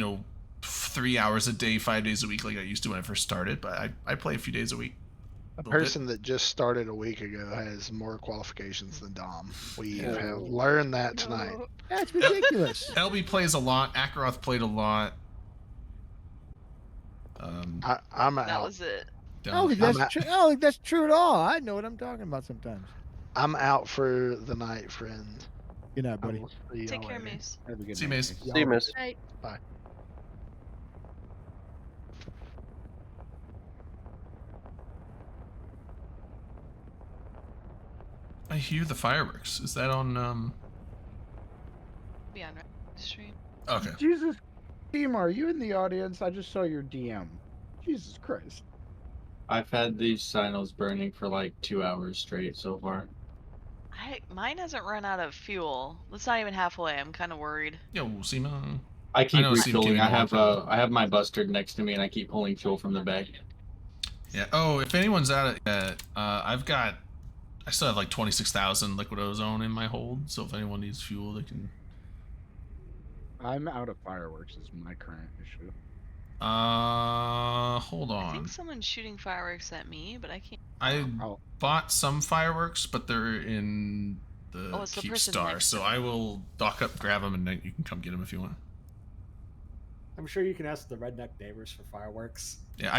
know, 3 hours a day, 5 days a week like I used to when I first started. But I play a few days a week. A person that just started a week ago has more qualifications than Dom. We have learned that tonight. that's ridiculous. LB plays a lot. Ackaroth played a lot. I'm That out. was it. I don't think that's true. I don't think that's true at all. I know what I'm talking about sometimes. I'm out for the night, friend. Good night, buddy. Take care, Mace. Have a good See you, night, Mace. See you, miss. Right. Bye. I hear the fireworks. Is that on? Be on stream. Okay. Jesus, Team, are you in the audience? I just saw your DM. Jesus Christ. I've had these sinos burning for like 2 hours straight so far. Mine hasn't run out of fuel. That's not even halfway. I'm kind of worried. Yo, Seema. I keep know Steve refueling. came I in have all the I have my bustard next to me, and I keep pulling fuel from the bag. Yeah. Oh, if anyone's out of it, I still have like 26,000 liquid ozone in my hold. So if anyone needs fuel, they can. I'm out of fireworks is my current issue. Hold I think on. someone's shooting fireworks at me, but I can't. I bought some fireworks, but they're in the Oh, it's the Keep person Star. next So to I will dock up, grab them, and then you can come get them if you want. I'm sure you can ask the redneck neighbors for fireworks. Yeah,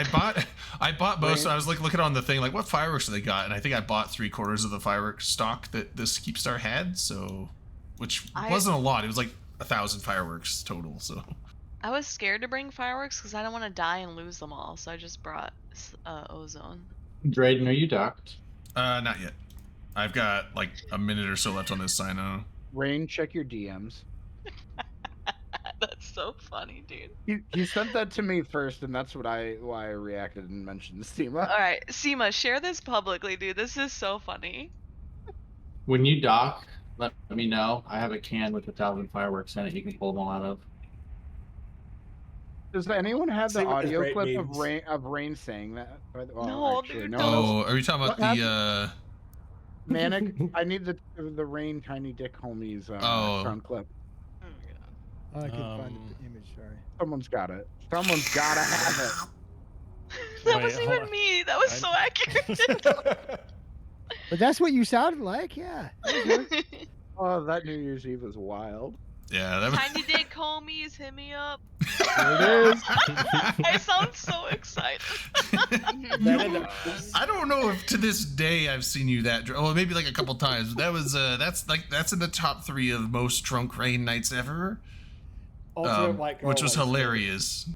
I bought most. I was like looking on the thing, like what fireworks do they got, and I think I bought 3/4 of the fireworks stock that this Keep Star had. So, which wasn't a lot. It was like 1,000 fireworks total. So. I was scared to bring fireworks because I don't want to die and lose them all, so I just brought ozone. Drayden, are you docked? Not yet. I've got like a minute or so left on this sign. Rain, check your DMs. That's so funny, dude. You sent that to me first, and that's why I reacted and mentioned Seema. All right, Seema, share this publicly, dude. This is so funny. When you dock, let me know. I have a can with 1,000 fireworks in it. You can pull them all out of. Does anyone have the See what this audio rate clip of means. Rain saying that? Well, No, actually, dude, no one else. Oh, are you talking about What the Manic, I need the Rain Tiny Dick homies sound clip. Oh my god. Oh, I couldn't find the image. Sorry. Someone's got it. Someone's gotta have it. That Wait, wasn't hold even on. me. That was so accurate. But that's what you sounded like, yeah. Oh, that New Year's Eve was wild. Yeah, that was... Tiny Dick homies, hit me up. There it is. I sound so excited. I don't know if to this day I've seen you that drunk. Well, maybe like a couple times. That was that's in the top 3 of most drunk Rain nights ever. Which was hilarious.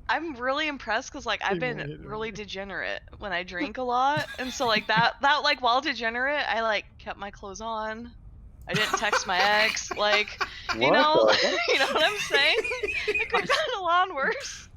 I'm really impressed because like I've been really degenerate when I drink a lot, and so like that like while degenerate, I like kept my clothes on. I didn't text my ex, like you know what I'm saying. It could have gotten a lot worse.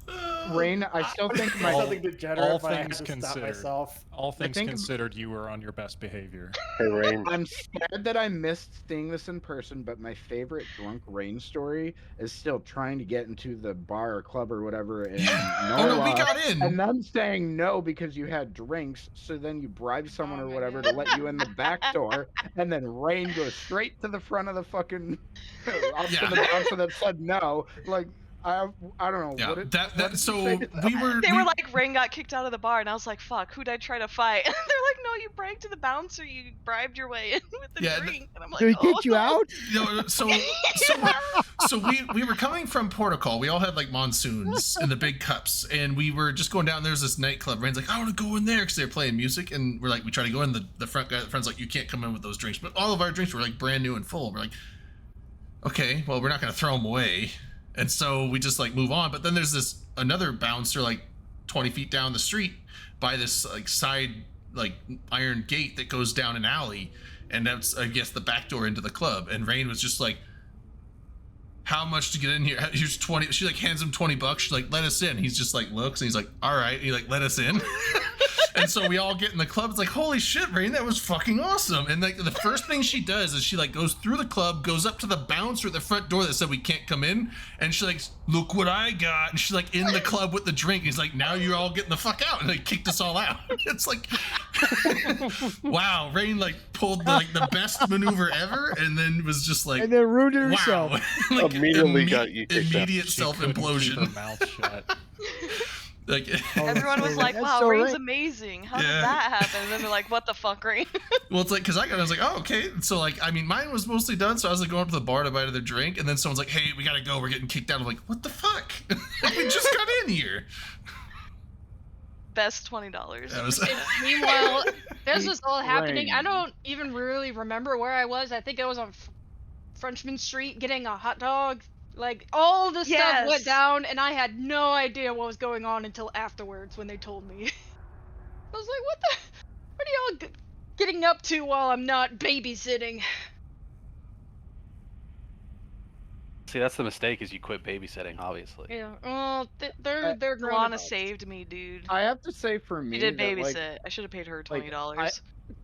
Rain, I still think something degenerate, all but I had things to stop considered, myself. all things considered, you were on your best behavior. Hey, Rain. I'm sad that I missed seeing this in person, but my favorite drunk Rain story is still trying to get into the bar or club or whatever in NOLA, Oh no, we got in. and them saying no because you had drinks, so then you bribe someone or whatever to let you in the back door, and then Rain goes straight to the front of the fucking up to the bouncer that said no. Like I don't know. Yeah, What we were. They were like, Rain got kicked out of the bar, and I was like, fuck, who'd I try to fight? And they're like, no, you bragged to the bouncer, you bribed your way in with the drink. And I'm like, So he oh. kicked you out? No, so we were coming from Protocol. We all had like monsoons in the big cups, and we were just going down. There's this nightclub. Rain's like, I want to go in there because they're playing music, and we're like, we try to go in. The front guy, the friend's like, you can't come in with those drinks. But all of our drinks were like brand new and full. We're like, okay, well, we're not gonna throw them away. And so we just like move on. But then there's this another bouncer like 20 feet down the street by this like side like iron gate that goes down an alley, and that's I guess the back door into the club. And Rain was just like, how much to get in here? Here's 20. She like hands him $20. She's like, let us in. He's just like looks and he's like, all right. And he like let us in. And so we all get in the club. It's like, holy shit, Rain, that was fucking awesome. And like the first thing she does is she like goes through the club, goes up to the bouncer at the front door that said we can't come in, and she like, look what I got. And she's like in the club with the drink. He's like, now you're all getting the fuck out, and they kicked us all out. It's like, wow, Rain like pulled the best maneuver ever, and then was just like, and then ruined it herself. Wow. Like immediately got you kicked out. immediate self implosion. Her mouth shut. Like everyone was like, wow, so Rain's right. amazing. How did that happen? And then they're like, what the fuck, Rain? Well, it's like, because I was like, oh, okay. So, like, I mean, mine was mostly done. So I was like going up to the bar to buy another drink. And then someone's like, hey, we got to go. We're getting kicked out. I'm like, what the fuck? We just got in here. Best $20. Meanwhile, this was all happening. Rain. I don't even really remember where I was. I think I was on Frenchman Street getting a hot dog. Like, all this stuff went down, and I had no idea what was going on until afterwards when they told me. I was like, what are y'all getting up to while I'm not babysitting? See, that's the mistake, is you quit babysitting, obviously. Yeah, well, they're grown Lana adults. saved me, dude. I have to say, for me, She did that, babysit. like, I should have paid her like, $20.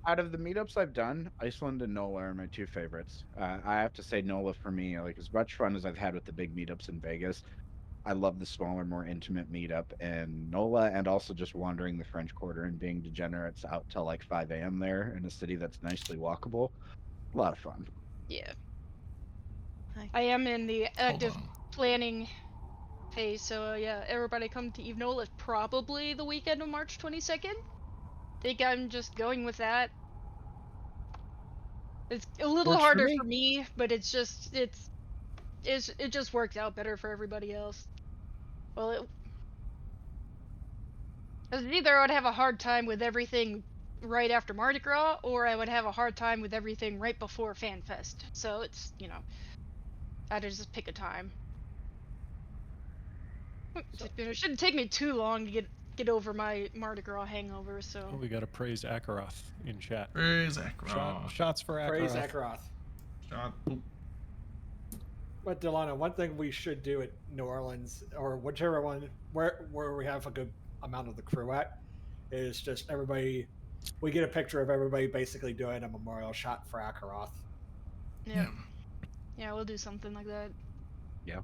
out of the meetups I've done, Iceland and NOLA are my two favorites. I have to say NOLA for me, like as much fun as I've had with the big meetups in Vegas, I love the smaller, more intimate meetup in NOLA, and also just wandering the French Quarter and being degenerates out till like 5 a.m. there in a city that's nicely walkable. A lot of fun. Yeah. I am in the active planning phase, so yeah, everybody come to Eve NOLA probably the weekend of March 22nd. Think I'm just going with that. It's a little Works for harder me. for me, but it just works out better for everybody else. Well, either I would have a hard time with everything right after Mardi Gras, or I would have a hard time with everything right before FanFest. So it's, you know, I had to just pick a time. It shouldn't take me too long to get over my Mardi Gras hangover, so... Oh, we gotta praise Ackaroth in chat. Praise Ackaroth. Shots for Ackaroth. Praise Ackaroth. Shot. But Delano, one thing we should do at New Orleans, or whichever one, where we have a good amount of the crew at, is just everybody we get a picture of everybody basically doing a memorial shot for Ackaroth. Yeah. Yeah, we'll do something like that. Yeah.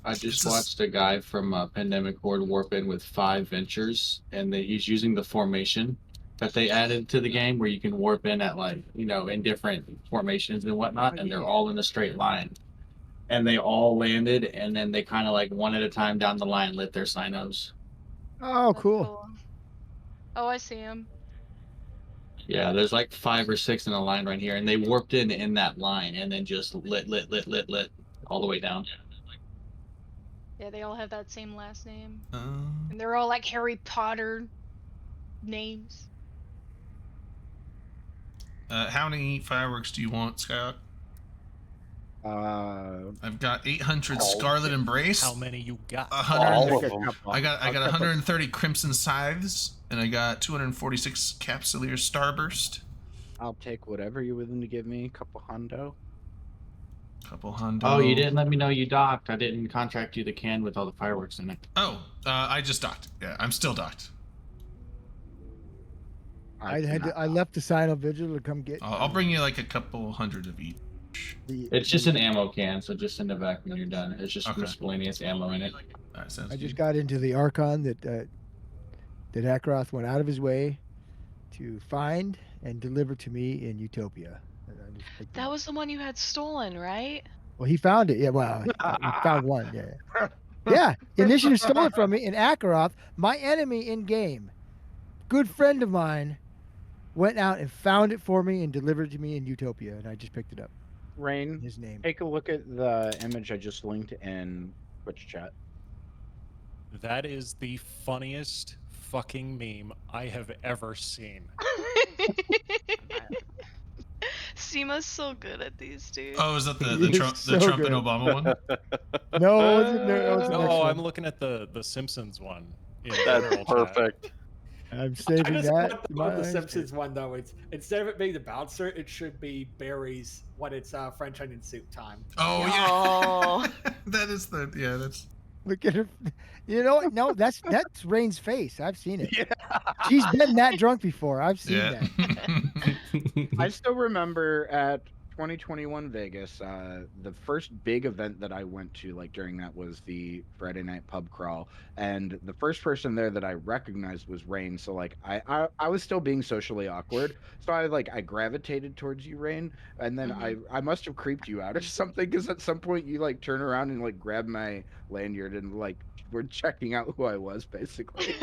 I just watched a guy from Pandemic Horde warp in with 5 ventures, and he's using the formation that they added to the game where you can warp in at, like, you know, in different formations and whatnot, and they're all in a straight line. And they all landed, and then they kind of like one at a time down the line lit their sinos. Oh, That's cool. cool. Oh, I see him. Yeah, there's like 5 or 6 in a line right here, and they warped in that line, and then just lit all the way down. Yeah, they all have that same last name. And they're all like Harry Potter names. How many fireworks do you want, Skyhawk? I've got 800 Scarlet Embrace. How many you got? 100. All of them. I got 130 Crimson Scythes, and I got 246 Capsuleer Starburst. I'll take whatever you're willing to give me. Couple hundo. Oh, you didn't let me know you docked. I didn't contract you the can with all the fireworks in it. Oh, I just docked. Yeah, I'm still docked. I left the Sino Vigil to come get. I'll bring you like a couple hundred of each. It's just an ammo can, so just send it back when you're done. It's just miscellaneous ammo in it. I just got into the Archon that Ackaroth went out of his way to find and deliver to me in Utopia. And I just picked it That up. was the one you had stolen, right? Well, he found it. Yeah, well, he found one. Yeah. Yeah, Initiative stole it from me in Ackaroth. My enemy in game, good friend of mine, went out and found it for me and delivered it to me in Utopia, and I just picked it up. Rain, his name. Take a look at the image I just linked in Twitch chat. That is the funniest fucking meme I have ever seen. Seema's so good at these, dude. Oh, is that the He is Trump so and good. Obama one? No, it wasn't. That was the next No, one. I'm looking at the Simpsons one. In That's general chat. perfect. I'm I saving just that. want to the, my the eyes. Simpsons one though. It's instead of it being the bouncer, it should be Barry's when it's French onion soup time. Oh Oh. yeah, that is the that's. Look at her. You know what? No, that's Rain's face. I've seen it. She's been that drunk before. I've seen that. I still remember at 2021 Vegas, the first big event that I went to, like during that, was the Friday night pub crawl, and the first person there that I recognized was Rain. So like I was still being socially awkward, so I gravitated towards you, Rain, and then I must have creeped you out or something, because at some point you like turn around and like grab my lanyard and like we're checking out who I was basically.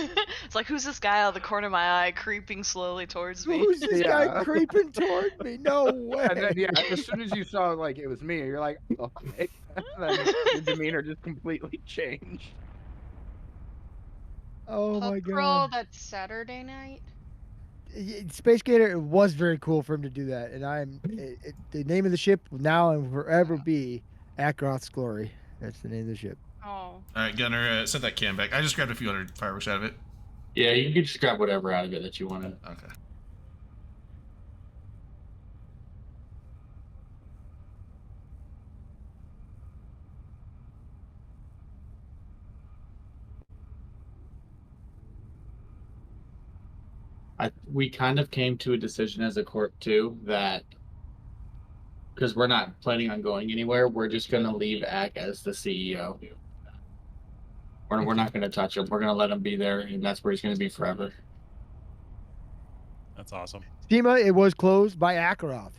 It's like, who's this guy out of the corner of my eye creeping slowly towards me? Who's this guy creeping toward me? No way. And then, yeah, as soon as you saw like it was me, you're like, oh, okay. And then your demeanor just completely changed. Oh my Pub crawl, god. that's Saturday night. Space Gator, it was very cool for him to do that, and the name of the ship now and forever be Ackaroth's Glory. That's the name of the ship. Oh. All right, Gunner, set that can back. I just grabbed a few hundred fireworks out of it. Yeah, you can just grab whatever out of it that you wanted. Okay. We kind of came to a decision as a corp too that because we're not planning on going anywhere, we're just going to leave Ack as the CEO. We're not going to touch him. We're going to let him be there, and that's where he's going to be forever. That's awesome. Seema, it was closed by Ackaroth.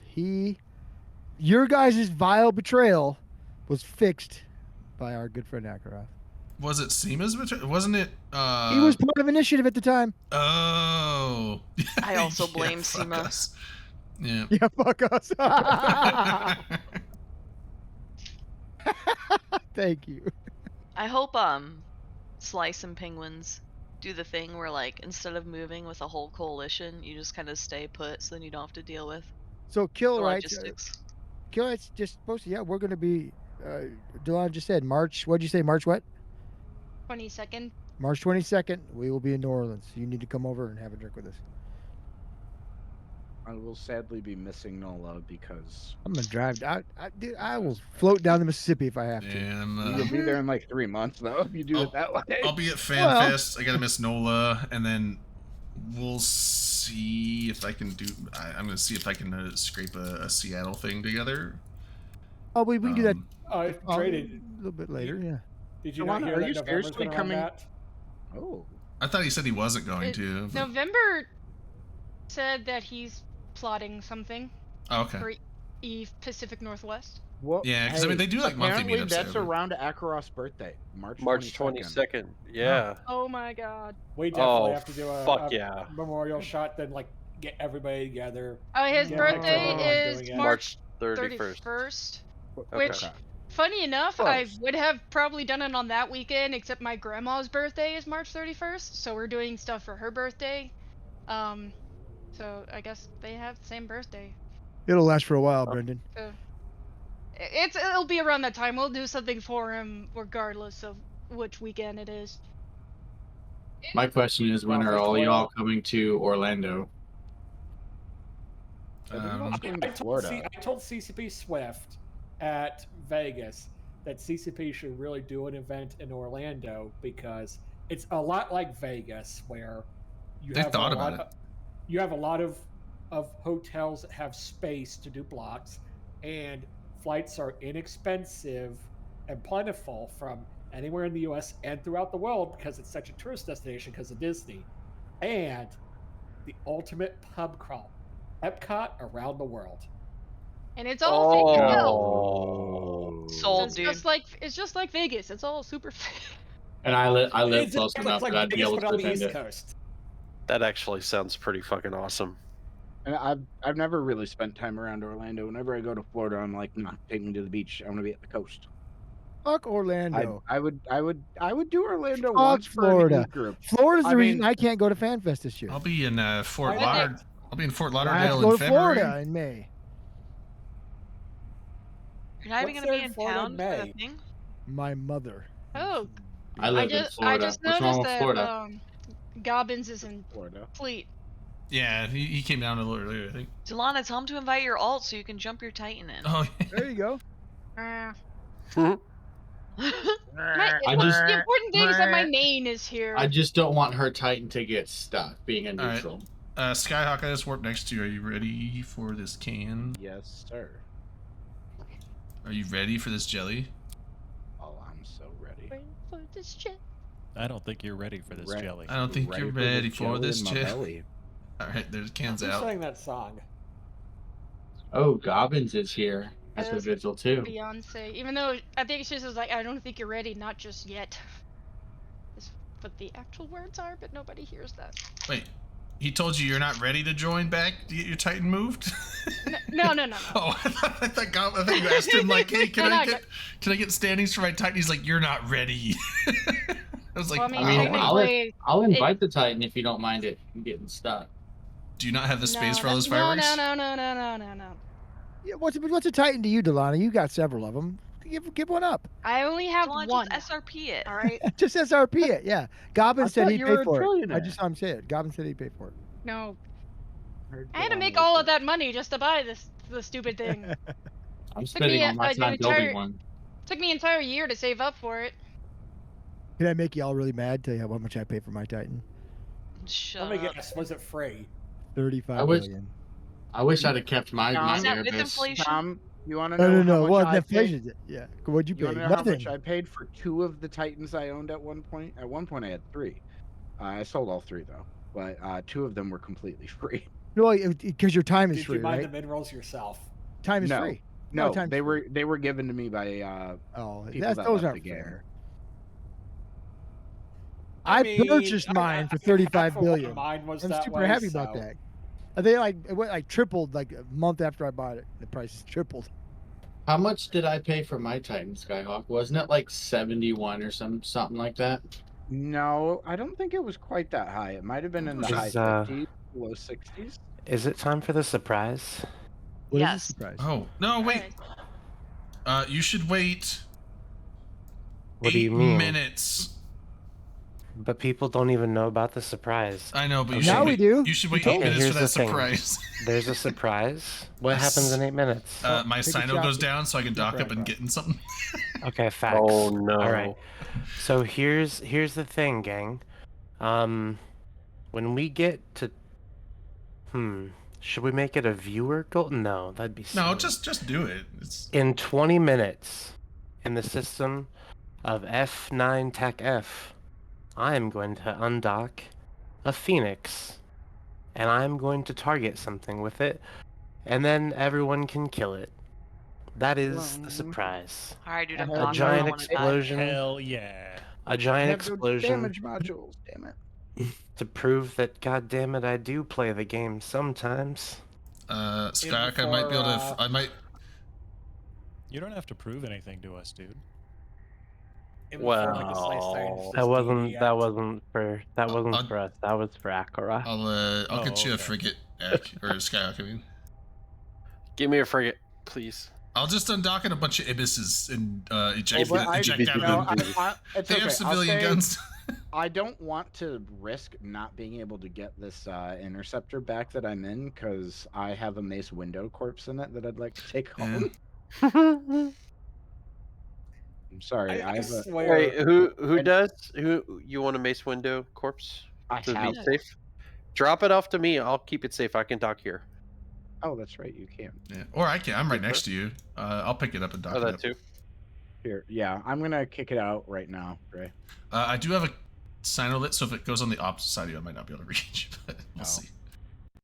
Your guys' vile betrayal was fixed by our good friend Ackaroth. Was it Seema's betrayal? Wasn't it? He was part of Initiative at the time. Oh. I also Yeah, blame fuck Seema. us. Yeah. Yeah, fuck us. Thank you. I hope Slice and Penguins do the thing where, like, instead of moving with a whole coalition, you just kind of stay put, so then you don't have to deal with So the Killerites, logistics. Killerites just supposed to, we're going to be, Delon just said March, what'd you say, March what? 22nd. March 22nd, we will be in New Orleans. You need to come over and have a drink with us. I will sadly be missing Nola because I'm going to drive, dude, I will float down the Mississippi if I have to. And, you'll be there in like 3 months though if you do it that way. I'll be at FanFest. I gotta miss Nola, and then We'll see if I can do. I'm gonna see if I can scrape a Seattle thing together. Oh, we can do that Traded a little bit later. Yeah. Did you not Delana, hear are that you November's seriously going to run coming? that? Oh, I thought he said he wasn't going to. But... November said that he's plotting something Oh, okay. for Eve Pacific Northwest. well, Yeah, because I mean they do like monthly apparently meetups. that's there, but- around Ackaroth's birthday, March 22nd. Yeah. Oh my god. We definitely Oh, have to do fuck a yeah. memorial shot, then like get everybody together. Oh, his get a picture of birthday everyone is doing it. March 31st. 31st. Okay. Which, funny enough, I Close. would have probably done it on that weekend, except my grandma's birthday is March 31st, so we're doing stuff for her birthday. So I guess they have the same birthday. It'll last for a while, Brendan. So it'll be around that time. We'll do something for him regardless of which weekend it is. My question is, when are all y'all coming to Orlando? Everyone's going to I Florida. told CCP Swift at Vegas that CCP should really do an event in Orlando because it's a lot like Vegas, where you They have thought a about lot. You have a lot of hotels that have space to do blocks, and flights are inexpensive and plentiful from anywhere in the U.S. and throughout the world because it's such a tourist destination because of Disney, and the ultimate pub crawl. Epcot around the world. And it's all fake as hell. Oh. Sold, dude. It's just like Vegas. It's all super fake. And I live It's close just enough like that I'd be Vegas, able but to on the attend East it. Coast. That actually sounds pretty fucking awesome. And I've never really spent time around Orlando. Whenever I go to Florida, I'm like, nah, take me to the beach. I want to be at the coast. Fuck Orlando. I would do Orlando Fuck once for an Florida. age group. Florida's the I reason mean- I can't go to FanFest this year. I'll be in Fort Why not? Lauderdale. I'll be in Fort I have to Lauderdale go in to February. Florida in May. You're not even What's gonna be there in Florida town for the May? thing? My mother. Oh, I live in I Florida. just What's wrong noticed with that Florida? Gobbins is in Florida. Fleet. Yeah, he came down a little earlier, I think. Delana, tell him to invite your alt so you can jump your Titan in. Oh, There you go. The important thing is that my main is here. I just don't want her Titan to get stuck being a All right. neutral. Skyhawk, I just warped next to you. Are you ready for this can? Yes, sir. Are you ready for this jelly? Oh, I'm so ready. Wait for this shit. I don't think you're ready for this jelly. I don't think you're ready for this jelly. jelly. All right, there's cans Who out. sang that song? Oh, Gobbins is here at the Yes, vigil too. Beyonce. Even though I think she's just like, I don't think you're ready, not just yet. Is what the actual words are, but nobody hears that. Wait, he told you you're not ready to join back to get your Titan moved? No. Oh, I thought you asked him like, hey, can I get standings for my Titan? He's like, you're not ready. I was like, Well, I mean, technically, I'll invite the Titan if you don't mind it getting stuck. Do you not have the space for all those no, fireworks? No. Yeah, what's a Titan to you, Delana? You got several of them. Give one up. I only have Delana, one. just SRP it. All right. Just SRP it. Yeah. Gobbin I said thought he'd you pay were a for it. I trillionaire. just saw him say it. Gobbin said he'd pay for it. No. Heard I had to Delana make was all there. of that money just to buy the stupid thing. I'm spending all my time building one. Took me an entire year to save up for it. Can I make y'all really mad? Tell you how much I pay for my Titan? Shut Let me up. guess. Was it free? 35 I wish- million. I wish I'd have kept my Is that with Airbus. inflation? Tom, you want to know No. how much What I inflation? paid? Yeah. What'd you You want pay? to know how Nothing. much I paid for 2 of the Titans I owned at one point? At one point, I had 3. I sold all 3 though, but 2 of them were completely free. No, because your time is Did free, you buy right? the minerals yourself? Time is No. free. No, time's they free. were given to me by Oh, people that those left aren't the game. fair. I I mean, purchased mine for 35 for one of billion. mine was I'm that super way, happy about so- that. They it went like tripled like a month after I bought it. The price tripled. How much did I pay for my Titan Skyhawk? Wasn't it like 71 or something like that? No, I don't think it was quite that high. It might have been in the high Is, 50s, low 60s. Is it time for the surprise? What is Yes. the surprise? Oh, no, wait. You should wait What do 8 you mean? minutes. But people don't even know about the surprise. I know, but you Okay. should Now we wait, do. You should You wait told 8 me. minutes for Here's that the thing. surprise. There's a surprise. What happens in 8 minutes? My take a Sino shot. goes down so I can dock Right, up and right. get in something. Okay, facts. Oh no. All right. So here's the thing, gang. When we get to, should we make it a viewer goal? No, that'd be silly. No, just do it. It's In 20 minutes, in the system of F9 Tech F, I am going to undock a Phoenix, and I'm going to target something with it, and then everyone can kill it. That is the surprise. All right, dude, I I'm have A talking. I giant don't want to die. explosion. Hell yeah. A I giant have no explosion damage modules. Damn it. to prove that, goddamn it, I do play the game sometimes. Skyrock, I might be able to. I might. You don't have to prove anything to us, dude. Before, like, the slice times That this wasn't. DD That act. wasn't for. That wasn't for us. That was for Ackaroth. I'll Oh, get you a okay. frigate, Ack, or Skyrock. I mean, Give me a frigate, please. I'll just undock in a bunch of ibisses and eject, but eject out no, of them. it's They okay. have civilian I'll say, guns. I don't want to risk not being able to get this interceptor back that I'm in because I have a Mace Window corpse in it that I'd like to take home. I'm sorry. I I have a. swear. Wait, who and- does? Who you want a Mace Window corpse I to be have. safe? Drop it off to me. I'll keep it safe. I can dock here. Oh, that's right. You can. Yeah. Or I can. I'm right next to you. I'll pick it up and dock Oh, it that up. too. Here, yeah. I'm gonna kick it out right now, Gray. I do have a Sinolit, so if it goes on the opposite side of you, I might not be able to reach. But we'll see.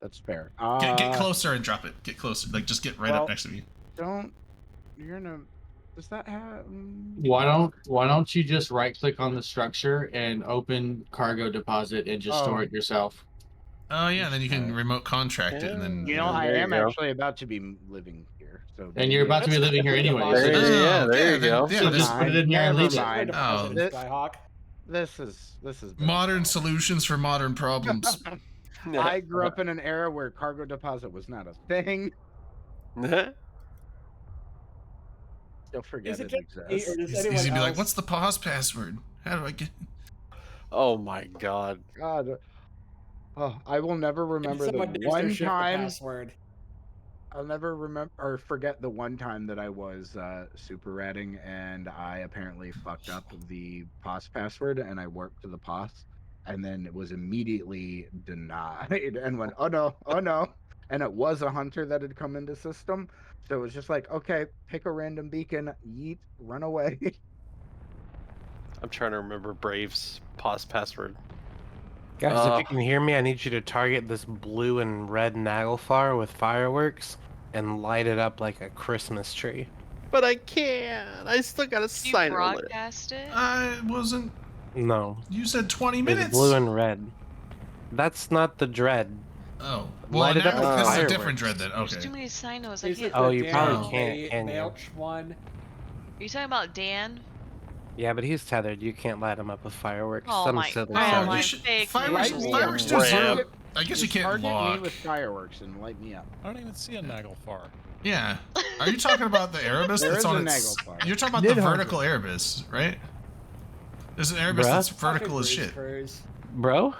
That's fair. Get closer and drop it. Get closer. Like just get right up next to me. Don't. You're gonna. Does that have? Why don't you just right click on the structure and open cargo deposit and just store it yourself? Oh yeah, then you can remote contract it and then. You know, I there you am go. actually about to be living here, so. And you're about to be living here anyway. There, So yeah, there you go. so just put it in here and leave it. Mind. Oh. This is modern solutions for modern problems. I grew up in an era where cargo deposit was not a thing. Still forget it exists. It's easy to be like, what's the pause password? How do I get? Oh my god. God. Oh, I will never remember the one time. Password. I'll never remember or forget the one time that I was super ratting and I apparently fucked up the POS password and I worked to the POS and then it was immediately denied and went, oh no. And it was a hunter that had come into system. So it was just like, okay, pick a random beacon, yeet, run away. I'm trying to remember Brave's pause password. Guys, if you can hear me, I need you to target this blue and red Naglfar with fireworks and light it up like a Christmas tree. But I can't. I still gotta Did you sign it. broadcast it? I wasn't. No. You said 20 It's minutes. blue and red. That's not the dread. Oh. Well, Light it up now with this is a fireworks. different dread then. There's Okay. too many sinos. I Is can't. it Oh, the you Dan probably can't, can you? Melch one? Are you talking about Dan? Yeah, but he's tethered. You can't light him up with fireworks. Oh Some my silly God. shit. You should, Fake fireworks news. fireworks do Just zero. target- I guess you just can't target me lock. with fireworks and light me up. I don't even see a Naglfar. Yeah. Are you talking about the Erebus There that's is on a its... Naglfar. You're talking about the Nidhogger. vertical Erebus, right? There's an Erebus Bruh. that's vertical as Fucking shit. Cruise. Bro?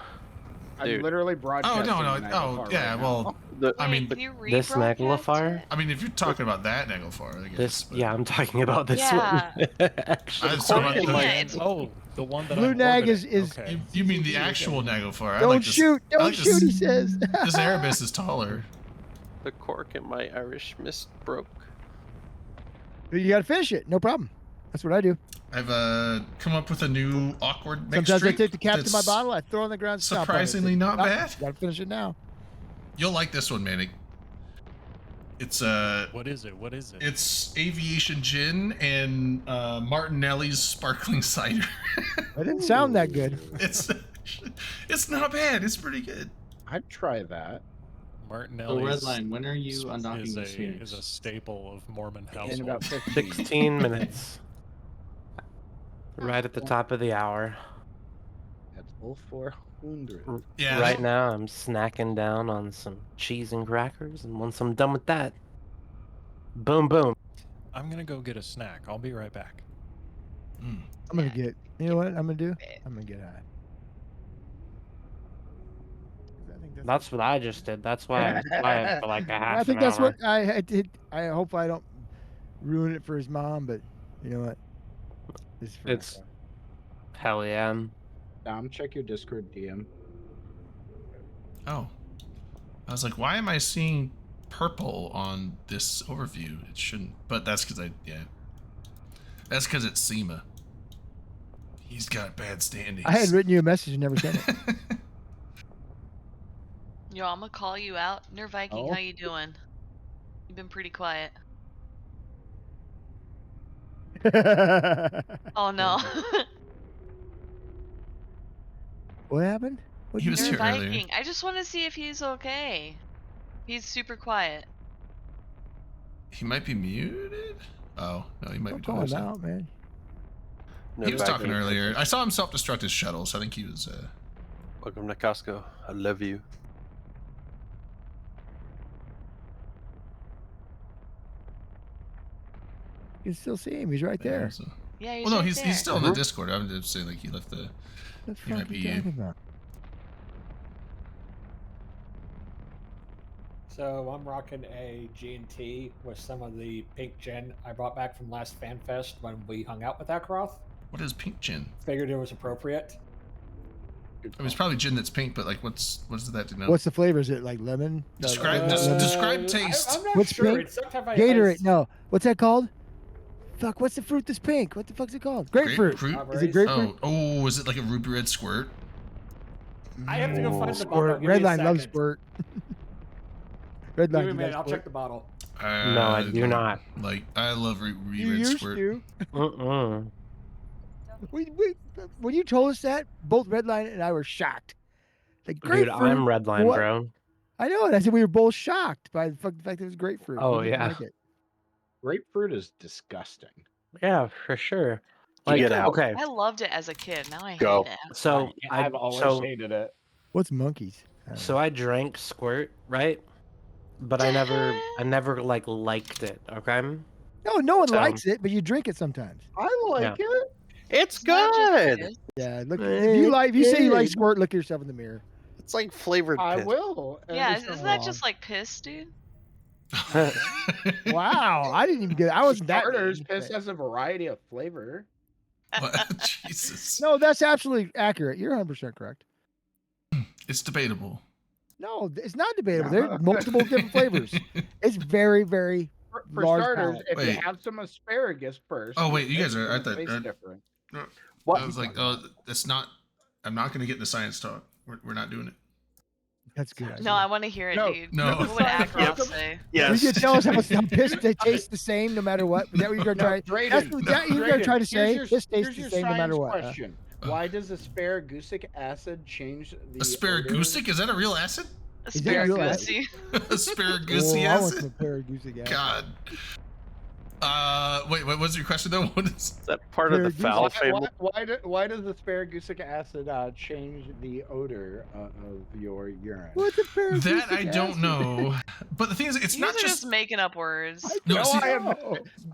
I'm Dude. literally Oh, broadcasting. no. the Oh, Naglfar yeah, right well... The, I mean, Can you This rebroadcast Naglfar? it? I mean, if you're talking about that Naglfar, I guess. This, but- yeah, I'm talking about this Yeah. one. Actually. I was talking about Yeah, the... it's Oh, the one that Blue I'm Nag orbiting. is- Okay. You mean the actual Naglfar? I Don't like this, shoot! I Don't like shoot! This, He says. this Erebus is taller. the cork in my Irish mist broke. You got to finish it. No problem. That's what I do. I've come up with a new awkward mix Sometimes I drink take the cap to my that's bottle, I throw it on the ground, stomp on it. surprisingly not bad. Got to finish it now. You'll like this one, Manny. It's What is it? What is it? it's aviation gin and Martinelli's sparkling cider. That didn't sound that good. It's not bad. It's pretty good. I'd try that. Martinelli's Redline, when are you unlocking is this a Phoenix? staple of Mormon In household. about 15. 16 minutes. Right at the top of the hour. That's all 400. Yeah. Right now, I'm snacking down on some cheese and crackers, and once I'm done with that, boom, boom. I'm gonna go get a snack. I'll be right back. Mm. I'm going to get, you know what I'm going to do? I'm going to get high. I think That's what I just did. That's why I was quiet for like a half I think an that's hour. what I did. I hope I don't ruin it for his mom, but you know what? It's for It's hell yeah. Dom, check your Discord DM. Oh. I was like, why am I seeing purple on this overview? It shouldn't. But that's because That's because it's SEMA. He's got bad standings. I had written you a message and never sent it. Yo, I'm gonna call you out. Nerd Viking, Oh. how you doing? You've been pretty quiet. Oh no. What happened? What'd He you was do? here Nerd earlier. Viking, I just want to see if he's okay. He's super quiet. He might be muted? Oh, no, he might Don't be doing call him something. out, man. He was talking Viking. earlier. I saw him self-destruct his shuttle, so I think he was... Welcome to Costco. I love you. You can still see him. He's right there. So. Yeah, he's Well, no, right he's there. still in the Discord. I'm just saying, like, he left the... What the He might fuck are be you you. talking about? So I'm rocking a G&T with some of the pink gin I brought back from last Fan Fest when we hung out with Ackaroth. What is pink gin? Figured it was appropriate. I mean, it's probably gin that's pink, but, like, what does that denote? What's the flavor? Is it like lemon? No, Describe, lemon. describe taste. I'm not What's sure. pink? It's sometimes Gatorade. No. What's that called? Fuck, what's the fruit that's pink? What the fuck's it called? Grapefruit. Is it grapefruit? Oh, is it like a ruby red squirt? I have to go find the bottle. Squirt. Give me a Redline loves second. squirt. Give me Redline, a you minute. like I'll squirt? check the bottle. No, I do not. Like, I love ruby You red used squirt. to. Mm-mm. When you told us that, both Redline and I were shocked. Like Dude, grapefruit. I'm Redline, what? bro. I know, and I said we were both shocked by the fact that it was grapefruit. Oh, We didn't yeah. like it. Grapefruit is disgusting. Yeah, for sure. Like, Get out. okay. I loved it as a kid. Now I Go. hate it. So I've always hated it. What's monkeys? So I drank squirt, right? But I never like liked it. Okay. No one So- likes it, but you drink it sometimes. I like it. It's not just good. piss. Yeah, look. If you say you like squirt, look at yourself in the mirror. It's like flavored I piss. will. Yeah, It's not isn't that wrong. just like piss, dude? Wow, I didn't even get. I wasn't that. Starters, mean, piss but- has a variety of flavor. Jesus. No, that's absolutely accurate. You're 100% correct. It's debatable. No, it's not debatable. There's multiple different flavors. It's very, very For large starters, palate. if you Wait. have some asparagus first. Oh, wait, you it's guys are... I gonna thought... taste different. What? I was like, oh, that's not... I'm not going to get into science talk. We're not doing it. That's good. No, I want to hear it, No, dude. no. What would Ackaroth say? Yes. You can tell us how piss they taste the same no matter what. Is that what you're gonna try? That's what you're gonna try to say. Piss tastes the same no matter what. Question. Why does asparagusic acid change the Asparagusic? Is that a real acid? Is that real Asparagus. Asparagusi I want some acid? asparagusic acid. God. Wait, what was your question though? What is... Is that part of the foul family? Why does asparagusic acid change the odor of your urine? What's asparagusic That I don't acid? know. But the thing is, it's You not guys are just... just making up words. No, see- I am.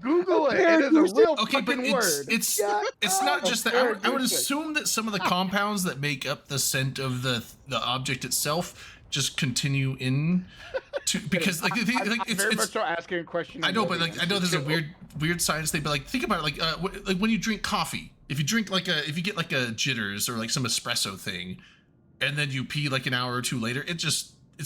Google it. It is a real Okay, but fucking word. it's Shut not up. just that. I would assume that some of the compounds that make up the scent of the object itself just continue in to, because like the thing, like I'm very much it's so asking a question. I know, but like I know there's a weird science thing, but like think about it, like when you drink coffee, if you drink if you get like a jitters or like some espresso thing, and then you pee like an hour or two later, it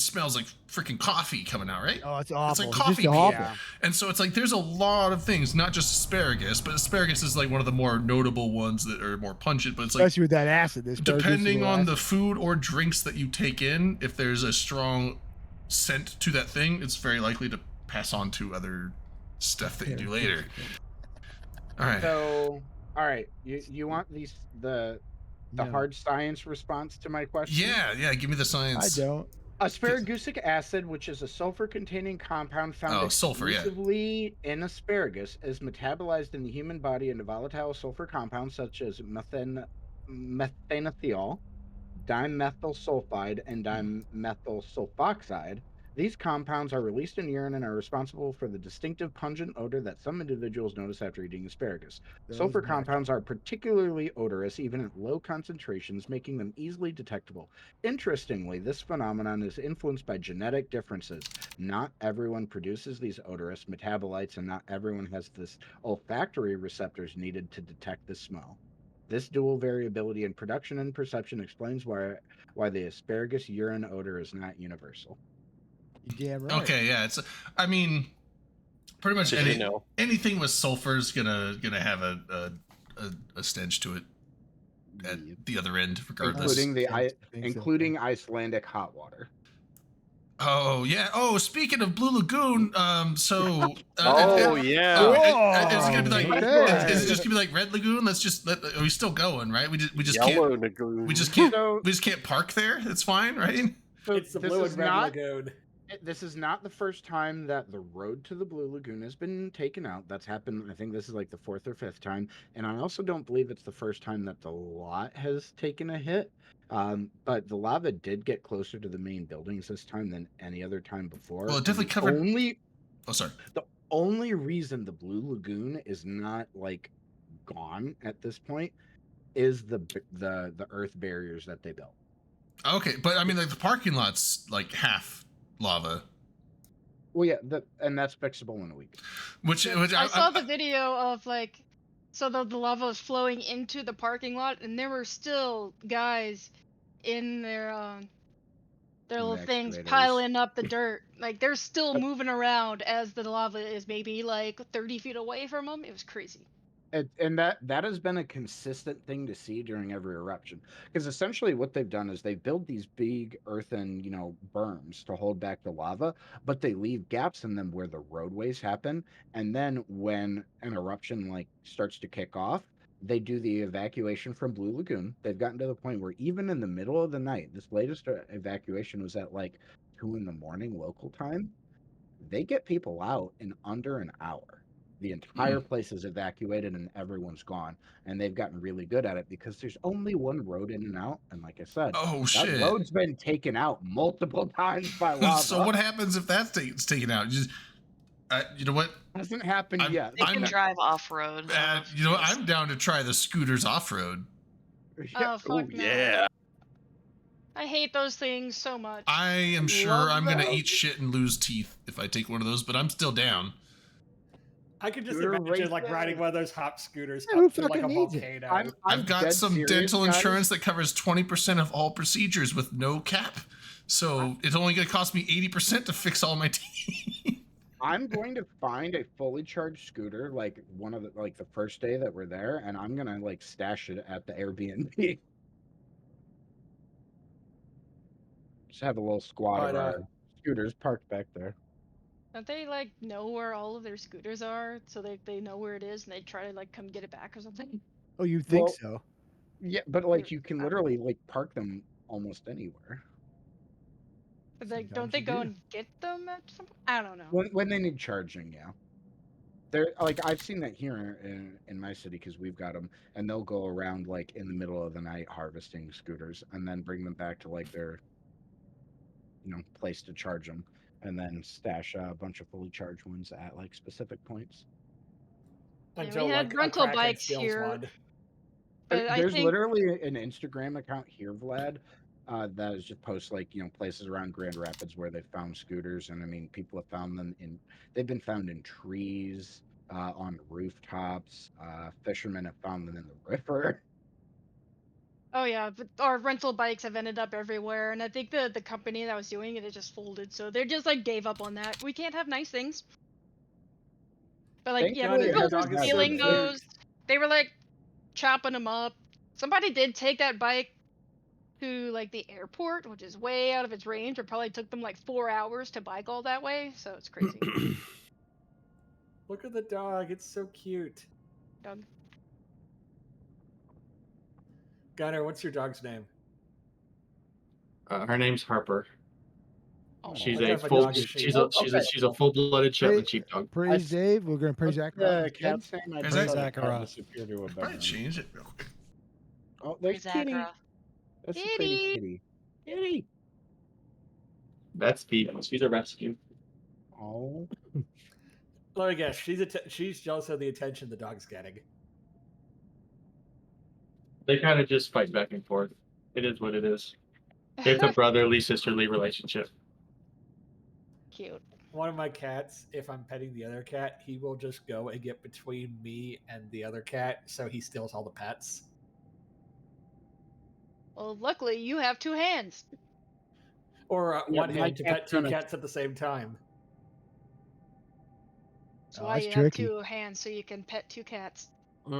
smells like freaking coffee coming out, right? Oh, it's awful. It's like It's coffee just pee. awful. And so it's like there's a lot of things, not just asparagus, but asparagus is like one of the more notable ones that are more pungent. But it's like Especially with that acid. This depending on the food or drinks that you take in, if there's a strong scent to that thing, it's very likely to pass on to other stuff that you do later. All right. So, all right, you want the hard science response to my question? Yeah, give me the science. I don't. Asparagusic acid, which is a sulfur-containing compound found exclusively in asparagus, is metabolized in the human body into volatile sulfur compounds such as methanethiol, dimethyl sulfide, and dimethyl sulfoxide. These compounds are released in urine and are responsible for the distinctive pungent odor that some individuals notice after eating asparagus. Sulfur compounds are particularly odorous even at low concentrations, making them easily detectable. Interestingly, this phenomenon is influenced by genetic differences. Not everyone produces these odorous metabolites, and not everyone has this olfactory receptors needed to detect the smell. This dual variability in production and perception explains why the asparagus urine odor is not universal. You damn right. Okay, yeah. I mean, pretty much Did you know? anything with sulfur is gonna have a stench to it at the other end, regardless. Including Icelandic hot water. Oh yeah. Oh, speaking of Blue Lagoon, so yeah. is it gonna be like? Okay. Is it just gonna be like Red Lagoon? Are we still going, right? We just Yellow can't. Lagoon. We just can't park there. It's fine, right? So It's the Blue and Red Lagoon. This is not the first time that the road to the Blue Lagoon has been taken out. That's happened. I think this is like the 4th or 5th time, and I also don't believe it's the first time that the lot has taken a hit. But the lava did get closer to the main buildings this time than any other time before. Well, it definitely covered. Oh, sorry. The only reason the Blue Lagoon is not like gone at this point is the earth barriers that they built. Okay, but I mean, like the parking lot's like half lava. Well, yeah, and that's fixable in a week. Which I saw the video of like, so the lava was flowing into the parking lot, and there were still guys in their little things piling up the dirt. Like they're still moving around as the lava is maybe like 30 feet away from them. It was crazy. And that has been a consistent thing to see during every eruption, because essentially what they've done is they build these big earthen berms to hold back the lava, but they leave gaps in them where the roadways happen, and then when an eruption like starts to kick off, they do the evacuation from Blue Lagoon. They've gotten to the point where even in the middle of the night, this latest evacuation was at like 2 a.m. local time, they get people out in under an hour. The entire place is evacuated and everyone's gone. And they've gotten really good at it because there's only one road in and out. And like I said, that road's been taken out multiple times by lava. So what happens if that's taken out? You know what? Hasn't happened yet. They can drive off road. You know, I'm down to try the scooters off road. Oh fuck no! Yeah. I hate those things so much. I am sure I'm gonna eat shit and lose teeth if I take one of those, but I'm still down. I could just imagine like riding one of those hop scooters Who up to like a fucking needs it? volcano. I've got some dental insurance that covers 20% of all procedures with no cap. So it's only going to cost me 80% to fix all my teeth. I'm going to find a fully charged scooter, like one of the first day that we're there, and I'm gonna like stash it at the Airbnb. Just have a little squad of our scooters parked back there. Don't they like know where all of their scooters are, so they know where it is, and they try to like come get it back or something? Oh, you think so? Yeah, but like you can literally like park them almost anywhere. But like, don't they go and get them at some point? I don't know. When they need charging, yeah. They're like, I've seen that here in my city because we've got them, and they'll go around like in the middle of the night harvesting scooters and then bring them back to like their place to charge them, and then stash a bunch of fully charged ones at like specific points. We had rental bikes here. There's literally an Instagram account here, Vlad, that is just posts like places around Grand Rapids where they found scooters, and I mean people have found them they've been found in trees, on rooftops. Fishermen have found them in the river. Oh yeah, but our rental bikes have ended up everywhere, and I think the company that was doing it just folded, so they just like gave up on that. We can't have nice things. But like, yeah, people were stealing those. They were like chopping them up. Somebody did take that bike to like the airport, which is way out of its range. It probably took them like 4 hours to bike all that way, so it's crazy. Look at the dog; it's so cute. Dog. Gunnar, what's your dog's name? Her name's Harper. Oh, she's a full-blooded Shetland sheepdog. Praise Dave. We're gonna praise Ackaroth. Cat's name. Praise Ackaroth. Disappear to a Probably bedroom. change it real quick. Oh, there's Praise Kitty. Ackaroth. That's a pretty kitty. Kitty. That's Pete. She's a rescue. Oh. Let me guess. She's jealous of the attention the dog's getting. They kind of just fight back and forth. It is what it is. It's a brotherly, sisterly relationship. Cute. One of my cats, if I'm petting the other cat, he will just go and get between me and the other cat, so he steals all the pets. Well, luckily you have 2 hands. Or Yeah, one my hand to cat's pet 2 gonna- cats at the same time. That's Oh, why that's you tricky. have 2 hands, so you can pet 2 cats.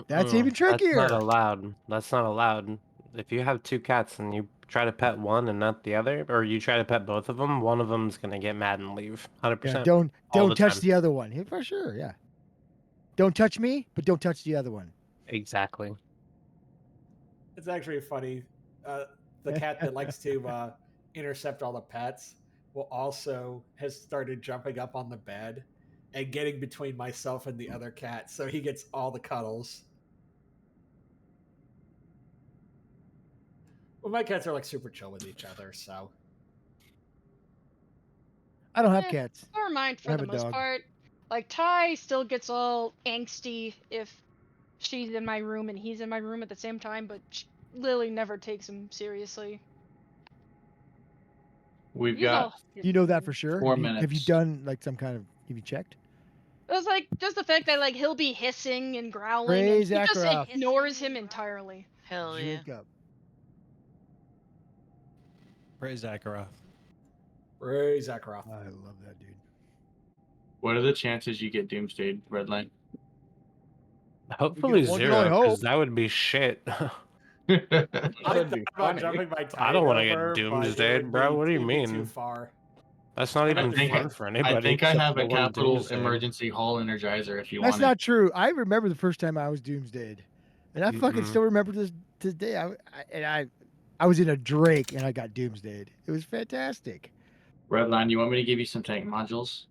That's even That's not trickier. allowed. That's not allowed. If you have 2 cats and you try to pet one and not the other, or you try to pet both of them, one of them's gonna get mad and leave. 100%. Yeah, don't all the touch time. the other one. Yeah, for sure. Yeah. Don't touch me, but don't touch the other one. Exactly. It's actually funny. The cat that likes to intercept all the pets has started jumping up on the bed and getting between myself and the other cat, so he gets all the cuddles. Well, my cats are like super chill with each other, so I don't have cats. Or mine I for have the a most dog. part. Like Ty still gets all angsty if she's in my room and he's in my room at the same time, but Lily never takes him seriously. We've He's all got You know that for sure. 4 Have you minutes. done like some kind of? Have you checked? It was like just the fact that like he'll be hissing and growling, Praise and he just Ackaroth. ignores him entirely. Hell yeah. Drink up. Praise Ackaroth. Praise Ackaroth. I love that dude. What are the chances you get Doomsday, Redline? Hopefully one can 0, only hope. because that would be shit. I thought be about funny. jumping my I Titan don't want to get over, but it doomsdayed, would bro. be- What do you it'd be mean? Too far. That's not I even think fun for anybody. I think I except have the a one capital doomsdayed. emergency hall energizer if you That's want not it. true. I remember the first time I was doomsdayed, and I fucking Mm-mm. still remember this to this day. I was in a Drake and I got doomsdayed. It was fantastic. Redline, you want me to give you some tank modules?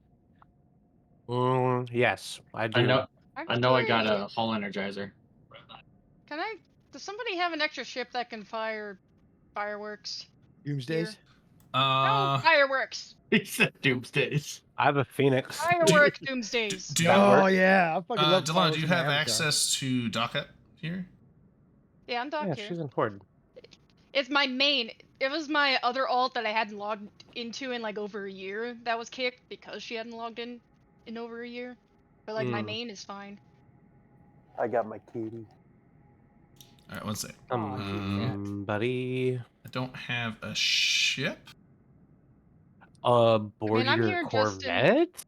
Yes, I do. I know I got Actually, a hall energizer. Can I? Does somebody have an extra ship that can fire fireworks? Doomsdays. No, fireworks. He said doomsdays. I have a phoenix. Fireworks doomsdays. Do you, Oh yeah, I fucking love. Delano, do fireworks you in my have avatar. access to Docket here? Yeah, I'm docked Yeah, here. she's in Horde. It's my main. It was my other alt that I hadn't logged into in like over a year that was kicked because she hadn't logged in over a year. But like my main is fine. I got my kitty. All right, one sec. Buddy. I don't have a ship. I'm Board your here just Corvette?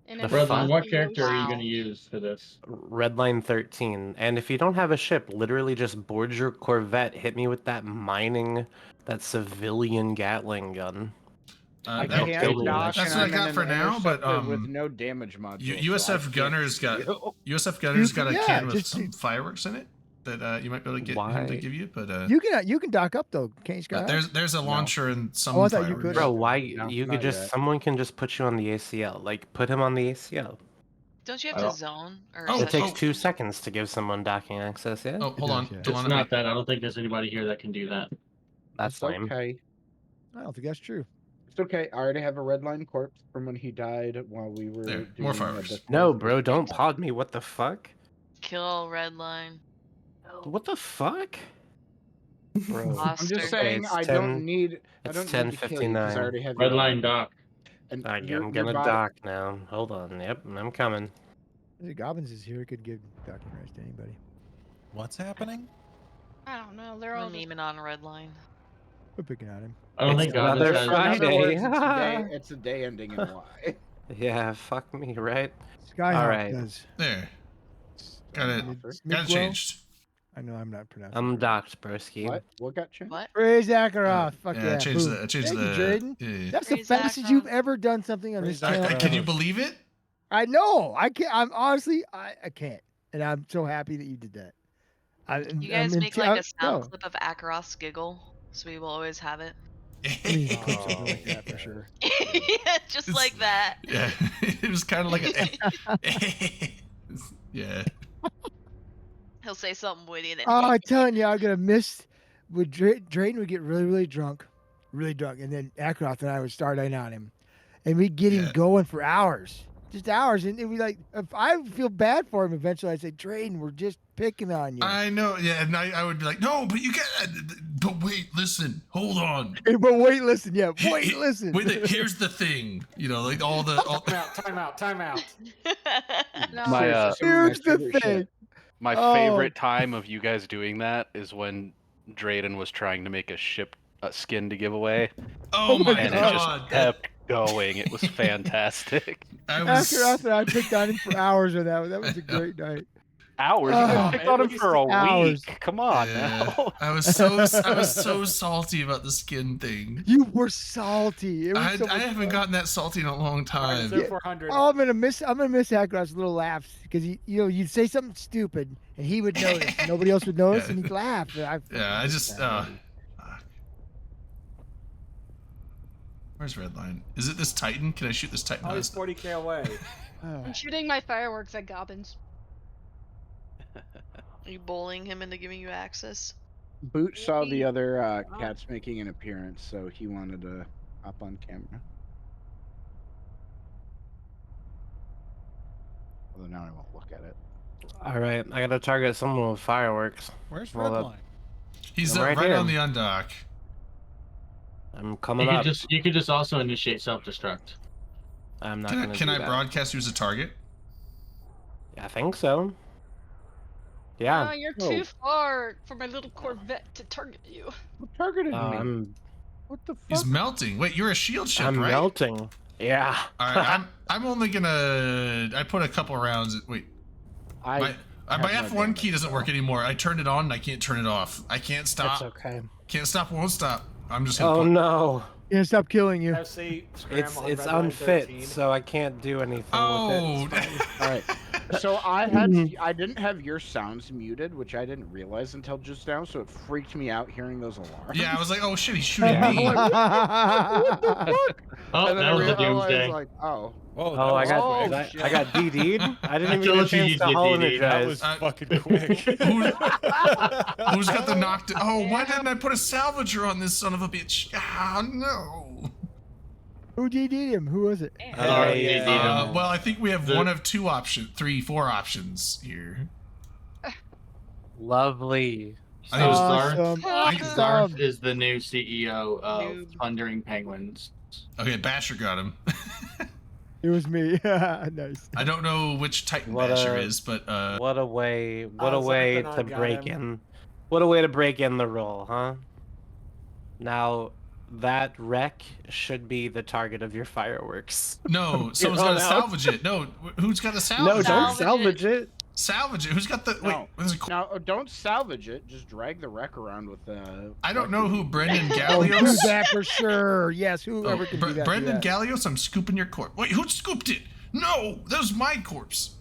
in The an fuck? Redline, what OCD character are you Yoshi. going to use for this? Redline 13. And if you don't have a ship, literally just board your Corvette. Hit me with that civilian Gatling gun. I That'll can't kill you. dock, That's and what I I'm got in for an now, but interceptor with no damage module. USF so I can't Gunners got see you. USF Gunners got a Yeah, can with just some fireworks in it that you might be able to get him to Why? give you. But You can dock up though, can't you, Sky? there's a launcher and some Oh, I thought you fireworks. could. Bro, why? No, You not could just yet. someone can just put you on the ACL. Like put him on the ACL. Don't you have I to don't- zone or Oh, It takes oh. 2 seconds to give someone docking access. Yeah, Oh, hold on. does, yeah. It's Delano, not wait. that. I don't think there's anybody here that can do that. that's It's lame. okay. I don't think that's true. It's okay. I already have a redline corpse from when he died while we were There, doing more fireworks. No, bro, don't pod me. What the fuck? kill Redline? What the fuck? Bro, I'm Foster. just saying it's I 10 don't need it's to kill you because I 10:59. already have your Redline dock. And I'm your gonna body, dock now. Hold on. Yep, I'm coming. The Goblins is here. Could give docking rights to anybody. What's happening? I don't know. They're We're all just... memeing on Redline. We're picking on him. I don't It's think Goblins another has. in other Friday. words, it's a day ending in Y. Yeah, fuck me, right? Skyhawk Alright. does. There. Got it. Mid- Got it Midquell? changed. I know I'm not pronouncing. I'm it right. docked, broski. What? What got changed? What? Praise Ackaroth. Fuck Yeah, yeah. I changed boom. the. I changed Thank the. you, Drayden. Yeah. That's the Praise fastest you've Ackaroth. ever done something on this Praise channel. Can you ever. believe it? I know. I can't. I'm honestly. I can't. And I'm so happy that you did that. You guys make like a sound no. clip of Ackaroth's giggle, so we will always have it. We need to clip something like that for sure. Yeah, just It's- like that. Yeah, it was kind of like a. Yeah. He'll say something witty and then. Oh, I'm telling you, I'm gonna miss. Drayden would get really, really drunk, and then Ackaroth and I would start in on him, and we'd get him Yeah. going for hours, just hours, and we like. If I feel bad for him, eventually I'd say, Drayden, we're just picking on you. I know, yeah, and I would be like, no, but you get, but wait, listen, hold on. But wait, listen, yeah, wait, listen. Wait, here's the thing, like all the. Time out. No. My Here's the thing. my Oh. favorite time of you guys doing that is when Drayden was trying to make a skin to give away, Oh my and it just god. kept going. It was fantastic. I was Ackaroth and I picked on him for hours on that. That was a great night. Hours. You guys picked at on him least for a hours. week. Come on yeah, now. I was so salty about the skin thing. You were salty. It was I so much haven't fun. gotten that salty in a long time. So 400. Oh, I'm gonna miss Ackaroth's little laughs because you'd say something stupid and he would notice. Nobody else would notice, and he'd laugh. And I just where's Redline? Is it this Titan? Can I shoot this Titan? Oh, he's 40k away. I'm shooting my fireworks at goblins. Are you bullying him into giving you access? Boot saw the other cats making an appearance, so he wanted to hop on camera. Although now I won't look at it. All right, I gotta target someone with fireworks. Where's Hold up. Redline? He's I'm right, right here. on the undock. I'm coming up. You could just also initiate self-destruct. I'm not Can I, gonna can do I that. broadcast you as a target? I think so. Yeah. Oh, you're too far for my little Corvette to target you. Who targeted Oh, me? What the fuck? He's melting. Wait, you're a shield ship, I'm right? melting. Yeah. All right, I'm only gonna. I put a couple rounds. Wait, my F1 key doesn't work anymore. I turned it on and I can't turn it off. I can't stop. That's okay. Can't stop. Won't stop. I'm just gonna. Oh no. Can't stop killing you. FC scram on It's Redline unfit, 13. so I can't do anything Oh. with it. All right. So I didn't have your sounds muted, which I didn't realize until just now. So it freaked me out hearing those alarms. Yeah, I was like, oh shit, he's shooting me. What the fuck? Oh, And then that was a I realized, doomsday. like, oh. Oh, Oh, I got quick. I got DD'd. I didn't even told get a you chance you'd to get hull DD'd. That was Uh, fucking quick. Who's got the knocked? Oh, why didn't I put a salvager on this son of a bitch? Ah, no. Who DD'd him? Who was it? Well, I think we have The- one of two options, 4 options here. Lovely. I think it was Awesome. Zarth is the new CEO of Noob. Thundering Penguins. Okay, Basher got him. It was me. Nice. I don't know which Titan What Basher a- is, but What a way Zarth to got break him. in. What a way to break in the role, huh? Now that wreck should be the target of your fireworks. no, someone's know got to now. salvage it. No, who's got to No, salvage don't it? salvage it. Salvage it. Who's got the? Wait, No. there's a, Now, don't salvage it. Just drag the wreck around with I don't know who Brendan Oh, do Gallios. that for sure. Yes, whoever can do that. do Brendan that. Gallios, I'm scooping your corpse. Wait, who scooped it? No, that was my corpse.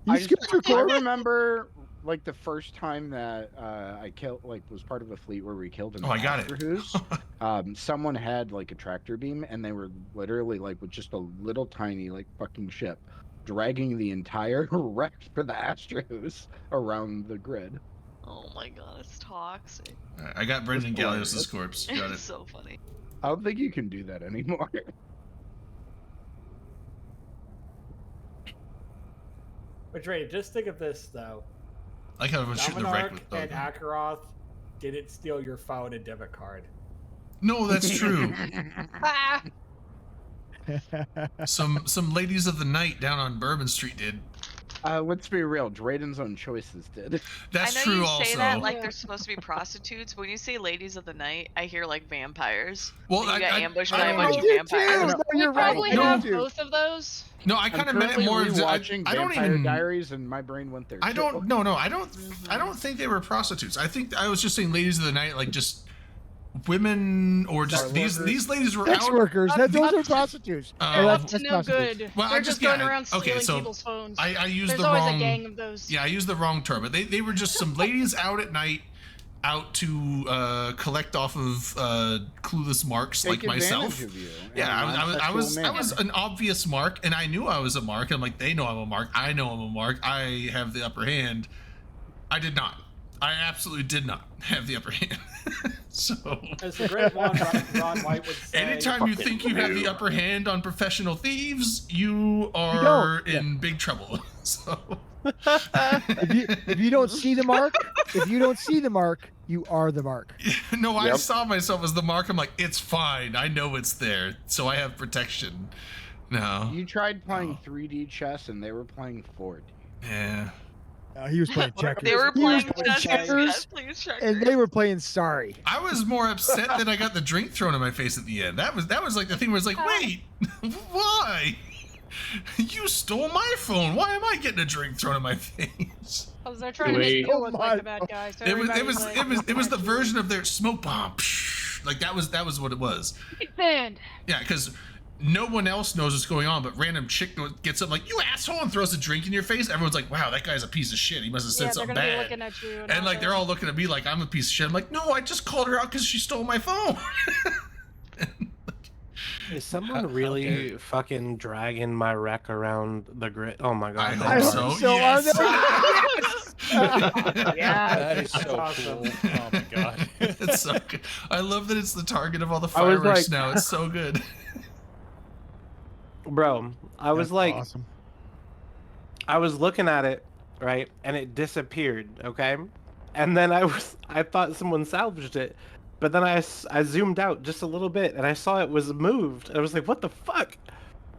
You skipped your I corpse? remember like the first time that I was part of a fleet where we killed an Oh, I got it. Ackaroth. Someone had like a tractor beam and they were literally like with just a little tiny like fucking ship dragging the entire wreck for the Astros around the grid. Oh my god, it's toxic. I got Brendan That's hilarious. Gallios' corpse. Got it. It's so funny. I don't think you can do that anymore. But Ray, just think of this though. I like how everyone's shooting the wreck Dominark with and both. Ackaroth didn't steal your phone and debit card. No, that's true. Ah! Some ladies of the night down on Bourbon Street did. Let's be real. Drayden's own choices did. That's I know true you also. say that like they're supposed to be prostitutes, but when you say ladies of the night, I hear like vampires. Well, Like, you got ambushed I by a don't bunch know. of You vampires. too. No, We you're right. probably No. have both of those. No, I kind of meant it currently more. rewatching I don't Vampire even. Diaries, and my brain went there. I too. don't. No, I don't. I don't think they were prostitutes. I think I was just saying ladies of the night, like just women or just Sex these. workers? These ladies were Sex out. workers. Those are Up to- prostitutes. Oh. They're up that's to no prostitutes. good. Well, I They're just- just going yeah, around okay, stealing so people's phones. I used There's the always wrong. a gang of those. Yeah, I used the wrong term, but they were just some ladies out at night, out to collect off of clueless marks Take like myself. advantage of you in Yeah, a I was non-sexual an obvious mark, and I knew I was a mark. I'm like, they know I'm a mark. I know I'm a mark. I have the upper hand. I did not. I absolutely did not have the upper hand. So, As the great Ron White would say, anytime you think you have the upper hand on professional thieves, you are in big trouble. So, If you don't see the mark, you are the mark. no, I Yep. saw myself as the mark. I'm like, it's fine. I know it's there, so I have protection. No. You tried playing 3D chess, and they were playing 4D. Yeah. He was playing checkers. They were He was playing playing checkers. checkers, Yes, please checkers. and they were playing sorry. I was more upset that I got the drink thrown in my face at the end. That was like the thing where it's like, wait, why? You stole my phone. Why am I getting a drink thrown in my face? Because they're trying to make you look like a bad guy. So It was everybody's the version of their smoke bomb. Like that was what it was. banned. Yeah, because no one else knows what's going on, but random chick gets up like, you asshole, and throws a drink in your face. Everyone's like, wow, that guy's a piece of shit. He must have said something they're gonna bad. be looking at you. And like they're all looking at me like I'm a piece of shit. I'm like, no, I just called her out because she stole my phone. Is someone really fucking dragging my wreck around the grid? Oh my god! I hope so. Yes. Yeah. That is so awesome. cool. Oh my god. It's so good. I love that it's the target of all the I was fireworks like- now. It's so good. Bro, I was That's like, awesome. I was looking at it, right, and it disappeared. Okay, and then I thought someone salvaged it, but then I zoomed out just a little bit and I saw it was moved. I was like, what the fuck?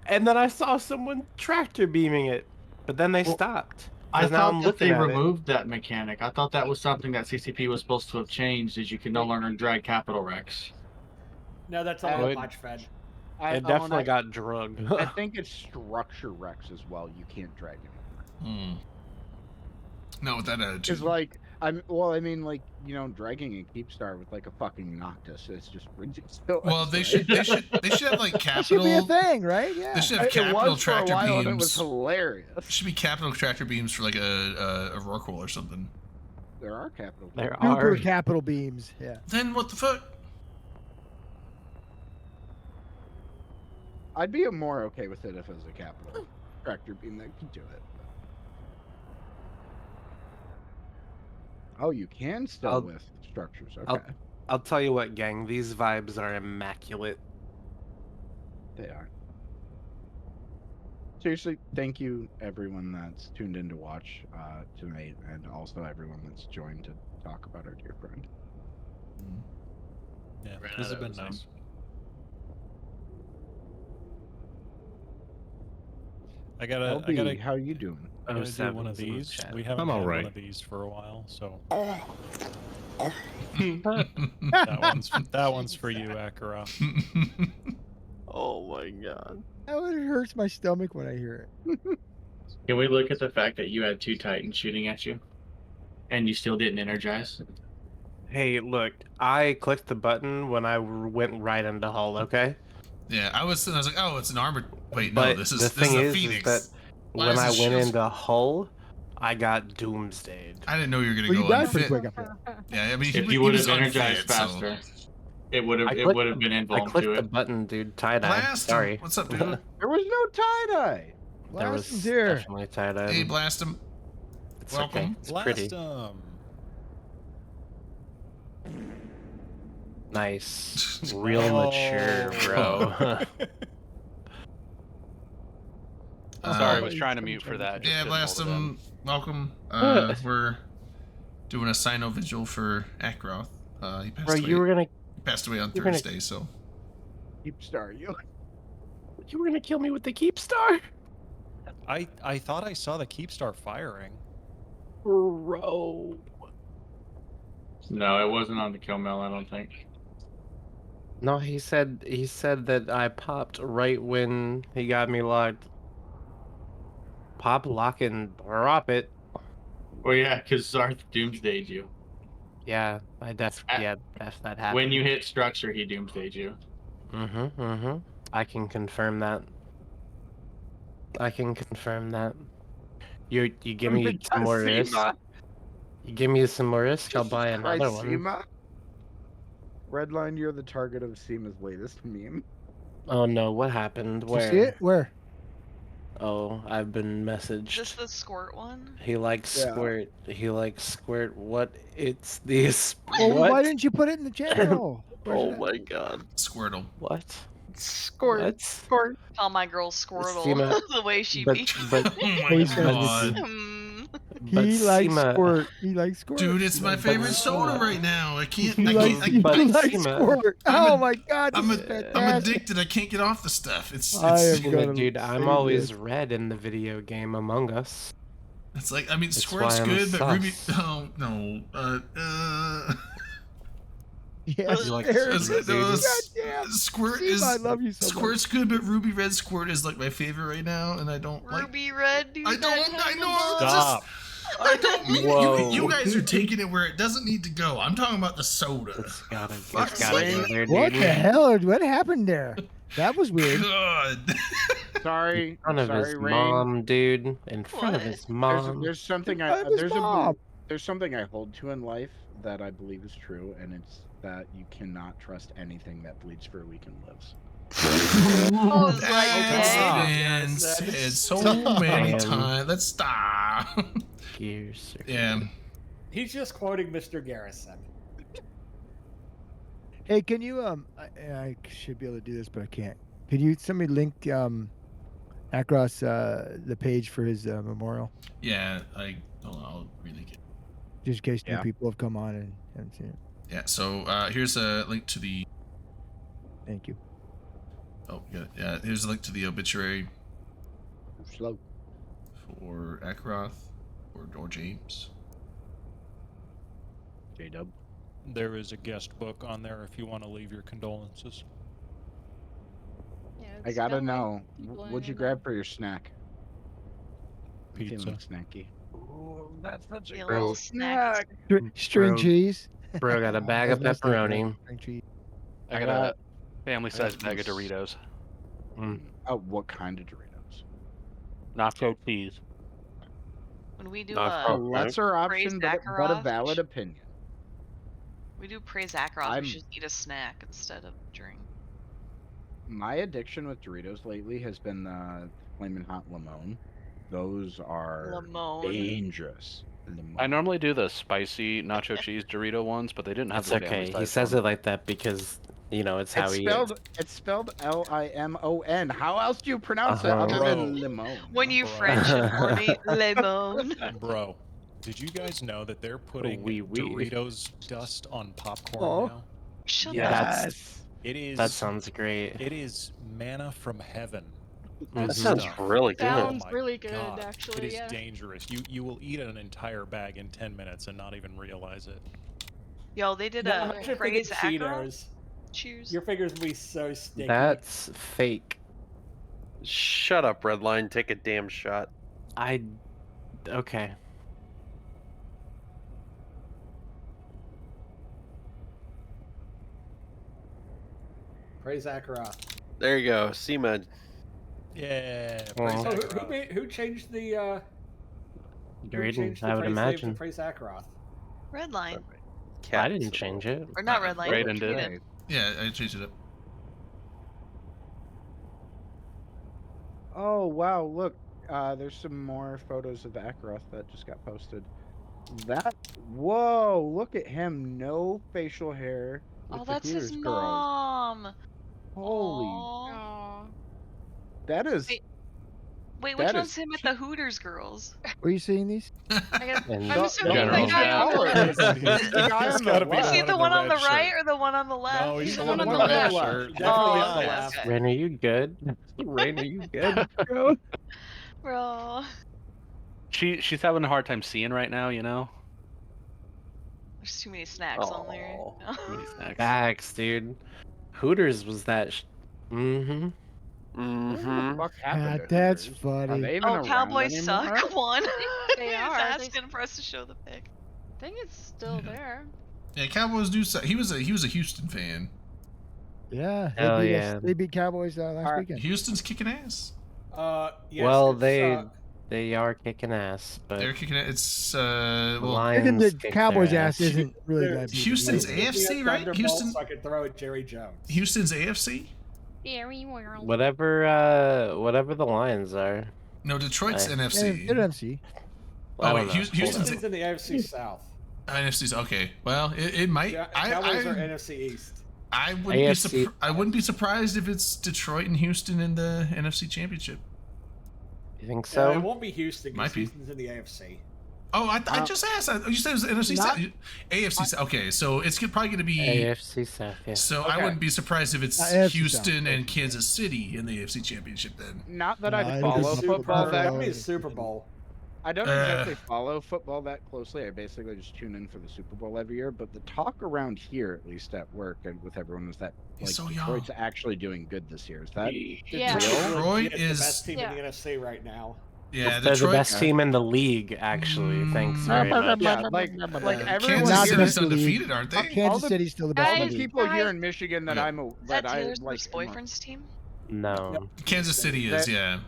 And then I saw someone tractor beaming it, but then they stopped. I 'Cause now thought I'm that looking they at it. removed that mechanic. I thought that was something that CCP was supposed to have changed, is you can no longer drag capital wrecks. No, that's I all would- patch fed. It definitely got drugged. I think it's structure wrecks as well. You can't drag anymore. No, with that attitude. Because like dragging a Keepstar with like a fucking Noctis, it's just ridiculous. Well, they should have like That should be a capital. thing, right? Yeah. They should have It capital was for a tractor while, beams. and it was hilarious. There should be capital tractor beams for like a Rorqual or something. There are capital. There Super are. capital beams. Yeah. Then what the fuck? I'd be more okay with it if it was a capital tractor beam that could do it. Oh, you can still with structures. Okay, I'll tell you what, gang. These vibes are immaculate. they are. Seriously, thank you everyone that's tuned in to watch tonight, and also everyone that's joined to talk about our dear friend. Yeah, Ran this out has been of nice. I gotta LB, how you doing? I gotta do one of 07's in the these. chat. We haven't I'm had alright. one of these for a while, so that one's for you, Ackaroth. Oh my god. Oh, it hurts my stomach when I hear it. Can we look at the fact that you had 2 Titans shooting at you, and you still didn't energize? Hey, look, I clicked the button when I went right into hull. Okay. Yeah, I was like, oh, it's an armored. Wait, But no, this the is thing a is Phoenix. that Why when is I this went shield- into hull, I got doomsdayed. I didn't know you were gonna Well, you go died pretty unfit. quick up there. Yeah, I mean, If he you would was have energized unfit, so- faster, it would have I been I involved clicked to the it. button, dude. Tie dye. Blast him. Sorry. What's up, dude? There was no tie-dye. There was Blast 'em, dear. definitely tie dye. Hey, blast him. It's welcome. okay. It's Blast pretty. 'em. Nice. Real mature, bro. Sorry, I was trying to mute for that. just Yeah, couldn't blast hold it in. him. Welcome. We're doing a Sino vigil for Ackaroth. He passed Bro, away. you passed away on you were gonna- Thursday, so Keepstar, you. were gonna kill me with the Keepstar, I thought I saw the Keepstar firing. bro. No, it wasn't on the kill mill, I don't think. No, he said that I popped right when he got me locked. Pop, lock, and drop it. Well, yeah, because Zarth doomsdayed you. Yeah, that happened. When you hit structure, he doomsdayed you. Mm-hmm. I can confirm that. You give me some more risk. You give me some more risk, I'll buy another one. Seema. Redline, you're the target of Seema's latest meme. Oh no, what happened? Did you Where? see it? Where? Oh, I've been messaged. Is this the squirt one? He likes Yeah. squirt. He likes squirt. What? It's this. Well, what? why didn't you put it in the channel? Where's Oh it? my god. Squirtle. What? Squirt. What? Squirt. Call my girl Squirtle Seema- the way she But be. but Oh my Please don't god. but He likes Seema- squirt. He likes squirt. Dude, it's my But favorite Seema- soda right now. I can't. He I likes, can't. he but likes Seema- squirt. I'm Oh a- my god, this I'm is I'm fantastic. addicted. I can't get off the stuff. It's. I am it's gonna Dude, I'm save always this. red in the video game Among Us. It's like, I mean, That's Squirt's why I'm good, but Ruby. sus. Oh no. Yes, You like Eric, Squirt, no, dude? goddamn. Squirt Steve, is I love you so much. Squirt's good, but Ruby Red Squirt is like my favorite right now, and I don't like. Ruby Red, dude. I don't. I know. I'm Stop. just. I don't mean Whoa. you guys are taking it where it doesn't need to go. I'm talking about the soda. It's gotta Fuck's go sake. there, What dude. the hell? What happened there? That was weird. God. Sorry, In front of sorry, his Rain. mom, dude. In front of What? his mom. There's something In front of his mom. there's something I hold to in life that I believe is true, and it's that you cannot trust anything that bleeds for a week and lives. Oh, it's like, That's okay. been said so Stop. many Damn. times. Let's stop. Gears. Yeah. He's just quoting Mr. Garrison. Hey, can you I should be able to do this, but I can't. Could you somebody link Ackaroth's the page for his memorial, Yeah. I'll really get. just in case new Yeah. people have come on and haven't seen it. Yeah. So here's a link to the. Thank you. Oh, yeah. Here's a link to the obituary Slow. for Ackaroth or James. J-Dub. There is a guest book on there if you want to leave your condolences. Yeah, I it's gotta got, like, know. people What'd you in grab for your snack? I'm Pizza. feeling snacky. Ooh, that's such a The great little snack. String Bro. cheese. Bro got a bag of That's nice to have pepperoni. string cheese. I got a family-sized bag of this- Doritos. Oh, what kind of Doritos? Nacho cheese. When we do Not A Okay. lesser praise option, but a Ackaroth, valid opinion. we do praise Ackaroth, I'm- we should eat a snack instead of drink. My addiction with Doritos lately has been the Flamin' Hot Limon. Those are Limon. dangerous. Limon. I normally do the spicy nacho cheese Dorito ones, but they didn't have That's the okay. family He size says one. it like that because, you know, it's how It's he spelled. It's spelled Limon. How else do you pronounce it Uh-huh. other Bro. than limon? When you Bro. French it for me, lemon. Bro, did you guys know that they're putting wee wee. Doritos dust on popcorn Oh. now? Shut Yeah, up. that's It is. that sounds great. It is manna from heaven. That This sounds stuff. really good. Sounds Oh my really good, God. actually. It is Yeah. dangerous. You will eat an entire bag in 10 minutes and not even realize it. Yo, they did No, a imagine if they praise did Ackaroth. Cheetos. Cheers. Your fingers would be so sticky. That's fake. Shut up, Redline. Take a damn shot. Okay. Praise Ackaroth. There you go. Seaman. Yeah. Well, praise Oh, Ackaroth. who changed the who Drayden, changed the I would praise name to imagine. Praise Ackaroth? Red line. I didn't change it. Or not red line. Drayden did. Drayden. Yeah, I changed it up. Oh wow! Look, there's some more photos of Ackaroth that just got posted. Whoa! Look at him. No facial hair. With Oh, the that's his Hooters girls. mom. Holy! Aw. Aw. That is. Wait, that which one's is him at the Hooters girls? Were you seeing these? I got, And I'm No, assuming General. the guy on the Color. left. It's the guy It's on gotta the be left. is he one the in one the on the red right shirt. or the one on the left? No, he's He's the the one one on on the the red left. shirt. Definitely Oh, on the okay, left. okay. Rain, are you good? Rain, are you good, bro? Bro. She's having a hard time seeing right now, you know? There's too many snacks on there. Aw, too many snacks. Facts, dude. Hooters was that. Mm-hmm. What the Mm-hmm. fuck happened to That's Hooters? funny. Are they even Oh, around Cowboys anymore? suck. Come on. They He's are. asking for us to show the pic. I think it's still there. Yeah, Cowboys do suck. He was a Houston fan. Yeah. Hell beat yeah. They beat Cowboys last Alright. weekend. Houston's kicking ass. Yes, Well, it's, they are kicking ass, but They're kicking it. It's the well, Kicking Lions the kicked Cowboys' their ass isn't really that big. Houston's Give me a AFC, right? Thunderbolt Houston. So I can throw at Jerry Jones. Houston's AFC. Very well. Whatever the Lions are. No, Detroit's Right. NFC. They're MC. Well, I Oh don't wait, know. Houston's Houston's in the AFC South. NFC's okay. Well, it might. Cowboys are NFC East. I wouldn't AFC. I wouldn't be surprised if it's Detroit and Houston in the NFC Championship. You think It so? won't be Houston Might because be. Houston's in the AFC. Oh, I just asked. You said it was the NFC. Not- AFC. Okay, so it's probably going to be. AFC South, yeah. So I Okay. wouldn't be surprised if it's AFC Houston South. and Kansas City in the AFC Championship then. Not that No, I'd it'll be follow Super football Bowl. that That'd be a Super Bowl. I don't exactly follow football that closely. I basically just tune in for the Super Bowl every year. But the talk around here, at least at work and with everyone, is that like so Detroit's young. actually doing good this year. Is that Yeah. Detroit the is best team in the NFC right now. Yeah, They're the Detroit. best team in the league, actually. Thanks very much. Yeah, like everyone Kansas here City's in the league. undefeated, aren't they? Kansas City's still the best All in the the league. people here in Michigan that Yeah. Is that Taylor like Swift's boyfriend's team? No. Kansas City is, yeah.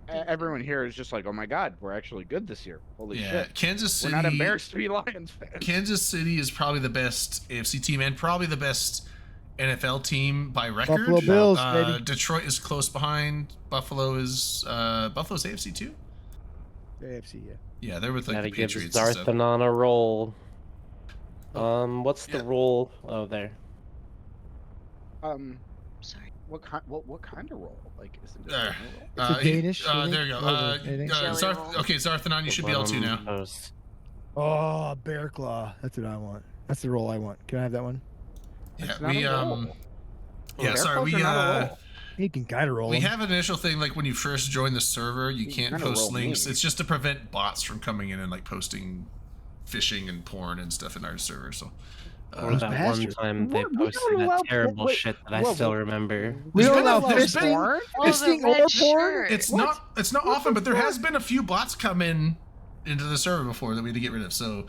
Everyone here is just like, oh my god, we're actually good this year. Holy Yeah, shit. Kansas City. We're not embarrassed to be Lions fans. Kansas City is probably the best AFC team and probably the best NFL team by record. Buffalo Bills, baby. Detroit is close behind. Buffalo is Buffalo's AFC too. AFC, yeah. Yeah, they're with like Gotta the give Patriots. and stuff. Zarthan on a roll. What's the roll? Oh, there. Sorry. What kind of role? Like, is it It's a Danish. There you go. Okay, Zarthanon, you should be able to now. Oh, Bear Claw. That's what I want. That's the role I want. Can I have that one? Yeah, He can kind of roll. We him. have an initial thing like when you first join the server, you can't kinda post roll links. me. It's just to prevent bots from coming in and like posting phishing and porn and stuff in our server. So. Or that one time they posted that terrible shit that I still remember. We don't allow there's fisting, been- fisting or porn. It's not often, but there has been a few bots come in into the server before that we had to get rid of. So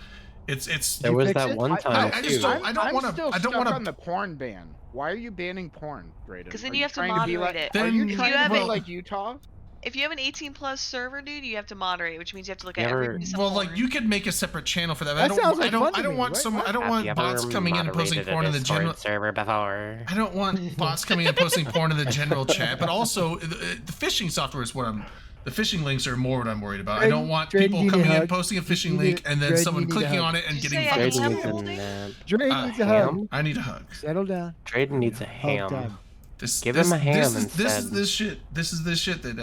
it's There was that one time. I just don't want to. I don't want on to. the porn ban. Why are you banning porn, Drayden? Because then Are you have to trying be moderate like, it. Are you If trying you have to be a- like Utah? If you have an 18 plus server, dude, you have to moderate, which means you have to look at Never- every piece of Well, porn. like you could make a separate channel for that. That sounds like fun to I don't me, want right? some. I don't Have want you bots ever coming in and posting moderated a porn in the Discord general. server before? I don't want bots coming in and posting porn in the general chat, but also the phishing software is what I'm. The phishing links are more what I'm worried about. I don't want Drayden, people you need coming a in, hug. posting a phishing You link, need- and then Drayden, someone you need a clicking hug. on it and Did you getting say fucking ham Drayden needs a holding? nap. Drayden needs a hug. Ham? I need a hug. Settle down. Drayden needs a Hug ham. time. Give him a ham This instead. is this shit that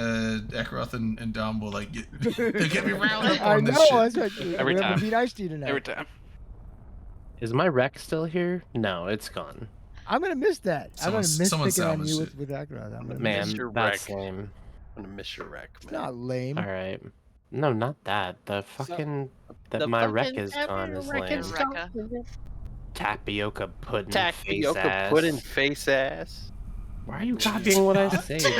Ackaroth and Dom will like get. They get me round up I on know. this shit. That's what Every we're time. gonna be nice to you tonight. Every time. Is my wreck still here? No, it's gone. I'm gonna miss that. I'm gonna miss Someone picking on you salvaged with Ackaroth. I'm gonna Man, your that's wreck. lame. I'm gonna miss your wreck, It's man. not lame. All right. No, not that. The fucking that my wreck is gone is lame. Rekka. Tapioca pudding face Tapioca ass. pudding face ass. Why are you copying what I say? dude?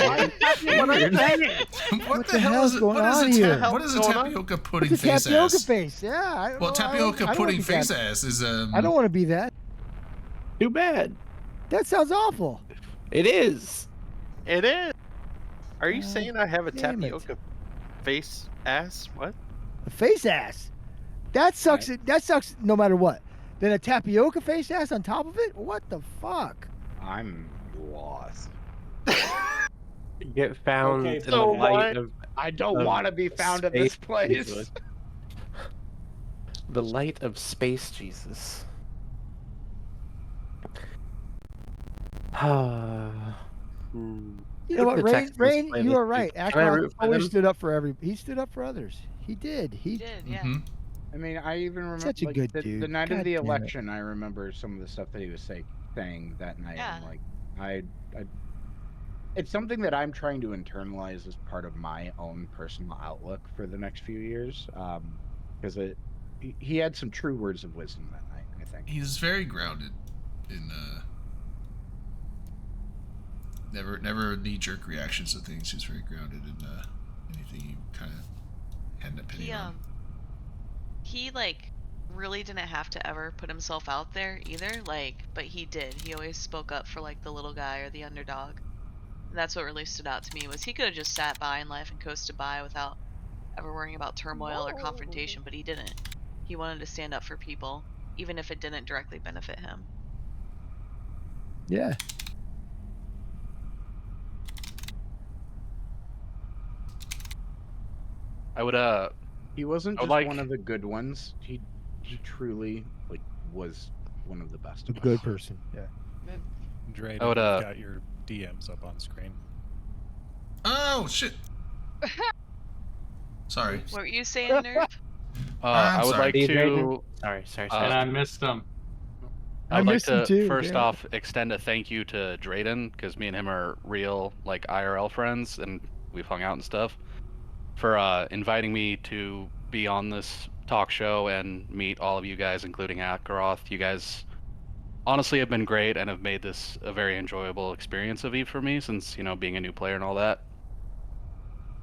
What the hell's going on here? What is a tapioca pudding It's a face tapioca ass? face. Yeah. I don't Well, know. tapioca I don't pudding wanna be face that. ass is I don't want to be that. Too bad. That sounds awful. It is. It is. Are you saying I have a damn it. tapioca face ass? What? A face ass. That sucks. That sucks no matter what. Then a tapioca face ass on top of it? What the fuck? I'm lost. Get found Okay, in so the light of I don't Of want to be found at this space place. Jesus. The light of space Jesus. You know what, The Rain? Texans Rain, play you this are right. week. Can I Ackaroth root for always them? stood up for every. He stood up for others. He did. He You did, yeah. Mhm. I mean, I even remember Such a like, good the dude. night God of the damn it. election. I remember some of the stuff that he was saying that night. Yeah. And, like, I, it's something that I'm trying to internalize as part of my own personal outlook for the next few years. Because he had some true words of wisdom that night. I think. He's very grounded in never knee jerk reactions to things. He's very grounded in anything he kind of had an opinion on. He like really didn't have to ever put himself out there either, like, but he did. He always spoke up for like the little guy or the underdog. And that's what really stood out to me was he could have just sat by in life and coasted by without ever worrying about turmoil or confrontation, but he didn't. He wanted to stand up for people, even if it didn't directly benefit him. Yeah. I would He wasn't I would just like- one of the good ones. He truly like was one of the best. A of good us. person. Yeah. Drayden, I would, you've got your DMs up on screen. Oh shit! Sorry. What were you saying, Nerf? I would sorry. like Steve to Drayden? Sorry. I missed them. I would like missed him to too, first damn it. off extend a thank you to Drayden because me and him are real like IRL friends and we've hung out and stuff. for inviting me to be on this talk show and meet all of you guys, including Ackaroth. You guys honestly have been great and have made this a very enjoyable experience of Eve for me, since, you know, being a new player and all that.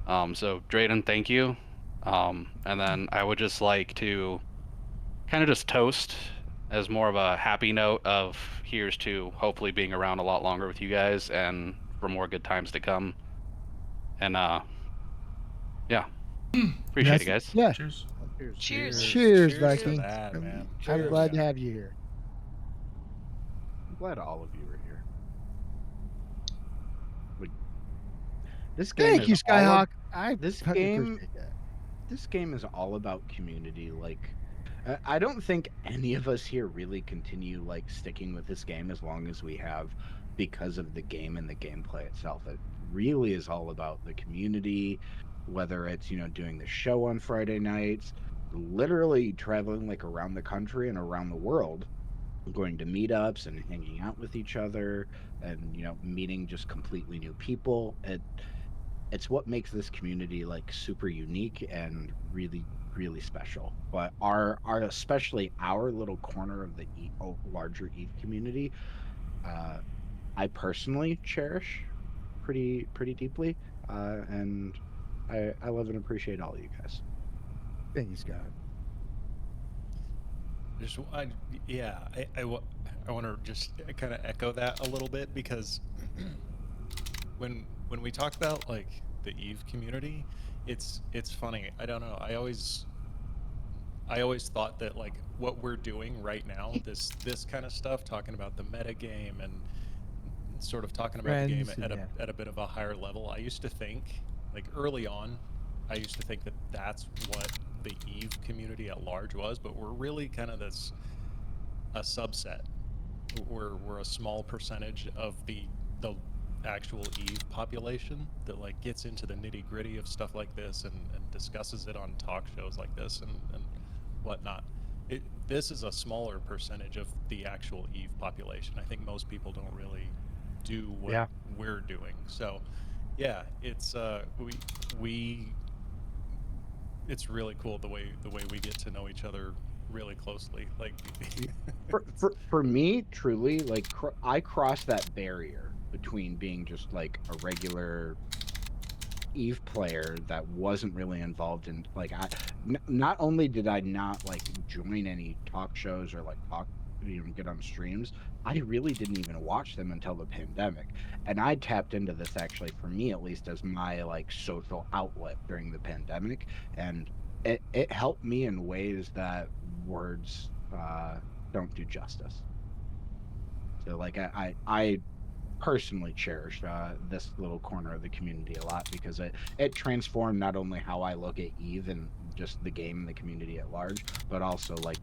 So Drayden, thank you. And then I would just like to kind of just toast as more of a happy note of here's to hopefully being around a lot longer with you guys and for more good times to come. And yeah, appreciate it, guys. Yeah. Cheers. Cheers. Cheers, for Vikings. that, man. I'm glad to Yeah. have you here. I'm glad all of you are here. This game Thank is you, all Skyhawk. I this fucking game appreciate that. this game is all about community. Like, I don't think any of us here really continue like sticking with this game as long as we have, because of the game and the gameplay itself. It really is all about the community, whether it's, you know, doing the show on Friday nights, literally traveling like around the country and around the world, going to meetups and hanging out with each other, and, you know, meeting just completely new people. It's what makes this community like super unique and really really special. But our especially our little corner of the larger Eve community, uh I personally cherish pretty deeply, and I love and appreciate all of you guys. Thank you, Scott. Just, I want to just kind of echo that a little bit, because when we talk about like the Eve community, it's funny. I don't know. I always thought that like what we're doing right now, this kind of stuff, talking about the meta game and sort of talking about the game Friends and at a bit of a higher level. I used to think, like early on, I used to think that that's what the Eve community at large was, but we're really kind of a subset. We're a small percentage of the actual Eve population that like gets into the nitty gritty of stuff like this and discusses it on talk shows like this and whatnot. This is a smaller percentage of the actual Eve population. I think most people don't really do what we're doing. So yeah, it's we it's really cool the way we get to know each other really closely. Like For me, truly, like I crossed that barrier between being just like a regular Eve player that wasn't really involved in like not only did I not like join any talk shows or like talk, you know, get on streams, I really didn't even watch them until the pandemic. And I tapped into this, actually, for me at least, as my like social outlet during the pandemic, and it helped me in ways that words don't do justice. So like I personally cherish this little corner of the community a lot, because it transformed not only how I look at Eve and just the game and the community at large, but also like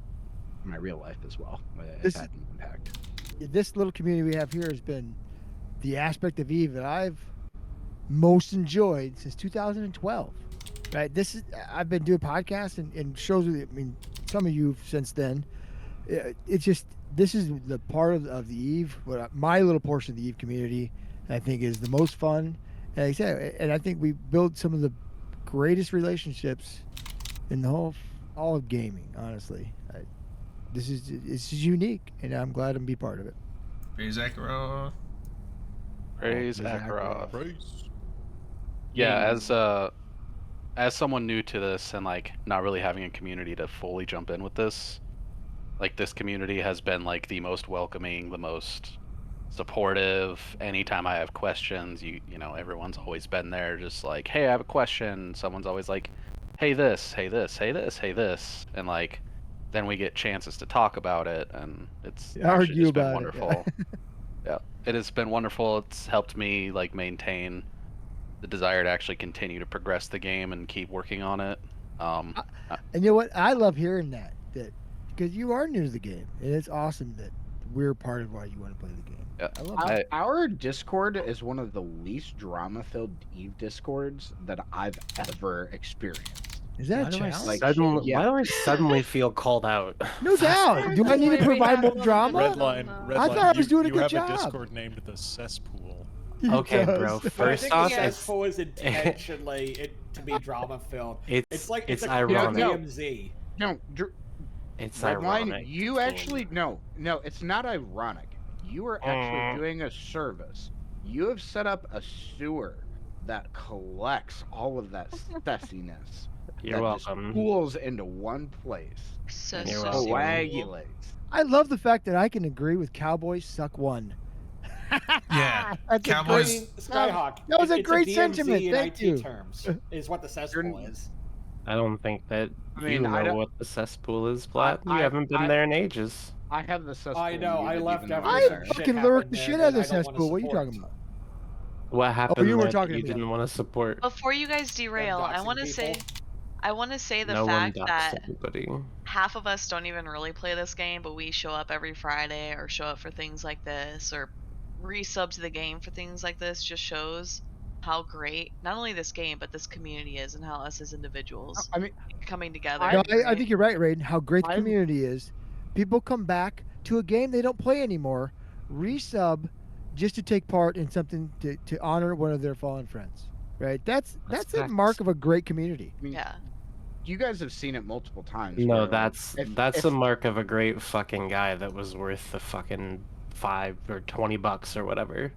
my real life as well. It's had an impact. This little community we have here has been the aspect of Eve that I've most enjoyed since 2012. Right, I've been doing podcasts and shows with, I mean, some of you since then. It's just, this is the part of the Eve, my little portion of the Eve community, I think is the most fun. And like I said, and I think we build some of the greatest relationships in the all of gaming. Honestly, this is unique, and I'm glad to be part of it. Praise Ackaroth. Praise Ackaroth. Praise. Yeah, as someone new to this and like not really having a community to fully jump in with this, like this community has been like the most welcoming, the most supportive. Anytime I have questions, you know, everyone's always been there, just like, hey, I have a question. Someone's always like, hey this, hey this, hey this, hey this, and like then we get chances to talk about it, and it's actually Argue just been about wonderful. it. Yeah, it has been wonderful. It's helped me like maintain the desire to actually continue to progress the game and keep working on it. And you know what? I love hearing that because you are new to the game, and it's awesome that we're part of why you want to play the game. Yeah. I love that. Our Discord is one of the least drama-filled Eve Discords that I've ever experienced. Is that Why a do I challenge? why do I suddenly feel called out? No doubt. Do I need to provide more drama? Redline. I thought I was doing a you good have job. a Discord named the Cesspool. Okay, does. bro. But I First think off, the it's cesspool is intentionally to be drama filled. It's like it's a ironic. DMZ. No, It's Redline, ironic. you actually no, it's not ironic. You are actually doing a service. You have set up a sewer that collects all of that stuffiness. You're welcome. Just pools into one place. So, and You're so, welcome. coagulates. I love the fact that I can agree with Cowboys suck one. Yeah, That's Cowboys. A great, Skyhawk. that was a it's great DMZ sentiment. in Thank IT you. terms is what the cesspool is. I don't think that you know what the cesspool is, Platt. You haven't been there in ages. I have the cesspool. I know. I left after I some shit fucking happened lurked the there shit out of that the I don't wanna cesspool. What are you support. talking about? What happened you were there talking that to you me. didn't want to support? Before you guys derail, I doxing want to people. say, the No one fact doxed that anybody. half of us don't even really play this game, but we show up every Friday or show up for things like this or resub to the game for things like this just shows how great not only this game but this community is and how us as individuals I mean, coming together. No, is I great. think you're right, Raiden. How great the community is. People come back to a game they don't play anymore, resub, just to take part in something to honor one of their fallen friends. Right? That's a mark of a great community. Yeah. You guys have seen it multiple times. No, where, like, that's if- a mark of a great fucking guy that was worth the fucking $5 or $20 or whatever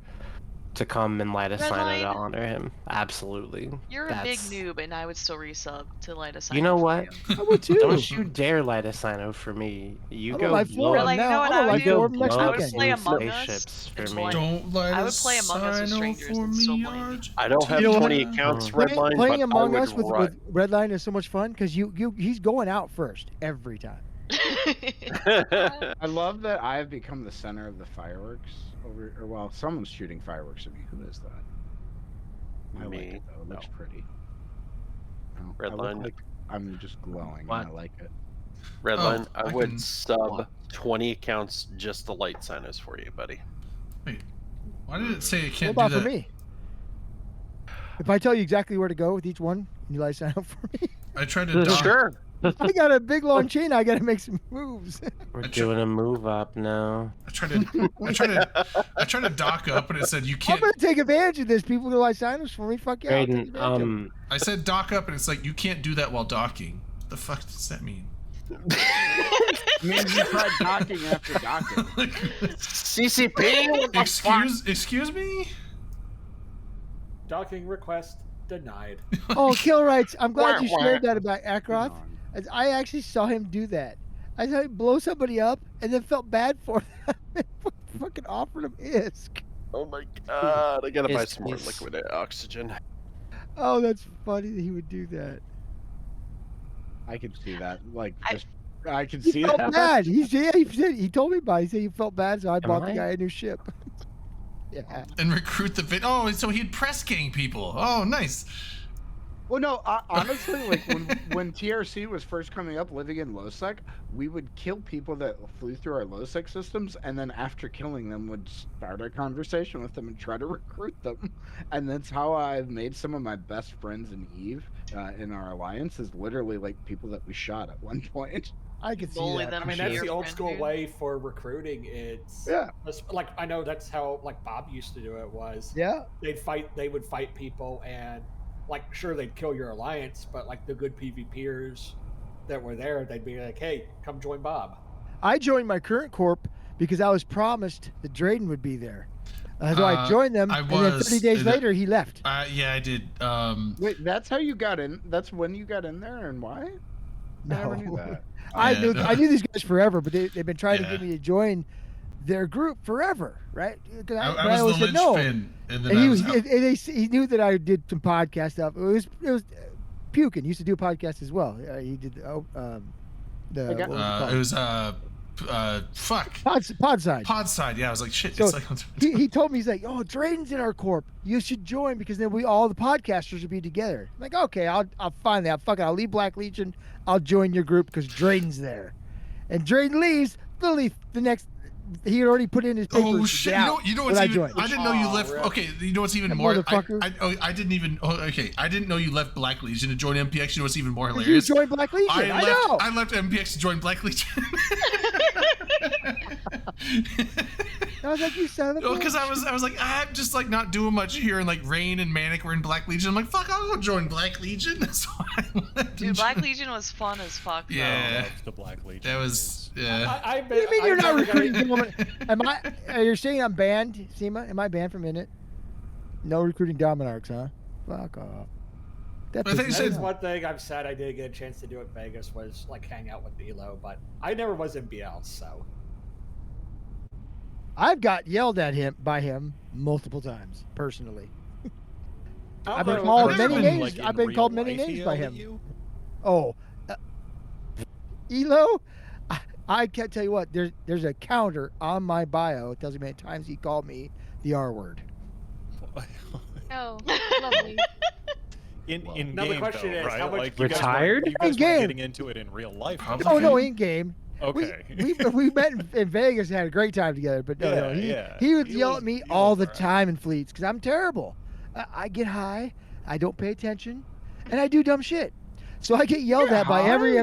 to come and light a sign to Redline. honor him. Absolutely. You're a big noob and I would still resub to light a sign. You know what? I would too. Don't you dare light a sign for me. You I'm go gonna light blow four up. of them you know now. what I'm I gonna would light do? four of them next blow I up would weekend. play blue Among Us spaceships for and me. play. Don't light I a would play Among Us with sign strangers for and still me, blame you. Arch. I don't have You know what? 20 accounts, Play- Redline, Playing but Among I Us would with Redline is so much fun because he's going out first every time. I love that I have become the center of the fireworks someone's shooting fireworks at me. Who is that? I like it though. It looks pretty. Oh, I look Redline. like I'm just glowing What? and I like it. Redline, Oh, I I would can- sub 20 accounts just to light signers for you, buddy. Wait, why did it say I What can't about do for that? me? If I tell you exactly where to go with each one, and you light sign up for me, I tried to dock. Sure. I got a big long chain. I got to make some moves. We're doing a move up now. I tried to dock up, and it said you I'm can't. gonna take advantage of this. People who light sign ups for me. Fuck yeah, I'll take Raiden, advantage of it. I said dock up, and it's like you can't do that while docking. What the fuck does that mean? It means you tried docking after docking. CCP? Excuse me? Docking request denied. Oh, kill rights. I'm glad you Wah, wah. shared that about Ackaroth. As I actually saw him do that. I saw him blow somebody up and then felt bad for them. Fucking offered him ISK. Oh my god, I gotta buy Is- some more is- liquid oxygen. Oh, that's funny that he would do that. I can see that. Like, I- just, I can He see felt that. bad. He told me about it. He said he felt bad, so I bought the I? guy a new ship. Yeah. And recruit the Oh, so he'd press gang people. Oh, nice. Well, no, honestly, like when TRC was first coming up, living in Losec, we would kill people that flew through our Losec systems, and then after killing them, would start a conversation with them and try to recruit them. And that's how I've made some of my best friends in Eve in our alliance. Is literally like people that we shot at one point. I could see Bully that. them I mean, to that's your the old friend, school dude. way for recruiting. It's Yeah. like I know that's how like Bob used to do it. Was Yeah. they would fight people and like sure they'd kill your alliance, but like the good PvPers that were there, they'd be like, hey, come join Bob. I joined my current corp because I was promised that Drayden would be there. So I joined them, and then 30 days later he left. Yeah, I did. Wait, that's how you got in? That's when you got in there, and why? I never knew that. I Yeah. knew these guys forever, but they've been trying to Yeah. get me to join their group forever, right? 'Cause I but was always the said no. linchpin, and then And I he was was, out. he knew that I did some podcast stuff. It was Pukin used to do a podcast as well. He did what was it called? It was fuck. Podside. Podside. Yeah, I was like shit. So it's like he told me, he's like, oh, Drayden's in our corp. You should join because then all the podcasters will be together. I'm like, okay, I'll find that. Fuck it, I'll leave Black Legion. I'll join your group because Drayden's there. And Drayden leaves. Literally the next, he had already put in his papers. Oh shit! You know when what's I even? joined. I didn't know you left. really? Okay, you know what's even That more? motherfucker. I didn't even. Okay, I didn't know you left Black Legion to join MPX. You know what's even more You hilarious? joined Black Legion. I know. I left MPX to join Black Legion. No, I was like, you son of a Because bitch. I was like, I'm just like not doing much here, and like Rain and Manic were in Black Legion. I'm like, fuck, I'll go join Black Legion. So I went Dude, and Black joined- Legion was fun as fuck. Though. Yeah. Love the Black Legion. That was yeah. I What do you mean you're not recruiting dominant? You're saying I'm banned, Seema? Am I banned from it? No recruiting Dominarchs, huh? Fuck off. That But I think you pisses That me is said- off. one thing I'm sad I didn't get a chance to do at Vegas was like hang out with Elo, but I never was in BL, so. I've got yelled at him by him multiple times personally. I've been Although- called I've many never been, names. like, in I've been real called many life he names by yelled at him. you? Oh, Elo, I can't tell you what. There's a counter on my bio. It tells me how many times he called me the R word. Oh, lovely. In Now the game question though, is, right? how much- Like you guys Retired? weren't- You guys In weren't game. getting into it in real life. Probably. Oh no, Okay. in game. Okay. We met in Vegas and had a great time together. But no, Yeah, yeah. he would He yell was- at me he all was the alright. time in fleets because I'm terrible. I get high, I don't pay attention, and I do dumb shit. So I get yelled at by every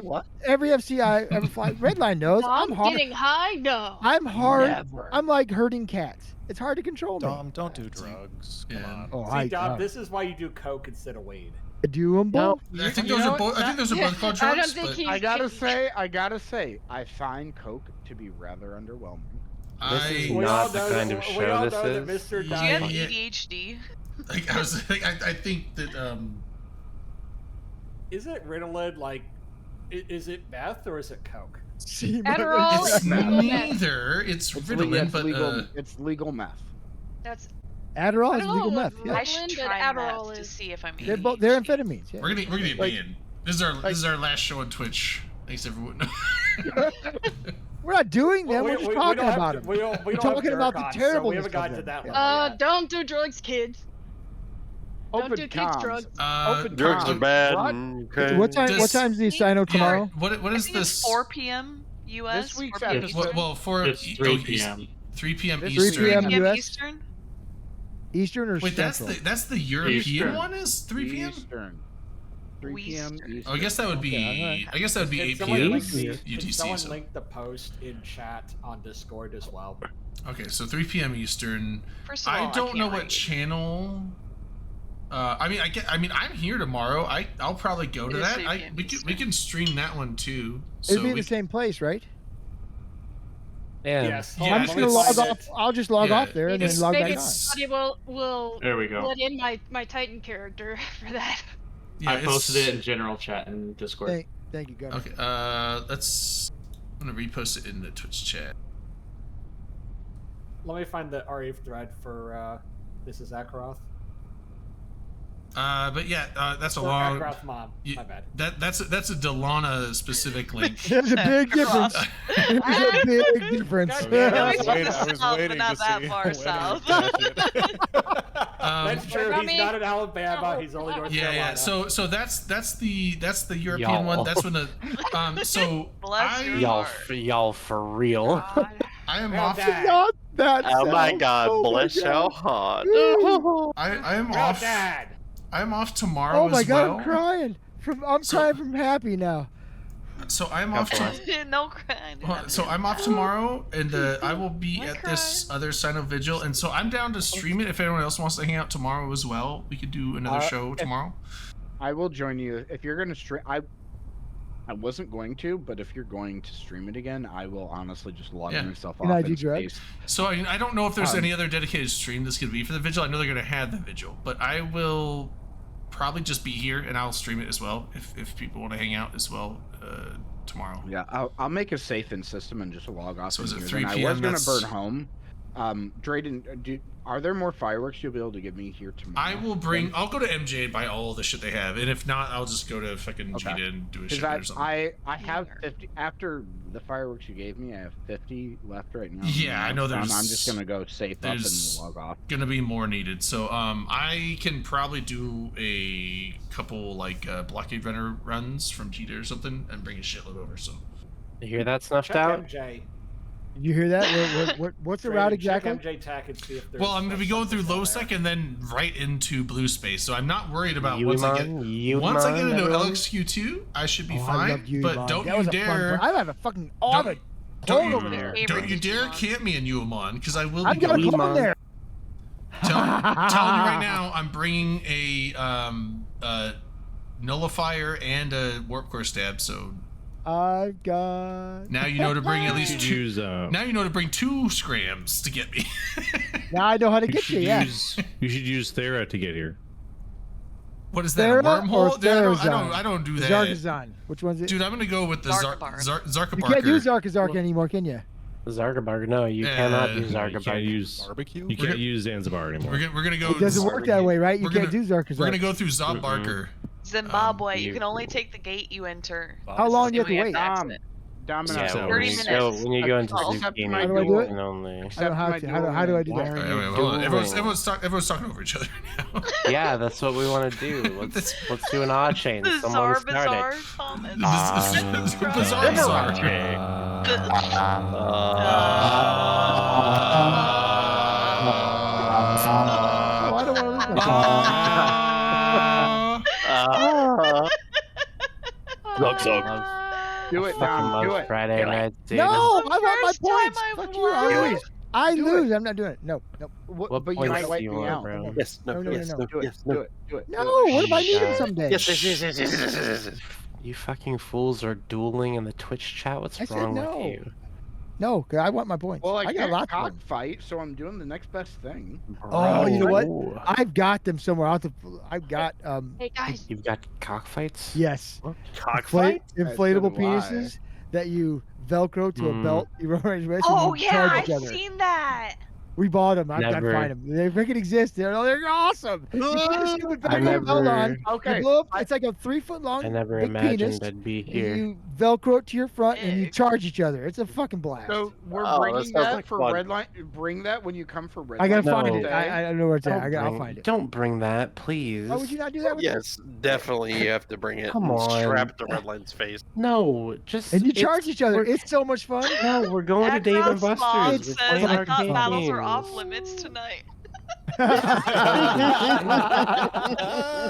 FC I ever fly. Redline knows I'm Dom hard. getting high? No. I'm hard. Never. I'm like herding cats. It's hard to control me. Dom, don't do drugs. Come Yeah. on. Oh, See, Dom, this is why you do coke instead of weed. do them both. I think You those know are both. I think those are Yeah, both called I don't drugs. think But he- I gotta say, I find Coke to be rather underwhelming. This is I We not all the know kind that- of we show all this know that is. Mr. Do you have Dom- Yeah. ADHD? like I was like I think that Is it Ritalin like? Is it meth or is it coke? Adderall it's is legal meth. neither. It's Ritalin, but it's legal meth. That's Adderall I is don't legal know meth. what Yeah. I Ritalin, should but try Adderall meth to is- see if I'm They're ADHD. both. They're amphetamines. Yeah. we're gonna get Like- banned. This is our last show on Twitch. Thanks everyone. We're not doing them. We're just talking don't about have them. to, we don't We're have talking about the Duracon, so terrible. we haven't gotten to that level yet. don't do drugs, kids. Don't Open do kids comms. drugs. Open Drugs are comms. bad. What? Okay. What time? What Does- time do you sign up tomorrow? what I is think it's this? 4 p.m. U.S. This week's 4 p.m. episode- Eastern. Well, It's 3 p.m. 3 p.m. This- 3 Eastern. p.m. 3 p.m. US? Eastern. Eastern or Wait, Central? that's the European Eastern. one is 3 p.m. Eastern. 3 p.m. Eastern. Eastern. Oh, I guess that would be. Okay, alright. I guess that would be Can 8 someone p.m. link the- Can UTC. someone So. link the post in chat on Discord as well? Okay, so 3 p.m. Eastern. First of all, I don't know can't what read. channel. I mean, I'm here tomorrow. I'll probably go to It is that. 3 p.m. We can stream that one too. It'd So be in we, the same place, right? Yeah. Yes. Yeah, I'm just gonna log off. I'll just log Yeah. off there and then It's- log back Maybe on. it's- somebody will There we go. let in my Titan character for that. yeah, I it's- posted it in general chat in Discord. Thank you, Gunner. Okay. Let's. I'm gonna repost it in the Twitch chat. Let me find the RE thread for this is Ackaroth. But yeah, that's a Or long. Ackaroth mom. you- My bad. That's a Delana specific link. There's a big difference. There's a big difference. God No, damn he's it. from the I was south, waiting but not to that see far when he south. would finish it. That's true. What He's about not me? in Alabama. He's only North Yeah, Carolina. yeah. So that's the European Y'all. one. That's when the so Bless your Y'all, heart. y'all for real. God. I am Well, off. Dad. Not that. Oh my sound. god, Oh my bless your God. heart. I am Well, off. Dad. I am off tomorrow Oh my as God, well. I'm crying. I'm So- crying from happy now. So I'm off. No crying. So I'm off tomorrow, and I will be I at this other Sino Vigil, and so I'm down to stream it. If anyone else wants to hang out tomorrow as well, we could do another show tomorrow. I will join you if you're gonna stream. I wasn't going to, but if you're going to stream it again, I will honestly just log Yeah. myself Can off. I do in drugs? space. So I don't know if there's Um, any other dedicated stream this could be for the Vigil. I know they're going to have the Vigil, but I will probably just be here and I'll stream it as well if people want to hang out as well tomorrow. Yeah, I'll make a safe in system and just log off. So in is it here. 3 Then I p.m.? was gonna That's- burn home. Drayden, are there more fireworks you'll be able to give me here tomorrow? I will bring. I'll go to MJ and buy all the shit they have, and if not, I'll just go to fucking Okay. Gita and do a Because shit or something. I have 50 after the fireworks you gave me. I have 50 left right now. Yeah, I know So I'm there's- just gonna go safe up and there's- log off. Gonna be more needed. So I can probably do a couple like blockade runner runs from Gita or something and bring a shitload over. So You hear that snuffed Check out? MJ. Did you hear that? What's the route Check exactly? MJ Tech and see if there's. well, I'm gonna be going through something low there. sec and then right into blue space. So I'm not worried about Yuimon, once I get into everyone? LXQ2, I should be Oh, I fine. loved you, But Yvonne. don't that you was a dare. fun. I have a fucking all Don't- the Don't you, Favorite don't you dare Digimon. camp me in Uamon, because I will be I've got a going. clone there. Telling you right now, I'm bringing a nullifier and a warp core stab. So I've got. now you know to bring at You least should two. use Now you know to bring 2 scrams to get me. Now I know how to you get should you. Yeah. you should use Thera to get here. What is that? A Thera or wormhole? Dude, Therazon? I don't do that. Zargazon. Which one's it? Dude, I'm gonna go with the Zarkabark. You can't do Zarkabarker. Zarkazark anymore, can you? Zargabarg. No, you cannot do No, you can't Zargabarg. use Barbecue? You can't use Zanzibar anymore. We're gonna go. It doesn't work that way, right? You We're can't gonna- do Zarkazark. We're gonna go through Zobbarker. Zimbabwe, you you- can only take the gate you enter. How long do you have to Doing wait? it accident. Domino. Yeah, 30 minutes. When you go into the Accept game, my How do I do duel. it? you can only. I don't Accept know my duel. how do I do Why that? are Wait, you hold on. dueling? Everyone's talking over each other now. Yeah, that's what we want to do. Let's do an odd chain. The Someone Zar start Bazaar it. comments. Bizarre. Oh, I don't want to lose my Do it, Fucking Dom. Do love it. Friday nights, dude. No, I want my First time points. I've Fuck you. I won. lose. I Do lose. I'm not doing it. No. What But you points might do wipe you me want, out. bro? Yes, no, No, yes, no, Do it. yes, Do no. it. Do it. No, what if I need him God. someday? Yes, yes, yes, yes, yes, yes, yes, yes. You fucking fools are dueling in the Twitch chat. What's I said wrong no. with you? No, 'cause I want my points. Well, I got can't lots of them. cockfight, so I'm doing the next best thing. Oh, you know what? Bro. I've got them somewhere. I've got Hey guys, You've got cockfights? yes, Cockfight? inflatable do I. penises that you Velcro to a Hmm. belt. You run around your waist Oh and you yeah, charge I've each other. seen that. We bought them. I've got to Never. find them. They freaking exist. They're awesome. You put a stupid I Velcro belt on. never, Okay. You blow up. It's like a 3-foot long I never big imagined penis. I'd be And here. you Velcro it to your front and you Big. charge each other. It's a fucking blast. So we're Oh, that bringing sounds that like for fun. red line. Bring that when you come for red. I gotta line find it. today. I don't know where it's at. Don't I'll bring- find it. Don't bring that, please. Why would you not do that with Yes, definitely you have to bring it. Come and on. Strap the red line's face. No, just And you it's- charge each other. we're- It's so much fun. No, we're going to Dave and Ackaroth's mom Buster's. We're says, playing I thought arcade battles were games. off limits tonight.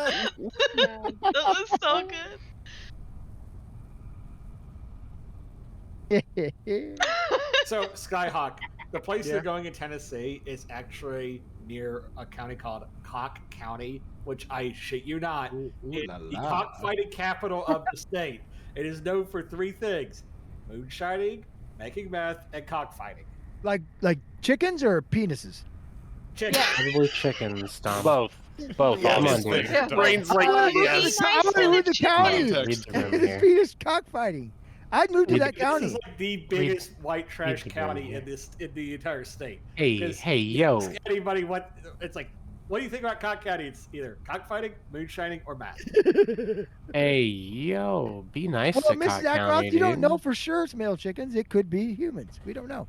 That was so good. So Skyhawk, the place you're going in Tennessee is actually near a county called Cock County, which I shit you not, Ooh is la the la. cockfighting capital of the state. It is known for 3 things: moonshining, making meth, and cockfighting. like chickens or penises? Chicken. Probably chickens, Tom. Both. Both. Come on, obviously. dude. Brains like Oh, yes. I'm gonna move the county. Read the room It's here. penis cockfighting. I'd move to that This county. is like the biggest white trash the county room here. in the entire state. Hey, 'Cause hey, yo. Anybody it's like, what do you think about Cock County? It's either cockfighting, moonshining, or math. Hey, yo. Be nice Well, to Mrs. Cock Ackaroth, County, you don't dude. know for sure it's male chickens. It could be humans. We don't know.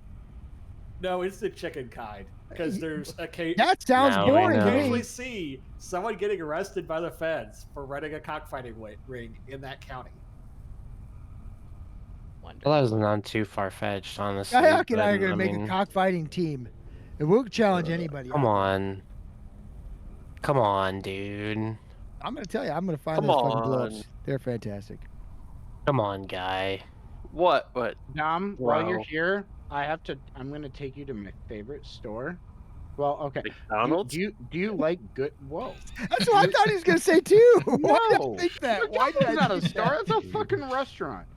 No, it's the chicken kind. Because there's That sounds Now I boring to know. occasionally me. see someone getting arrested by the feds for running a cockfighting ring in that county. Well, that was not too far-fetched, honestly. Kayak and I are but, gonna make mean, a cockfighting team, and we'll challenge anybody. Come on. Come on, dude. I'm gonna tell you, I'm gonna find Come those fucking on. blow-ups. They're fantastic. Come on, guy. What? What? Dom, while you're Wow. here, I'm gonna take you to my favorite store. Well, okay. McDonald's? Do you like good? Whoa. That's what I thought he was gonna say too. Why did I No. think that? Why did McDonald's I not a think store. that? It's a fucking restaurant.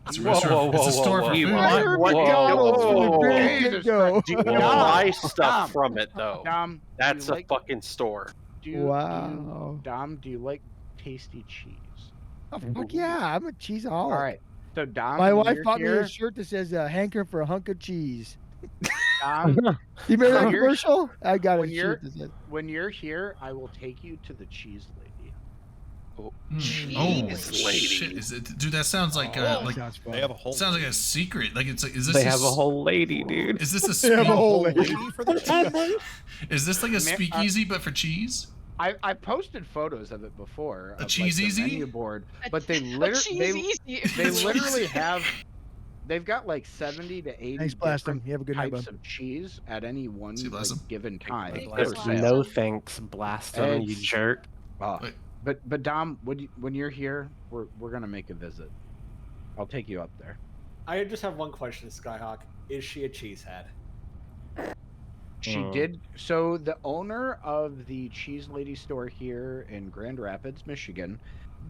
It's a Whoa, restaurant. whoa, It's a whoa, store whoa, for whoa. food. I heard What? McDonald's from the Whoa. very Jesus get-go. Christ. Do you Dom, buy stuff Dom, from it though? Dom, That's do a you like, fucking store. Wow. Dom, do you like tasty cheese? Oh, fuck yeah, I'm a cheeseaholic. All right. So Dom, My when wife you're bought me here, a shirt that says "hanker for a hunk of cheese." Dom, You remember that When you're- commercial? I got a when you're- shirt that says. when you're here, I will take you to the cheese lady. Oh, Jeez, lady. shit! Is it, dude, that sounds like Sounds fun. They have a whole. sounds like a secret. Like it's like, is this? They have a whole lady, dude. Is this a They have a speak- whole lady. for the Is this like a Man, speakeasy but for cheese? I posted photos of it before. A of, cheese like, the easy? menu board, A- but they a literally cheese they easy. literally have. They've got like 70 to 80 Thanks, Blastum. different You have a good night, types bud. of cheese at any one See, like, Blastum. given time. Thanks, for Blastum. sale. No thanks, blast them, you It's- jerk. Wait. But Dom, when you're here, we're gonna make a visit. I'll take you up there. I just have one question, Skyhawk. Is she a cheesehead? She did. So the owner of the Cheese Lady store here in Grand Rapids, Michigan,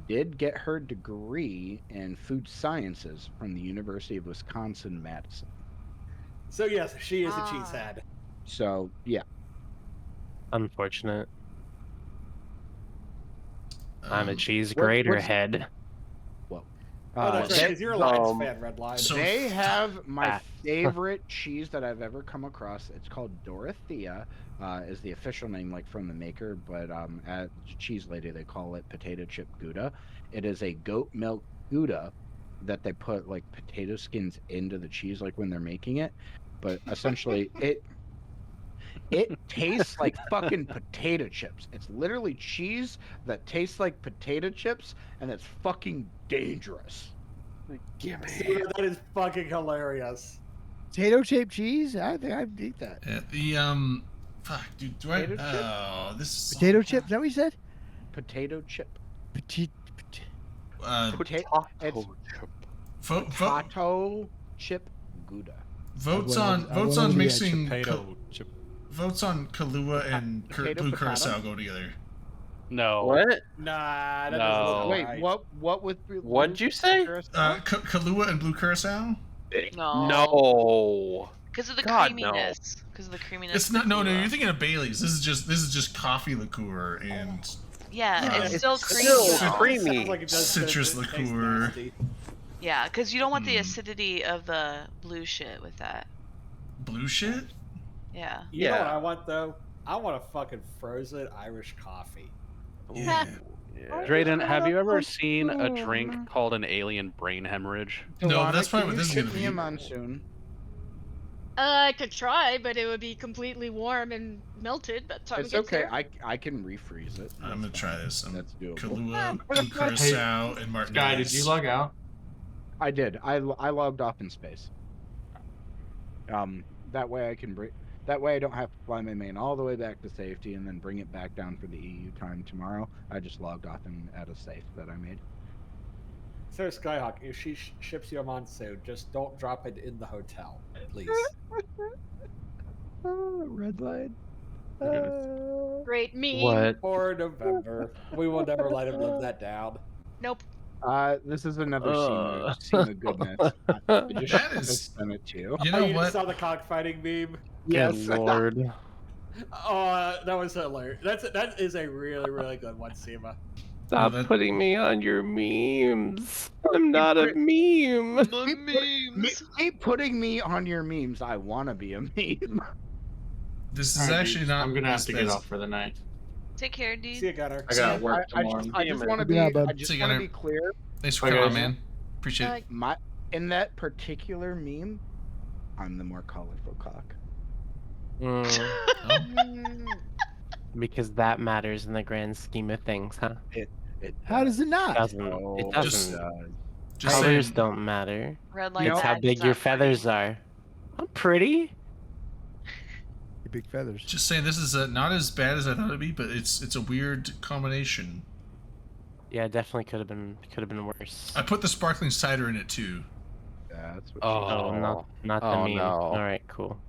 did get her degree in food sciences from the University of Wisconsin-Madison. So yes, she is a cheesehead. So yeah. Unfortunate. I'm a cheese What- grater what's- head. Well, Oh, that's right, because you're a Lions fan, Redline. so- they have my Ah. favorite cheese that I've ever come across. It's called Dorothea, is the official name, like from the maker, but at Cheese Lady they call it potato chip Gouda. It is a goat milk Gouda that they put like potato skins into the cheese, like when they're making it. But essentially, it tastes like fucking potato chips. It's literally cheese that tastes like potato chips, and it's fucking dangerous. Gimme. That is fucking hilarious. Potato shaped cheese? I think I'd eat that. Fuck, dude, do I? Potato chip? Oh, this is Potato chip? Is that what you said? Potato chip. Petite. Potato chip Gouda. Votes I on went over the mixing Potato chip. votes on Kahlua and Potato blue potato? curacao go together. No. What? Nah, that No. doesn't sound Wait, right. what with What'd you say? Kahlua and blue curacao. No. No. Because of the God, creaminess. Because of the creaminess. It's of not. No, Kahlua. you're thinking of Bailey's. This is just coffee liqueur and Yeah, it's it's still creamy. still though. creamy. Sounds like it does Citrus taste liqueur. nasty. Yeah, because you don't want the acidity of the blue shit with that. blue shit. Yeah. You know what I want though? I want a fucking frozen Irish coffee. Yeah. Drayden, have you ever seen a drink called an alien brain hemorrhage? No, that's probably Can what you this is ship gonna me a be. monsoon. I could try, but it would be completely warm and melted by the time It's it gets okay. here. I can refreeze it. I'm gonna try this. That's doable. Kahlua, blue curacao, and Martinez. Guy, did you log out? I did. I logged off in space. That way I can bring. That way I don't have to fly my main all the way back to safety and then bring it back down for the EU time tomorrow. I just logged off at a safe that I made. So Skyhawk, if she ships you a monsoon, just don't drop it in the hotel, please. Red light. Great meme. What? Or November. We will never let him live that down. Nope. This is another SEMA goodness. I just That is- sent it to you. You Oh, know you what? just saw the cockfighting meme? Yes. Good lord. Oh, that was hilarious. That is a really, really good one, Sema. Stop that- putting me on your memes. I'm not a meme. Keep putting me on your memes. I want to be a meme. This is All right, actually dudes, not. I'm gonna have as to bad get as- off for the night. Take care, dude. See you, Gunner. I got work I tomorrow. just want to be. Yeah, bud. I just See you, want to Gunner. be clear. Thanks for Bye, coming on, guys. man. Appreciate it. In that particular meme, I'm the more colorful cock. Because that matters in the grand scheme of things, huh? It How does it not? Doesn't. Oh, It Just- doesn't. Just Colors saying. don't matter. Red You light. know- It's how badge big is your not pretty. feathers are. I'm pretty. Your big feathers. Just saying, this is not as bad as I thought it'd be, but it's a weird combination. Yeah, it definitely could have been worse. I put the sparkling cider in it too. That's what Oh, not the Oh, meme. no. All right, cool.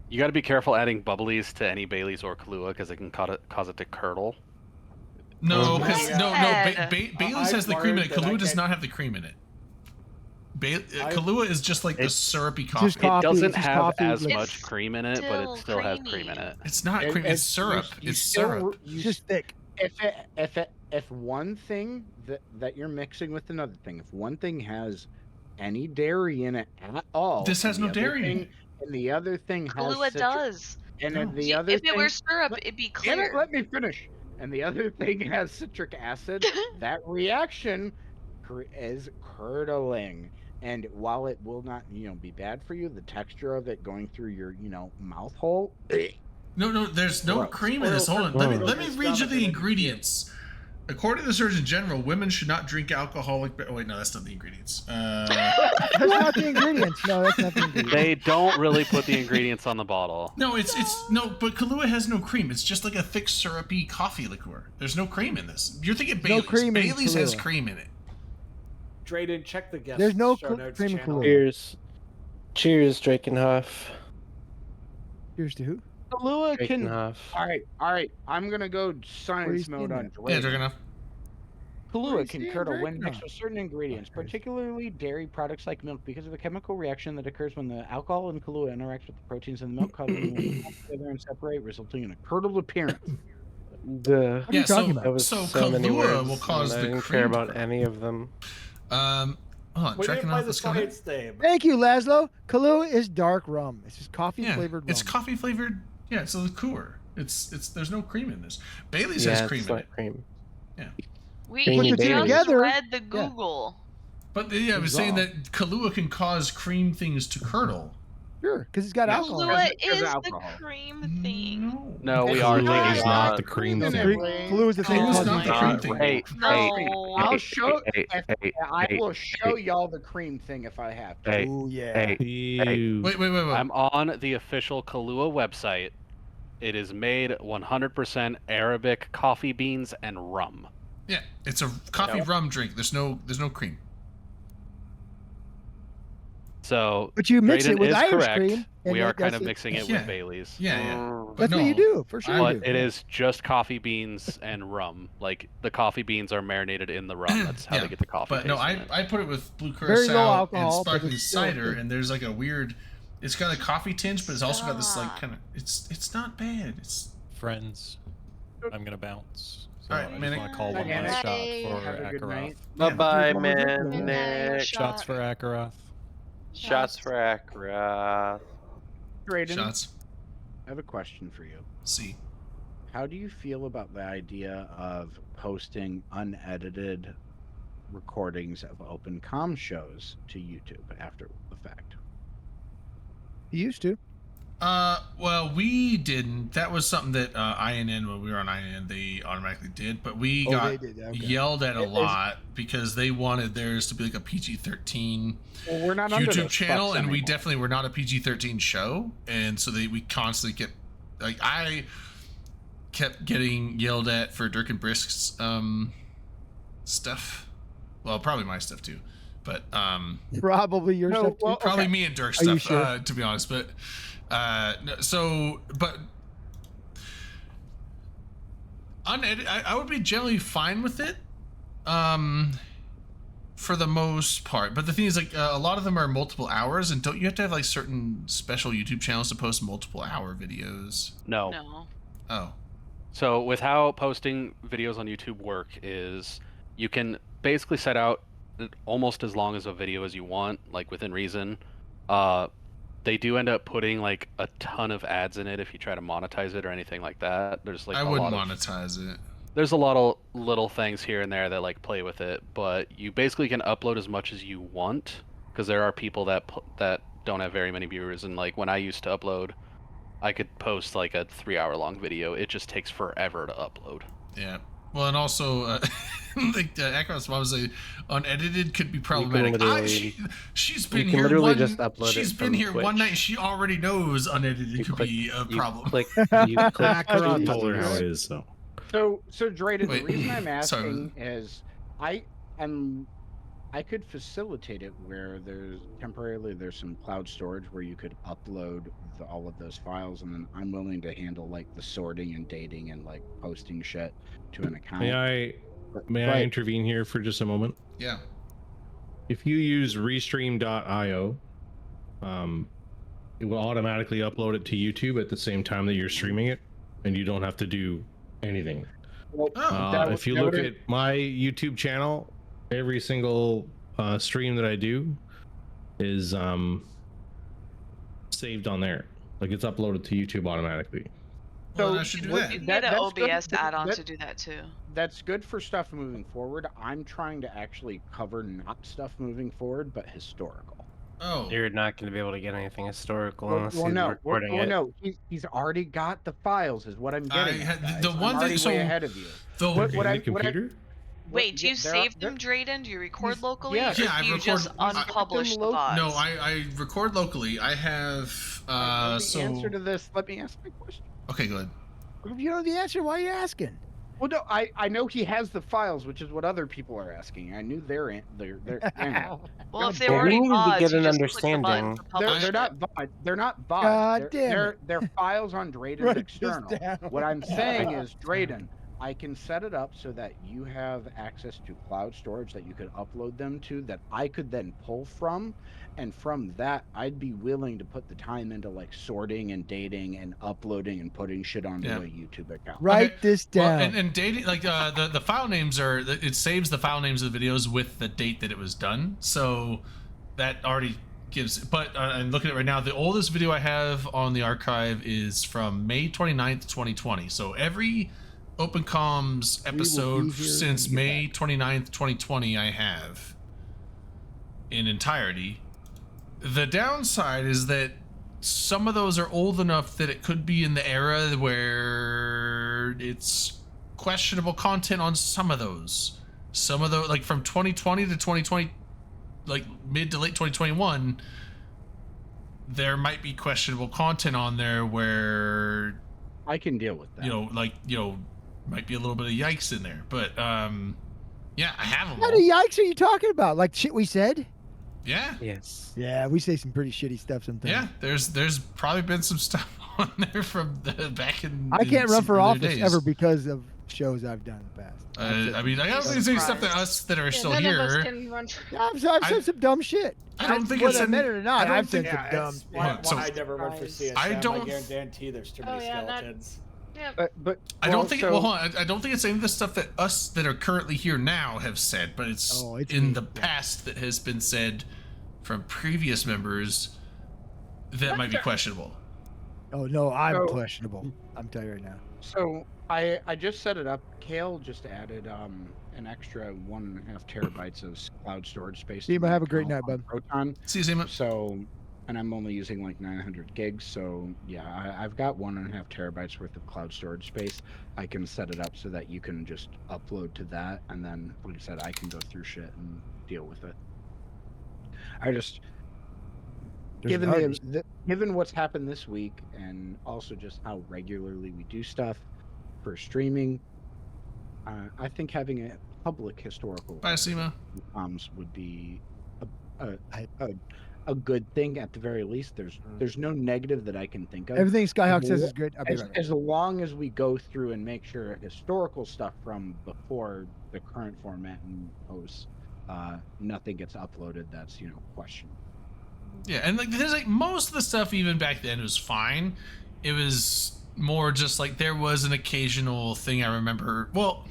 You got to be careful adding bubblies to any Bailey's or Kahlua because it can cause it to curdle. No, Mhm. because no, Bad. Bailey's I've has the cream in it. learned that I Kahlua does can't- not have the cream in it. I've- Kahlua is just like the It's syrupy just coffee. coffee. It doesn't it's just have coffee as with- much cream in it, but still it still has creamy. cream in it. It's not And- cream. and It's syrup. you It's still- syrup. It's just thick. If one thing that you're mixing with another thing, if one thing has any dairy in it at all, This has and no the other dairy in thing- and the other thing has Kahlua citric- does. and No. then the See, other if thing, it were syrup, let- it'd be damn it, clear. let me finish. And the other thing has citric acid. That reaction is curdling. And while it will not, be bad for you, the texture of it going through your, mouth hole. No, there's no Gross. cream in this. Hold on. Spoiled Let me for read you stomach the and ingredients. According to the Surgeon General, women should not drink alcoholic. Oh wait, no, that's not the ingredients. That's not the ingredients. No, that's not the ingredients. They don't really put the ingredients on the bottle. No, it's no, but Kahlua has no cream. It's just like a thick syrupy coffee liqueur. There's no cream in this. You're thinking No Bailey's. cream in Bailey's has Kahlua. cream in it. Drayden, check the guest There's no show notes cream and channel. Kahlua. Cheers. Cheers, Drakenhoff. Here's to who? Kahlua can. Drakenhoff. All right. I'm gonna go Where are you science mode seeing on that? Yeah, Drayden. Dragunov. Where are Kahlua you can seeing curdle when Drakenhoff? mixed with certain ingredients, Okay. particularly dairy products like milk, because of the chemical reaction that occurs when the alcohol in Kahlua interacts with the proteins in the milk, causing them to come together and separate, resulting in a curdled appearance. The What are you Yeah, talking so about? That was so so many Kahlua words. will cause and I the didn't cream care to about curdle. any of them. Hold on, We didn't play Dragunov, the let's go ahead. science theme. Thank you, Laszlo. Kahlua is dark rum. It's just coffee Yeah, flavored rum. it's coffee flavored. Yeah, it's a liqueur. It's there's no cream in this. Bailey's Yeah, has cream it's in not it. cream. Yeah, We Creamy he Put the two just Baileys. together. read the Yeah. Google. but yeah, I was saying that Kahlua can cause cream things to curdle. Sure, because it's got Yes. alcohol. Kahlua because of is the alcohol. cream thing. No, we are Kahlua taking is it not off. the cream No, thing. Kahlua is the thing Kahlua is causing not the the cream cream. thing. Hey, No. I'll show. hey, I will show y'all the cream thing if I have to. Hey, Oh yeah. Ew. Wait. I'm on the official Kahlua website. It is made 100% Arabic coffee beans and rum. Yeah, it's a coffee No. rum drink. There's no cream. So, But you mix Drayden it with is Irish correct. cream. and We are that's kind of it. mixing it Yeah. with Bailey's. Yeah. Mm. But That's what you do, for sure. But you do. it is just coffee beans and rum. Like the coffee beans are marinated in the rum. That's how Yeah, they get the coffee. But no, taste in it. I put it with blue Very low curacao alcohol, and but sparkling it's still cider, good. and there's like a weird. It's got a coffee tinge, but it's also got this like Stop. kind of. It's not bad. It's Friends, I'm gonna bounce. So All right, I just Manic. want to call Bye, one last Manic. shot for Have a good Ackaroth. night. Bye bye, Good man. night. Shots for Ackaroth. Shots for Ackaroth. Drayden, shots. I have a question for you. See. How do you feel about the idea of posting unedited recordings of open comm shows to YouTube after the fact? You used to. Well, we didn't. That was something that INN, when we were on INN, they automatically did. But we Oh, got they did, okay. yelled at a Is- lot because they wanted theirs to be like a PG-13 Well, we're not under YouTube those channel, fucks and we anymore. definitely were not a PG-13 show, and so we constantly kept like I kept getting yelled at for Dirk and Brisk's stuff. Well, probably my stuff too, but Probably your No, stuff too. well, probably okay. me and Dirk's Are you stuff, sure? to be honest. But no, so but unedited, I would be generally fine with it. For the most part, but the thing is, like, a lot of them are multiple hours, and don't you have to have like certain special YouTube channels to post multiple hour videos? No. No. Oh, So with how posting videos on YouTube work is you can basically set out almost as long as a video as you want, like within reason. They do end up putting like a ton of ads in it if you try to monetize it or anything like that. There's like I a wouldn't lot of monetize it. there's a lot of little things here and there that like play with it, but you basically can upload as much as you want because there are people that don't have very many viewers, and like when I used to upload, I could post like a 3-hour-long video. It just takes forever to upload. Yeah. Well, and also, like Ackaroth's mom was like, unedited could be problematic. She's been can here literally just upload She's it been from here one Twitch. night. She already knows unedited You could click- be a you problem. click Ackaroth told her how it is, so. So Drayden, Wait, the reason I'm sorry. asking is I could facilitate it where there's some cloud storage where you could upload all of those files, and then I'm willing to handle like the sorting and dating and like posting shit to an account. May I intervene here for just a moment? Yeah. If you use restream.io, it will automatically upload it to YouTube at the same time that you're streaming it, and you don't have to do anything. Well, If you look at my YouTube channel, every single stream that I do is saved on there. Like it's uploaded to YouTube automatically. Well, I should do that. You can get an that's good. OBS add-on That- to do that too. That's good for stuff moving forward. I'm trying to actually cover not stuff moving forward, but historical. Oh. You're not going to be able to get anything historical unless he's no, recording it. no. He's already got the files, is what I'm getting. at, guys. The I'm one already thing. So way ahead of you. the What I- computer? Wait, do you they're- save they're- them, Drayden? Do you record He's- locally, yeah, or yeah, I do you record- just I- unpublish the No, VODs? No, I record locally. I have the so. answer to this. Let me ask my question. Okay, go ahead. If you know the answer, why are you asking? Well, no, I know he has the files, which is what other people are asking. I knew they're in. Well, if they Well, were we already need to VODs, get you an just click the button understanding. to publish They're it. not VOD. They're not VODs. God damn it. They're files on Drayden's Write this external. down. What I'm saying is, Drayden, I can set it up so that you have access to cloud storage that you could upload them to, that I could then pull from, and from that, I'd be willing to put the time into like sorting and dating and uploading and putting shit onto a YouTube account. Write this down. Well, and dating, like the file names it saves the file names of the videos with the date that it was done, so that already gives. But I'm looking at it right now. The oldest video I have on the archive is from May 29th, 2020. So every Open Comms episode since May 29th, 2020, I have in entirety. The downside is that some of those are old enough that it could be in the era where it's questionable content on some of those. Some of those, like from 2020 to 2020, like mid to late 2021, there might be questionable content on there where I can deal with that. Might be a little bit of yikes in there. But yeah, I have them What all. the yikes are you talking about? Like shit we said? Yeah. Yes. Yeah, we say some pretty shitty stuff sometimes. Yeah, there's probably been some stuff on there from the back in. I can't run for earlier office days. ever because of shows I've done in the past. I mean, I don't think it's any stuff that us that are still none of us here. can run for I've said some dumb shit. I don't think whether it's I any- admit it or not. I don't I've said think- some dumb. Why So- I never run for CSM. I don't- guarantee there's too many skeletons. But I don't think. Well, hold on. I don't think it's any of the stuff that us that are currently here now have said, but it's in the past that has been said from previous members that might be questionable. Oh no, I'm So- questionable. I'm telling you right now. So I just set it up. Kale just added an extra 1.5 terabytes of cloud storage space. to Seema, my have a great account night, on bud. Proton. See you, Seema. So, and I'm only using like 900 gigs. So yeah, I've got 1.5 terabytes worth of cloud storage space. I can set it up so that you can just upload to that, and then, like I said, I can go through shit and deal with it. I just given what's happened this week, and also just how regularly we do stuff for streaming, I think having a public historical Bye, Seema. would be a good thing at the very least. There's no negative that I can think of. Everything Skyhawk says is good. I'll be right back. As long as we go through and make sure historical stuff from before the current format and posts, nothing gets uploaded that's questionable. Yeah, and like there's like most of the stuff even back then was fine. It was more just like there was an occasional thing I remember. Well,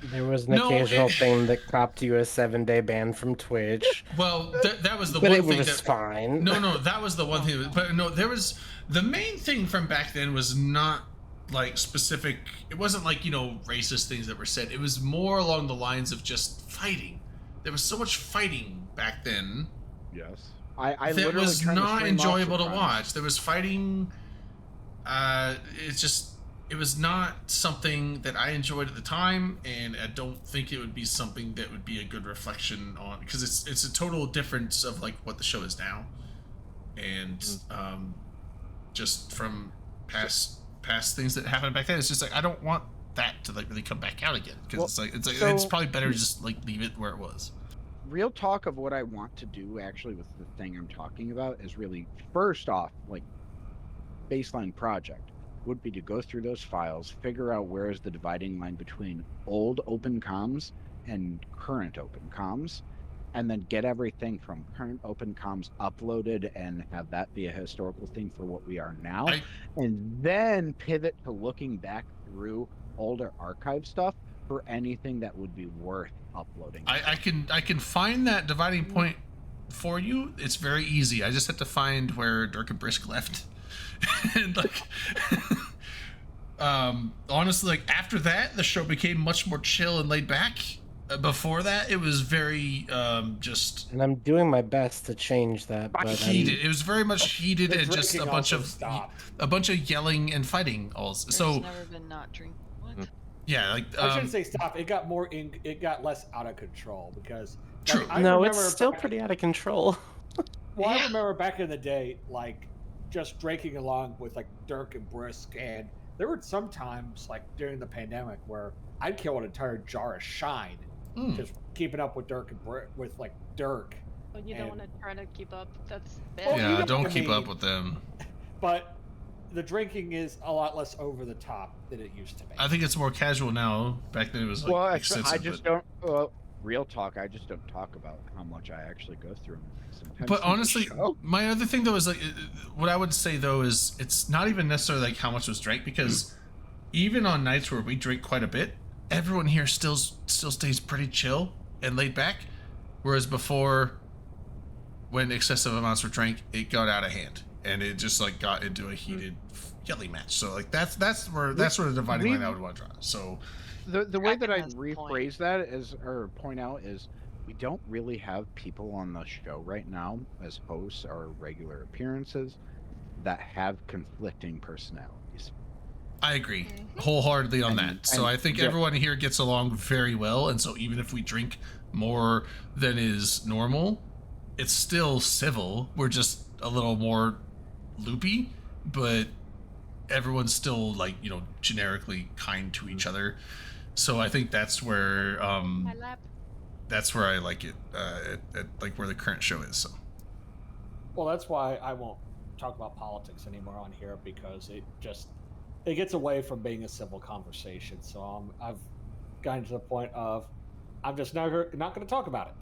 there was an occasional thing that copped you a 7-day ban from Twitch. Well, that was the but one it thing was that, fine. No, that was the one thing. But no, there was the main thing from back then was not like specific. It wasn't like racist things that were said. It was more along the lines of just fighting. There was so much fighting back then. Yes. I that literally was turned the not stream off enjoyable to sometimes. watch. There was fighting. It was not something that I enjoyed at the time, and I don't think it would be something that would be a good reflection on, because it's a total difference of like what the show is now, and just from past things that happened back then. It's just like I don't want that to like really come back out again, because it's probably better to just like leave it where it was. Real talk of what I want to do actually with the thing I'm talking about is really, first off, like baseline project would be to go through those files, figure out where is the dividing line between old open comms and current open comms, and then get everything from current open comms uploaded and have that be a historical thing for what we are now, and then pivot to looking back through older archive stuff for anything that would be worth uploading. I can find that dividing point for you. It's very easy. I just have to find where Dirk and Brisk left. And like honestly, like after that the show became much more chill and laid back. Before that it was very just, and I'm doing my best to change that, but heated. It was very much heated The and just drinking a bunch of yelling and fighting also. There's So never been not drink. What? yeah, like I shouldn't say stop. It got it got less out of control because True. I no, it's remember still pretty out of control. Well, I remember back in the day, like just drinking along with like Dirk and Brisk and there were some times, like during the pandemic, where I'd kill an entire jar of Shine, just keeping up with Dirk and with like Dirk. Well, you don't want to try to keep up. That's bad. Well, you Yeah, know don't what I keep up mean. with them. But the drinking is a lot less over the top than it used to be. I think it's more casual now. Back then it was like extensive. I just don't. Real talk. I just don't talk about how much I actually go through. Sometimes. But honestly, my other thing though is like, what I would say though is it's not even necessarily like how much was drank, because even on nights where we drink quite a bit, everyone here still stays pretty chill and laid back. Whereas before, when excessive amounts were drank, it got out of hand and it just like got into a heated yelling match. So like that's where the dividing line I would want to draw. So the way that I rephrase that is, or point out, is we don't really have people on the show right now as hosts or regular appearances that have conflicting personalities. I agree wholeheartedly on that. So I think everyone here gets along very well, and so even if we drink more than is normal, it's still civil. We're just a little more loopy, but everyone's still like, you know, generically kind to each other. So I think that's where I like it at like where the current show is. So Well, that's why I won't talk about politics anymore on here, because it gets away from being a civil conversation. So I've gotten to the point of I'm just not going to talk about it.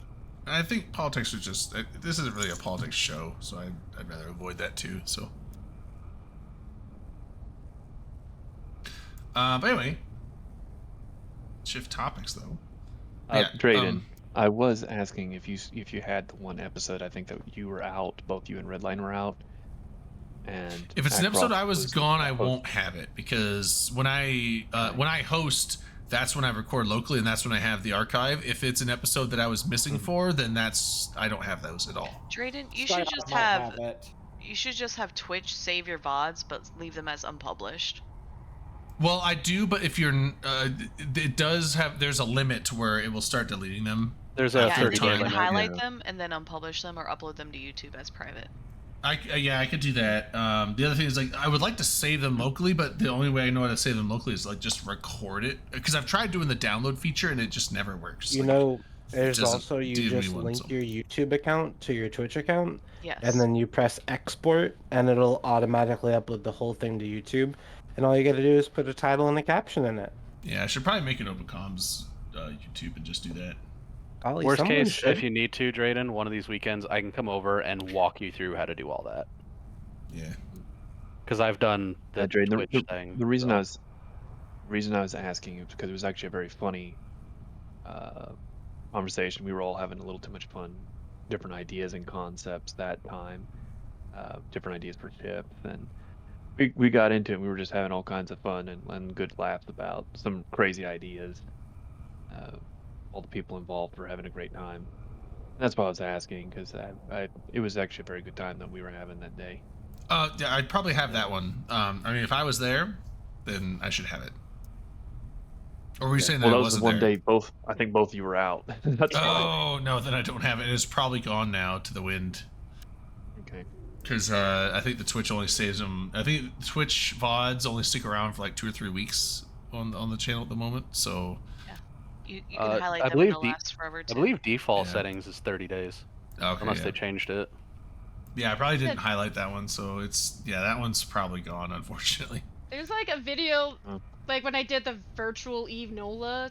I think politics are just, this isn't really a politics show, so I'd rather avoid that too. So but anyway, shift topics though. Drayden, I was asking if you had the one episode. I think that you were out, both you and Redline were out. And if it's an episode I was gone, I won't have it, because when I host, that's when I record locally, and that's when I have the archive. If it's an episode that I was missing for, then I don't have those at all. Drayden, you should just have Twitch save your VODs, but leave them as unpublished. Well, I do, but if you're, it does have. There's a limit to where it will start deleting them. There's a and then 30-day you can limit. highlight them and then unpublish them or upload them to YouTube as private. I could do that. The other thing is, like, I would like to save them locally, but the only way I know how to save them locally is like just record it, because I've tried doing the download feature and it just never works. You like, know, there's also do you me just one, link so. your YouTube account to your Twitch account. Yes. And then you press export, and it'll automatically upload the whole thing to YouTube. And all you got to do is put a title and a caption in it. Yeah, I should probably make it OpenComms YouTube and just do that. Golly, Worst someone case, should. if you need to, Drayden, one of these weekends, I can come over and walk you through how to do all that. Yeah. Because I've done the Drayden, Twitch thing. The reason I was asking is because it was actually a very funny conversation. We were all having a little too much fun, different ideas and concepts that time, different ideas for tips, and we got into it. We were just having all kinds of fun and good laughs about some crazy ideas. All the people involved were having a great time. And that's why I was asking, because it was actually a very good time that we were having that day. Yeah, I'd probably have that one. I mean, if I was there, then I should have it. Or were you saying that well, I that was the wasn't one there? day I think both of you were out. That's why. No, then I don't have it. It's probably gone now to the wind. Okay. Because I think the Twitch only saves them. I think Twitch VODs only stick around for like 2 or 3 weeks on the channel at the moment. So You can highlight I them and believe it'll last forever too. I believe default Yeah. settings is 30 days. Okay, Unless yeah. they changed it. Yeah, I probably didn't highlight that one, so that one's probably gone, unfortunately. There's like a video, like when I did the virtual Eve Nola,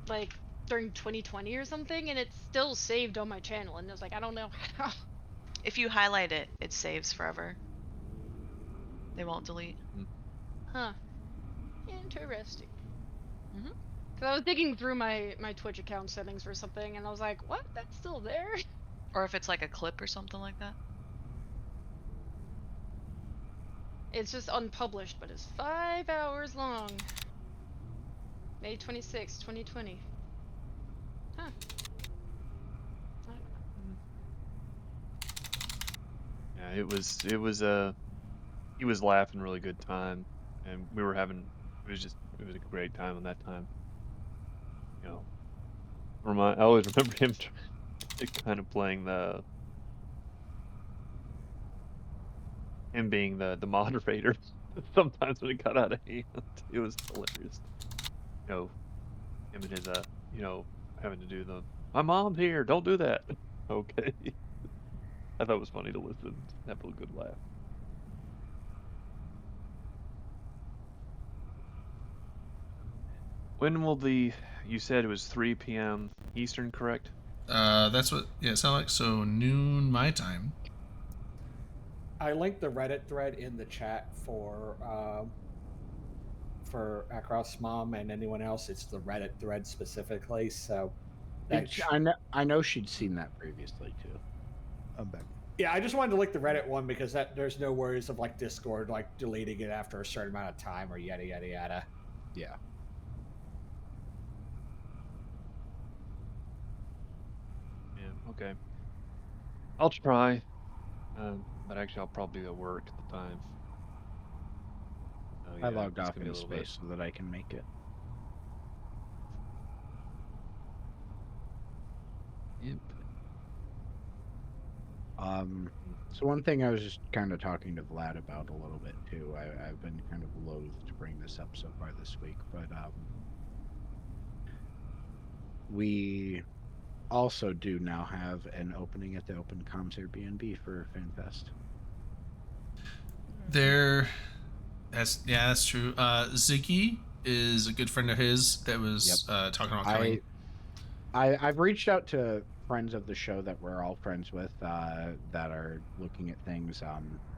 like during 2020 or something, and it's still saved on my channel, and it was like, I don't know how. If you highlight it, it saves forever. They won't delete. Huh. Interesting. Cause I was digging through my Twitch account settings for something, and I was like, what? That's still there? Or if it's like a clip or something like that. It's just unpublished, but it's 5 hours long. May 26, 2020. Huh. Yeah, it was he was laughing really good time, and we were having it was a great time on that time. You know, I always remember him kind of playing him being the moderator. sometimes when it got out of hand, it was hilarious. Him and his having to do my mom's here, don't do that. Okay. I thought it was funny to listen, have a good laugh. When will you said it was 3 p.m. Eastern, correct? That's what, yeah, it sounded like, so noon my time. I linked the Reddit thread in the chat for Ackaroth's mom and anyone else. It's the Reddit thread specifically, so I know she'd seen that previously too. I'm back. Yeah, I just wanted to link the Reddit one because there's no worries of like Discord like deleting it after a certain amount of time or yada yada yada. Yeah. Yeah. Okay. I'll try, but actually I'll probably be at work at the time. I logged off in space so that I can make it. Yep. So one thing I was just kind of talking to Vlad about a little bit too. I've been kind of loath to bring this up so far this week, but we also do now have an opening at the Open Comms Airbnb for FanFest. That's true. Ziggy is a good friend of his that was talking about coming. I've reached out to friends of the show that we're all friends with that are looking at things,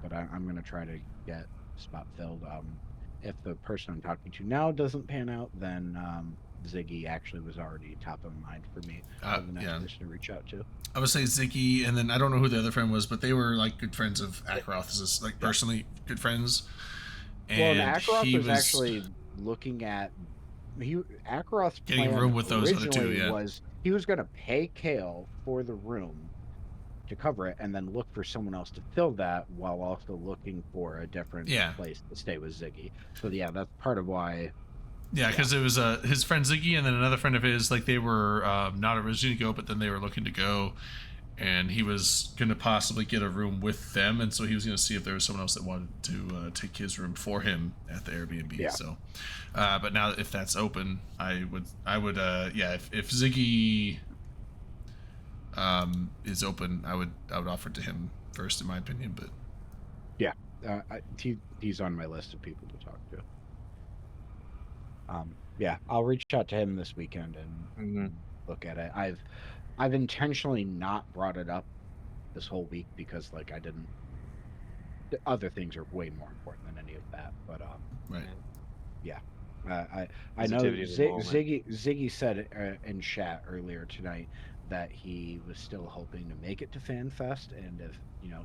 but I'm going to try to get a spot filled. If the person I'm talking to now doesn't pan out, then Ziggy actually was already top of mind for me for the next person to reach out to. I would say Ziggy, and then I don't know who the other friend was, but they were like good friends of Ackaroth, like personally good friends. And Ackaroth was actually looking at Ackaroth's getting a room with those other two. Yeah, was he was going to pay Kale for the room to cover it, and then look for someone else to fill that, while also looking for a different place to stay with Ziggy. So yeah, that's part of why. Yeah, because it was his friend Ziggy, and then another friend of his. Like they were not originally to go, but then they were looking to go, and he was going to possibly get a room with them, and so he was going to see if there was someone else that wanted to take his room for him at the Airbnb. Yeah. So, but now if that's open, I would if Ziggy is open, I would offer it to him first, in my opinion. But yeah, he's on my list of people to talk to. Yeah, I'll reach out to him this weekend and look at it. I've intentionally not brought it up this whole week because like I didn't. Other things are way more important than any of that. But right. Yeah, I know Ziggy said in chat earlier tonight that he was still hoping to make it to FanFest, and if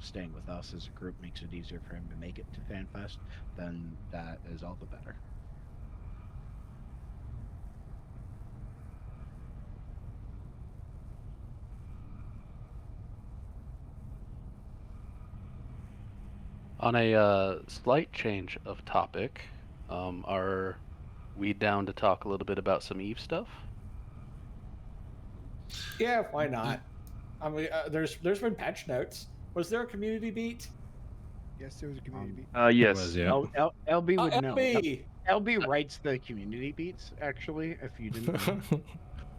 staying with us as a group makes it easier for him to make it to FanFest, then that is all the better. On a slight change of topic, are we down to talk a little bit about some Eve stuff? Yeah, why not? I mean, there's been patch notes. Was there a community beat? Yes, there was a community beat. Yes. Was, yeah. LB would know. LB. LB writes the community beats, actually. If you didn't know.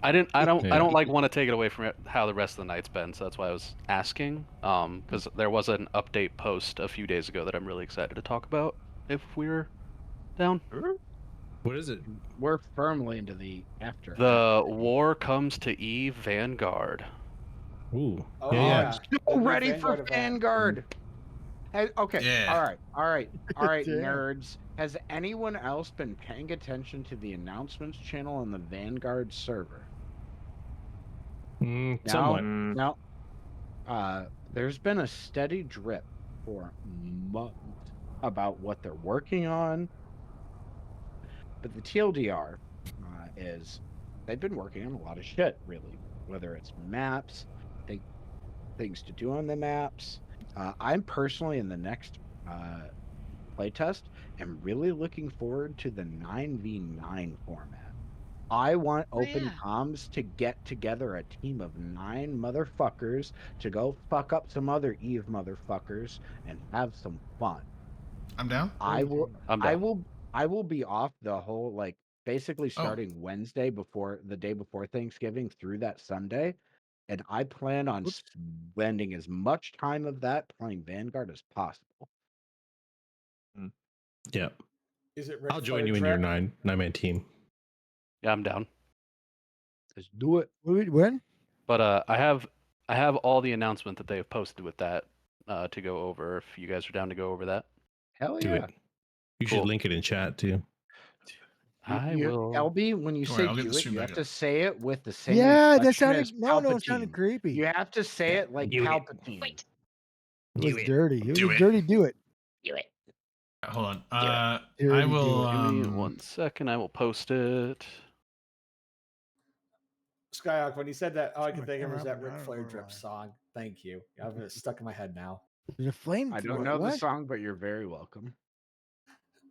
I don't like want to take it away from how the rest of the night's been, so that's why I was asking. Because there was an update post a few days ago that I'm really excited to talk about if we're down. What is it? We're firmly into the after. The War Comes to Eve Vanguard. Ooh. Oh, yeah. So ready for Vanguard. Okay. Yeah. All right, nerds. Has anyone else been paying attention to the announcements channel on the Vanguard server? Somewhat. Now, there's been a steady drip for months about what they're working on, but the TLDR is they've been working on a lot of shit, really. Whether it's maps, things to do on the maps. I'm personally in the next playtest am really looking forward to the 9v9 format. I want Open Comms to get together a team of 9 motherfuckers to go fuck up some other Eve motherfuckers and have some fun. I'm down. I will. I'm I down. will. I will be off the whole basically Oh. starting Wednesday before the day before Thanksgiving through that Sunday, and I plan on spending as much time of that playing Vanguard as possible. Yeah. Is it I'll join you in your nine-man team. Yeah, I'm down. Let's do it. When? But I have all the announcement that they have posted with that to go over. If you guys are down to go over that, Hell Do yeah. it. You Cool. should link it in chat too. I will. LB, when you Don't say worry, I'll get do the it, stream you back have to up. say it with the same Yeah, that inflection sounded as it sounded Palpatine. creepy. You have to say it like Do it. Palpatine. It was dirty. It was Do a it. dirty do it. Do it. Hold on. Yeah. I Dirty will. do it. Give me 1 second. I will post it. Skyhawk, when you said that, all I Turn could my think of camera was up that and Ric down Flair for a drip while. song. Thank you. I've been stuck in my head now. There's a flame. I don't know the song, but you're very welcome.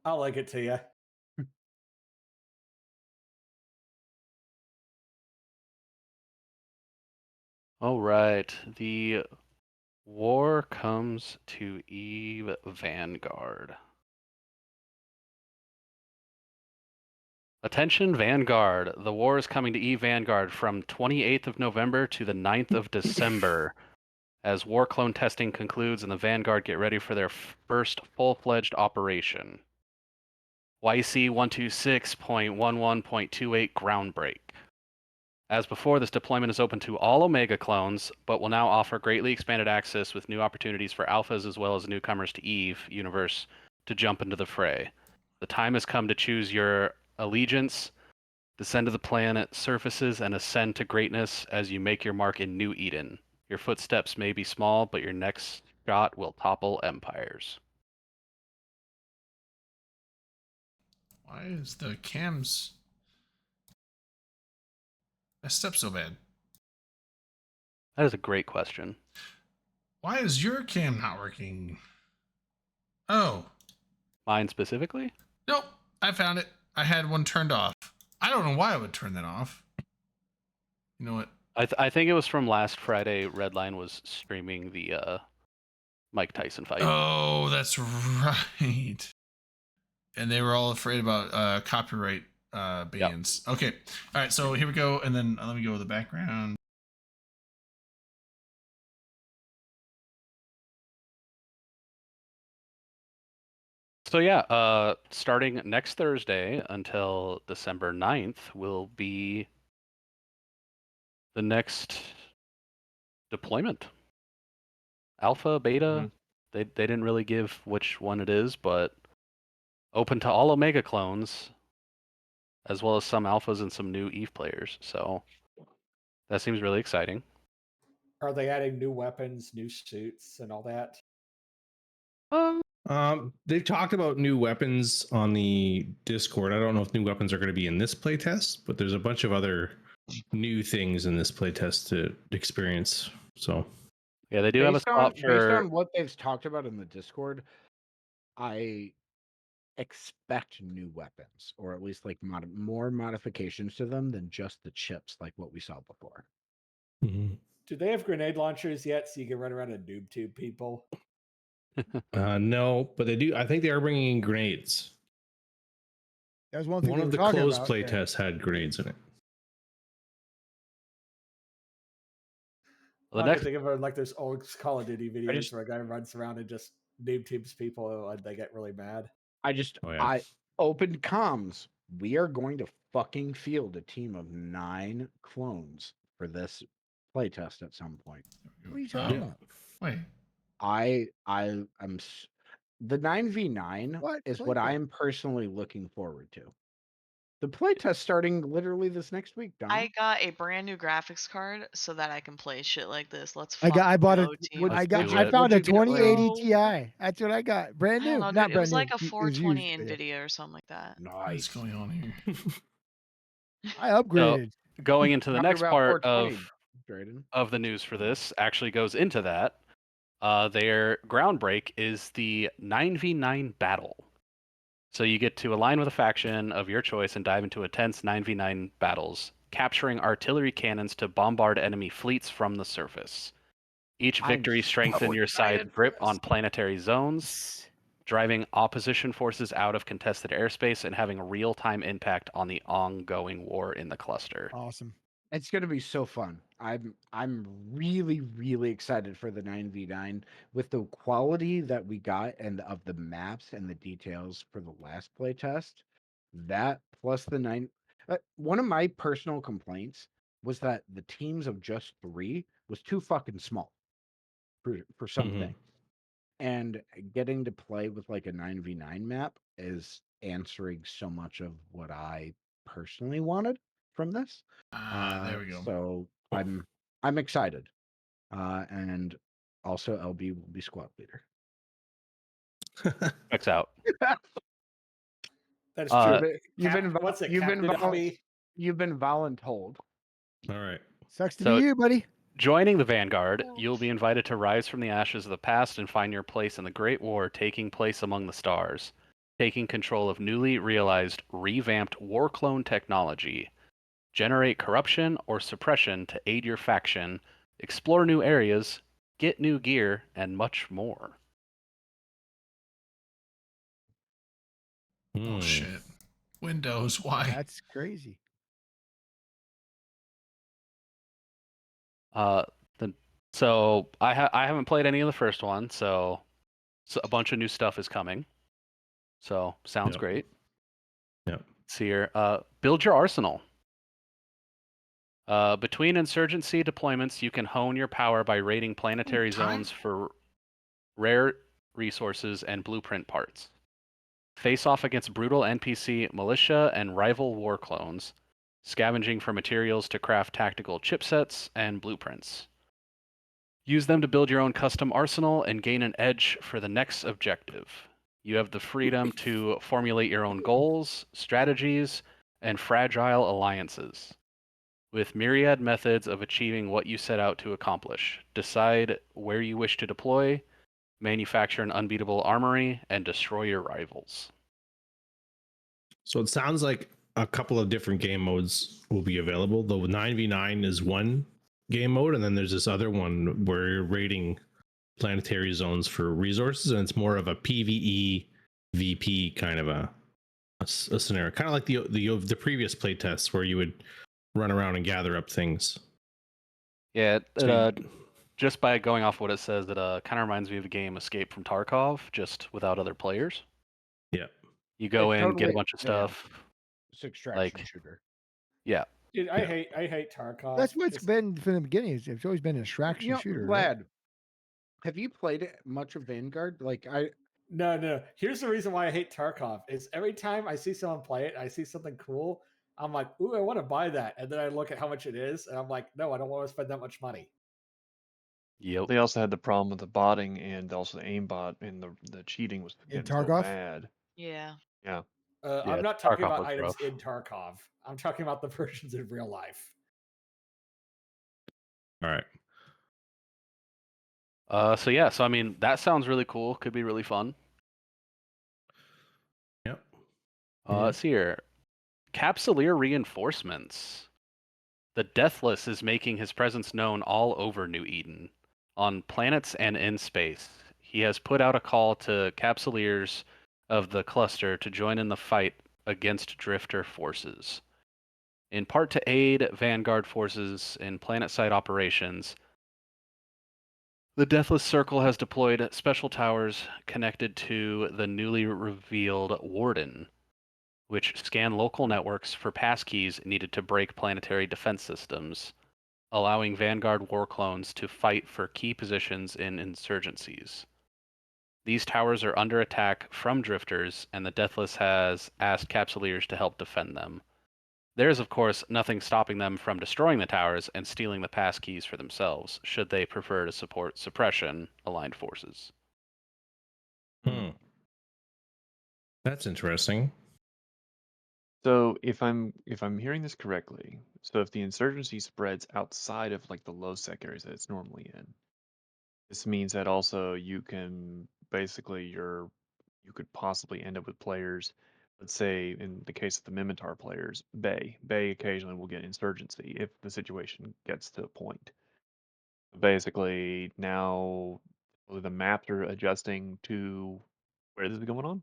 I'll link it to you. All right. The war comes to Eve Vanguard. Attention Vanguard. The war is coming to Eve Vanguard from 28th of November to the 9th of December. As war clone testing concludes and the Vanguard get ready for their first full-fledged operation. YC 126.11.28 ground break. As before, this deployment is open to all Omega clones, but will now offer greatly expanded access with new opportunities for alphas as well as newcomers to Eve universe to jump into the fray. The time has come to choose your allegiance, descend to the planet surfaces, and ascend to greatness as you make your mark in New Eden. Your footsteps may be small, but your next shot will topple empires. Why is the cams messed up so bad? That is a great question. Why is your cam not working? Oh. Mine specifically? Nope. I found it. I had one turned off. I don't know why I would turn that off. You know what? I think it was from last Friday. Redline was streaming the Mike Tyson fight. Oh, that's right. And they were all afraid about copyright bans. Yep. Okay. All right. So here we go. And then let me go with the background. So yeah, starting next Thursday until December 9th will be the next deployment. Alpha, beta, they didn't really give which one it is, but open to all Omega clones, as well as some alphas and some new Eve players. So that seems really exciting. Are they adding new weapons, new suits, and all that? They've talked about new weapons on the Discord. I don't know if new weapons are going to be in this playtest, but there's a bunch of other new things in this playtest to experience. So yeah, they do have a spot based for on what they've talked about in the Discord. I expect new weapons, or at least like more modifications to them than just the chips, like what we saw before. Mm-hmm. Do they have grenade launchers yet, so you can run around and noob tube people? No, but they do. I think they are bringing in grenades. That was one thing. One of the closed play tests had grenades in it. Well, I can think of like those old Call of Duty videos where a guy runs around and just noob tubes people and they get really mad. I opened comms. We are going to fucking field a team of 9 clones for this playtest at some point. What are you talking about? Wait. I'm the 9v9 is what I am personally looking forward to. The playtest starting literally this next week, Don. I got a brand new graphics card so that I can play shit like this. Let's I bought go, a team. I found a 2080 Ti. That's what I got. Brand I don't new. know, dude. Not It brand was new. like a It was 420 used, NVIDIA or something like that. Nice. What's going on here? I upgraded. So, going into the Talk next about part 420, of the news for this actually goes into that. Their ground break is the 9v9 battle. So you get to align with a faction of your choice and dive into intense 9v9 battles, capturing artillery cannons to bombard enemy fleets from the surface. Each victory strengthens your side's grip on planetary zones, driving opposition forces out of contested airspace and having real-time impact on the ongoing war in the cluster. Awesome. It's gonna be so fun. I'm really excited for the 9v9 with the quality that we got and of the maps and the details for the last playtest. That plus the nine. One of my personal complaints was that the teams of just 3 was too fucking small for some Mhm. things. And getting to play with like a 9v9 map is answering so much of what I personally wanted from this. There we go. So I'm excited. And also LB will be squad leader. Checks out. That's Uh, true. You've been What's it? you've been Captain vol- Hobby? you've been voluntold. All right. Sucks to So- be you, buddy. Joining the Vanguard, you'll be invited to rise from the ashes of the past and find your place in the Great War taking place among the stars, taking control of newly realized, revamped war clone technology, generate corruption or suppression to aid your faction, explore new areas, get new gear, and much more. Oh Hmm. shit. Windows, why? That's crazy. Uh, so I haven't played any of the first one, so a bunch of new stuff is coming. So sounds Yep. great. Yep. See here. Build your arsenal. Between insurgency deployments, you can hone your power by raiding planetary zones for rare resources and blueprint parts. Face off against brutal NPC militia and rival war clones, scavenging for materials to craft tactical chipsets and blueprints. Use them to build your own custom arsenal and gain an edge for the next objective. You have the freedom to formulate your own goals, strategies, and fragile alliances. With myriad methods of achieving what you set out to accomplish, decide where you wish to deploy, manufacture an unbeatable armory, and destroy your rivals. So it sounds like a couple of different game modes will be available. The 9v9 is one game mode, and then there's this other one where you're raiding planetary zones for resources, and it's more of a PvE VP kind of a scenario, kind of like the previous playtests where you would run around and gather up things. Yeah, So just by going off what it says, it kind of reminds me of the game Escape from Tarkov, just without other players. Yeah. You go It in, get a totally- bunch of yeah. stuff. It's extraction Like, shooter. yeah. Dude, Yeah. I hate Tarkov. That's what it's been from the beginning. It's always been an You extraction know, shooter. Right? Vlad, have you played it much of Vanguard? Like No. Here's the reason why I hate Tarkov is every time I see someone play it, I see something cool. I'm like, ooh, I want to buy that, and then I look at how much it is, and I'm like, no, I don't want to spend that much money. Yep. They also had the problem with the botting and also the aimbot, and the cheating was In getting so Tarkov? bad. Yeah. Yeah. Yeah, I'm not talking Tarkov about looks items rough. in Tarkov. I'm talking about the versions in real life. All right. So I mean, that sounds really cool. Could be really fun. Yep. Let's see here. Capsuleer reinforcements. The Deathless is making his presence known all over New Eden, on planets and in space. He has put out a call to Capsuleers of the cluster to join in the fight against Drifter forces. In part to aid Vanguard forces in planet-side operations, the Deathless Circle has deployed special towers connected to the newly revealed Warden, which scan local networks for passkeys needed to break planetary defense systems, allowing Vanguard war clones to fight for key positions in insurgencies. These towers are under attack from drifters, and the Deathless has asked Capsuleers to help defend them. There is, of course, nothing stopping them from destroying the towers and stealing the passkeys for themselves, should they prefer to support suppression aligned forces. That's interesting. So if I'm hearing this correctly, so if the insurgency spreads outside of like the low sec areas that it's normally in, this means that also you can basically you could possibly end up with players, let's say in the case of the Mimitar players, Bay occasionally will get insurgency if the situation gets to a point. Basically now the maps are adjusting to Where this is going on?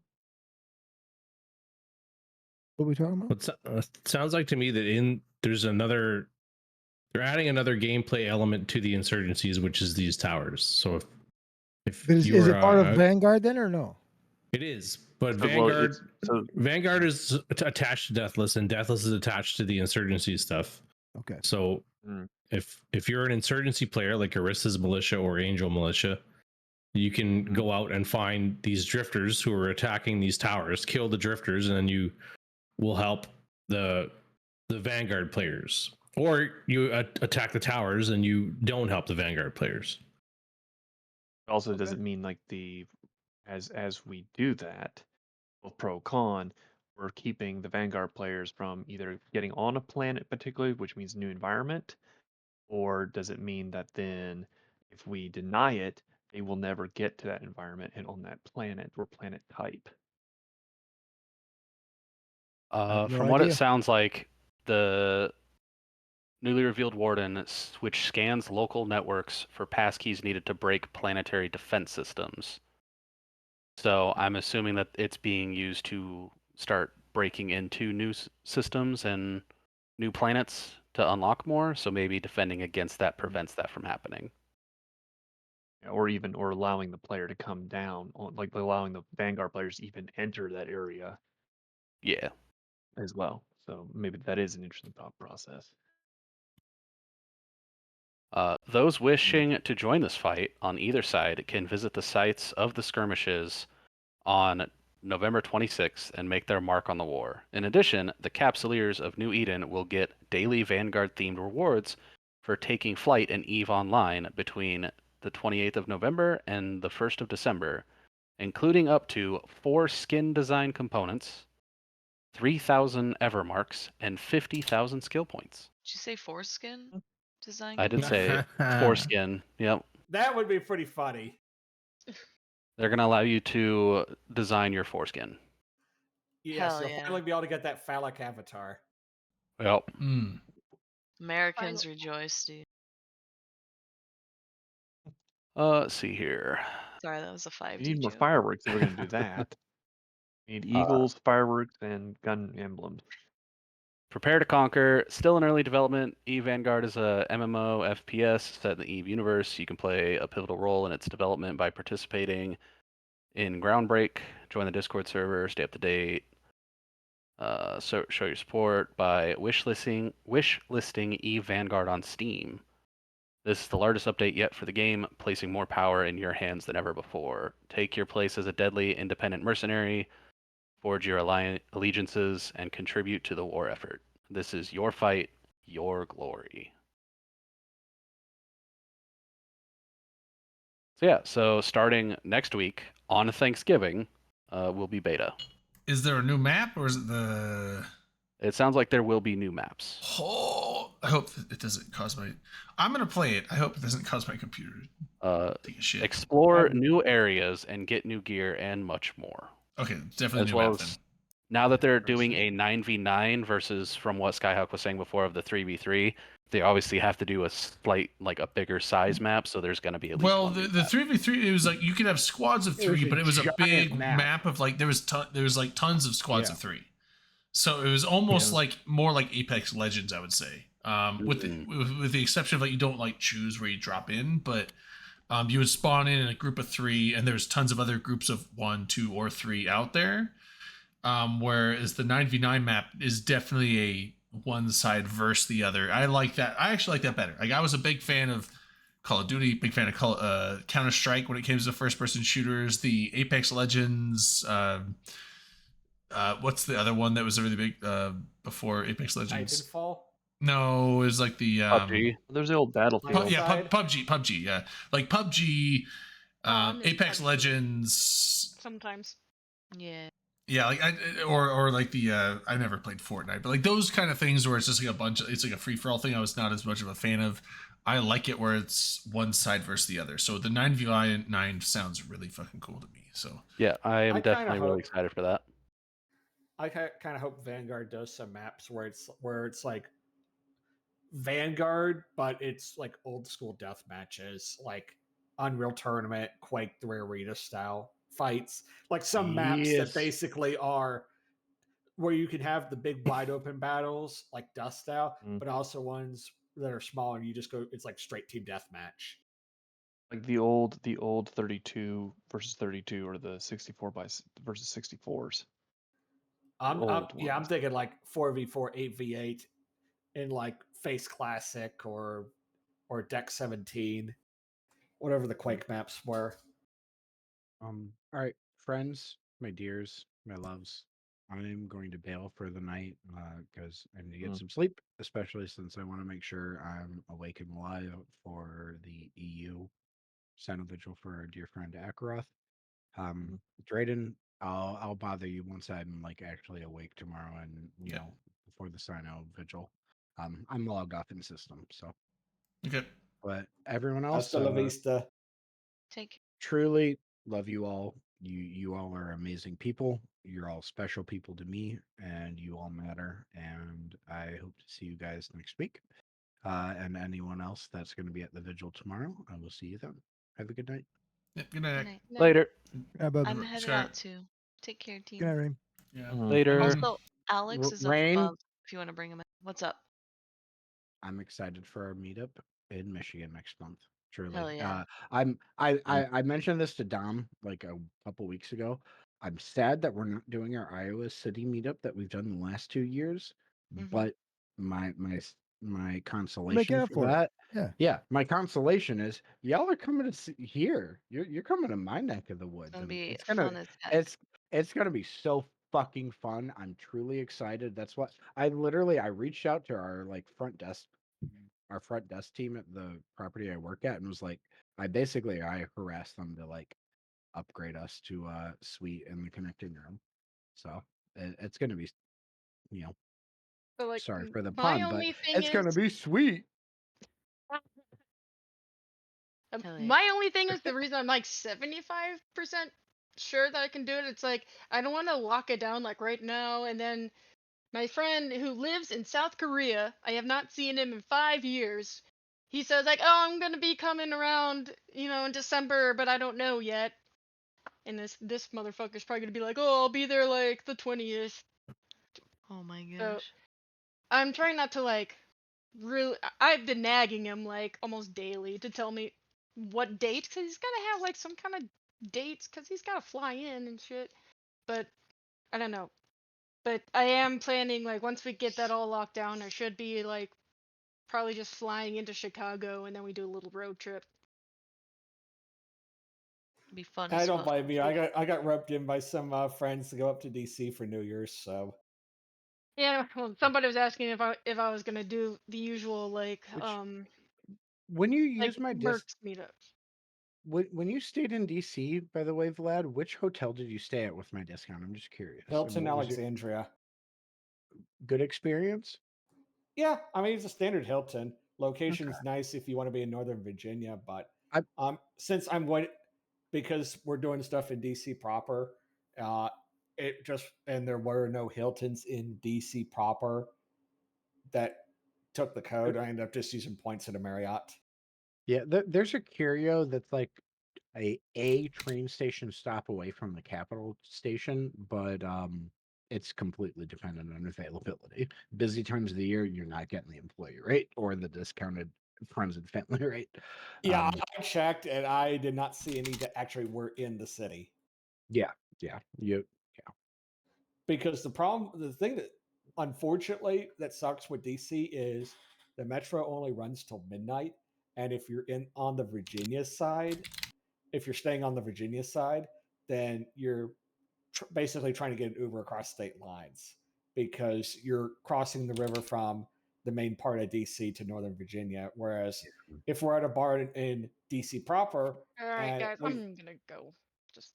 What are we talking about? Sounds like to me that they're adding another gameplay element to the insurgencies, which is these towers. So if But is it part of Vanguard then or no? It is, but So, well, Vanguard is attached to Deathless, and Deathless is attached to the insurgency stuff. Okay. So if you're an insurgency player like Arissa's militia or Angel militia, you can go out and find these drifters who are attacking these towers, kill the drifters, and then you will help the Vanguard players. Or you attack the towers and you don't help the Vanguard players. Also, does it mean like as we do that, both pro con, we're keeping the Vanguard players from either getting on a planet particularly, which means new environment, or does it mean that then if we deny it, they will never get to that environment and on that planet or planet type? From what it sounds like, the newly revealed warden, which scans local networks for passkeys needed to break planetary defense systems. So I'm assuming that it's being used to start breaking into new systems and new planets to unlock more. So maybe defending against that prevents that from happening. Or allowing the player to come down, like allowing the Vanguard players to even enter that area. Yeah. As well. So maybe that is an interesting thought process. Those wishing to join this fight on either side can visit the sites of the skirmishes on November 26th and make their mark on the war. In addition, the Capsuleers of New Eden will get daily Vanguard-themed rewards for taking flight in EVE Online between the 28th of November and the 1st of December, including up to 4 skin design components, 3,000 Evermarks, and 50,000 skill points. Did you say foreskin design? I did say foreskin. Yep. That would be pretty funny. They're going to allow you to design your foreskin. Yes, Hell you'll yeah. finally be able to get that phallic avatar. Yep. Americans rejoice, dude. Let's see here. Sorry, that was a 5D We need more joke. fireworks if we're going to do that. We need eagles, fireworks, and gun emblems. Prepare to Conquer, still in early development. EVE Vanguard is a MMO FPS set in the EVE universe. You can play a pivotal role in its development by participating in Groundbreak, join the Discord server, stay up to date, show your support by wishlisting EVE Vanguard on Steam. This is the largest update yet for the game, placing more power in your hands than ever before. Take your place as a deadly independent mercenary, forge your allegiances, and contribute to the war effort. This is your fight, your glory. So yeah, so starting next week on Thanksgiving, will be beta. Is there a new map or is it the? It sounds like there will be new maps. Oh, I hope it doesn't cause my. I'm gonna play it. I hope it doesn't cause my computer to take a shit. Explore new areas and get new gear and much more. Okay, definitely as new well map as then. now that they're doing a 9v9 versus from what Skyhawk was saying before of the 3v3, they obviously have to do a slight, like a bigger size map, so there's going to be at least Well, one the 3v3, it was like you could have squads of three, but it was a big map of like there was like tons of squads of three. So it was almost like more like Apex Legends, I would say. With the exception of like you don't like choose where you drop in, but you would spawn in a group of 3, and there's tons of other groups of 1, 2, or 3 out there. Whereas the 9v9 map is definitely a one side versus the other. I like that. I actually like that better. Like I was a big fan of Call of Duty, big fan of Counter-Strike when it came to first-person shooters. The Apex Legends. What's the other one that was really big before Apex Legends? Titanfall? No, it was like the PUBG. There's the old Battlefield. PUBG. Yeah, like PUBG, Apex Legends. Sometimes. Yeah. Yeah, like or like the I never played Fortnite, but like those kind of things where it's just like it's like a free for all thing. I was not as much of a fan of. I like it where it's one side versus the other. So the 9v9 sounds really fucking cool to me. So yeah, I am definitely really excited for that. I kind of hope Vanguard does some maps where it's like Vanguard, but it's like old school death matches, like Unreal Tournament, Quake 3 Arena style fights. Like some maps that Yes. basically are where you can have the big wide open battles like Dust Style, but also ones that are smaller. You just go, it's like straight team deathmatch. Like the old 32 versus 32 or the 64 versus 64s. I'm thinking like 4v4, 8v8 in like Face Classic or Deck 17, whatever the Quake maps were. All right, friends, my dears, my loves. I'm going to bail for the night because I need to get some sleep, especially since I want to make sure I'm awake and alive for the EU Senate Vigil for our dear friend Ackaroth. Drayden, I'll bother you once I'm like actually awake tomorrow and you know before the Sino Vigil. I'm logged off in system, so Okay. but everyone else, Hasta la vista. Take truly love you all. You all are amazing people. You're all special people to me, and you all matter. And I hope to see you guys next week. And anyone else that's going to be at the vigil tomorrow, I will see you then. Have a good night. Yep, good night. Good night. Later. I'm headed out too. Take care, team. Good night, Reem. Yeah. Later. Also, Alex is up Rain, above if you want to bring him in. What's up? I'm excited for our meetup in Michigan next month. Truly. Hell yeah. I mentioned this to Dom like a couple weeks ago. I'm sad that we're not doing our Iowa City meetup that we've done the last 2 years, but my consolation up for for it. that, Yeah. yeah, my consolation is y'all are coming to see here. You're coming to my neck of the woods, It's gonna and be fun as heck. it's gonna be so fucking fun. I'm truly excited. That's what I reached out to our like front desk team at the property I work at and was like, I harassed them to like upgrade us to a suite in the connecting room. So it's gonna be, you know, But like sorry for the my pun, but only thing it's is gonna be sweet. my only thing is the reason I'm like 75% sure that I can do it. It's like I don't want to lock it down like right now and then my friend who lives in South Korea, I have not seen him in 5 years. He says like, "Oh, I'm going to be coming around, in December, but I don't know yet." And this motherfucker's probably going to be like, "Oh, I'll be there like the 20th." Oh my So gosh. I'm trying not to like really. I've been nagging him like almost daily to tell me what date, because he's gotta have like some kind of dates, because he's gotta fly in and shit. But I don't know. But I am planning like once we get that all locked down, I should be like probably just flying into Chicago and then we do a little road trip. Be fun I as don't fuck. blame you. I got roped in by some friends to go up to DC for New Year's, so Yeah, well, somebody was asking if I was gonna do the usual like When you like use my Mercs meetups. when you stayed in DC, by the way, Vlad, which hotel did you stay at with my discount? I'm just curious. And Hilton what was your Alexandria. good experience? Yeah, I mean it's a standard Hilton. Location's nice if you want to be in Northern Virginia, but since I'm going because we're doing stuff in DC proper, it just and there were no Hiltons in DC proper that took the code. I ended up just using points at a Marriott. Yeah, there's a curio that's like a train station stop away from the capital station, but it's completely dependent on availability. Busy times of the year, you're not getting the employee rate or the discounted friends and family rate. Yeah, I checked and I did not see any that actually were in the city. Yeah. Because the thing that unfortunately that sucks with DC is the metro only runs till midnight, and if you're in on the Virginia side, if you're staying on the Virginia side, then you're basically trying to get an Uber across state lines because you're crossing the river from the main part of DC to Northern Virginia. Whereas if we're at a bar in DC proper, All right, and guys, I'm gonna go. Just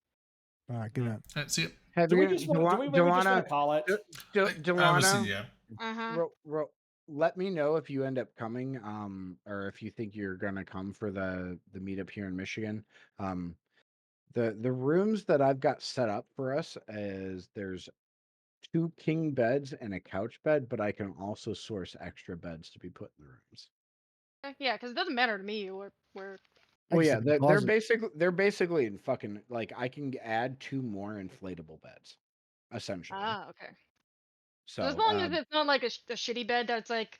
All right, good night. See it. do we really just want to call it? Delana, yeah. let me know if you end up coming, or if you think you're gonna come for the meetup here in Michigan. The rooms that I've got set up for us is there's 2 king beds and a couch bed, but I can also source extra beds to be put in the rooms. yeah, because it doesn't matter to me where Well, yeah, they're they're basically in fucking like I can add 2 more inflatable beds, essentially. Okay. So as So, long as it's not like a shitty bed that's like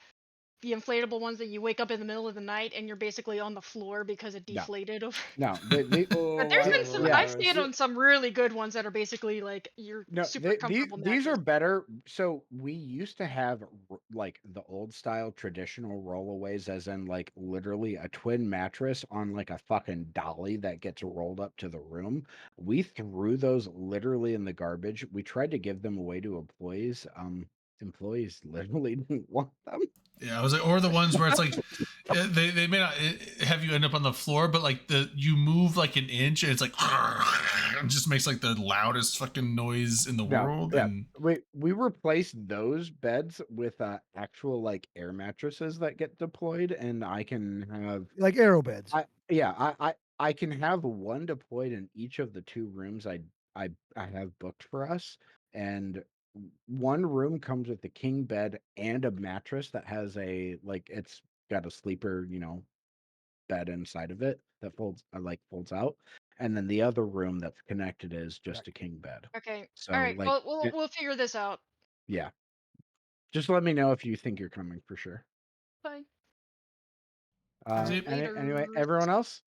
the inflatable ones that you wake up in the middle of the night and you're basically on the floor because it no, deflated over. no, But Oh, there's I been remember some. yeah, I've those. stayed on some really good ones that are basically like your no, super comfortable these are mattress. better. So we used to have like the old style traditional rollaways, as in like literally a twin mattress on like a fucking dolly that gets rolled up to the room. We threw those literally in the garbage. We tried to give them away to employees. Employees literally didn't want them. Yeah, I was like, or the ones where it's like they may not have you end up on the floor, but like you move like an inch and it's like it just makes like the loudest fucking noise in the world. Yeah, And we replaced those beds with actual like air mattresses that get deployed, and I can have like aero beds. I can have one deployed in each of the 2 rooms I have booked for us, and one room comes with a king bed and a mattress that has it's got a sleeper, bed inside of it that folds out, and then the other room that's connected is just a king bed. Okay. So All right. like, Well, we'll figure this out. yeah, just let me know if you think you're coming for sure. Bye. Anyway, everyone else?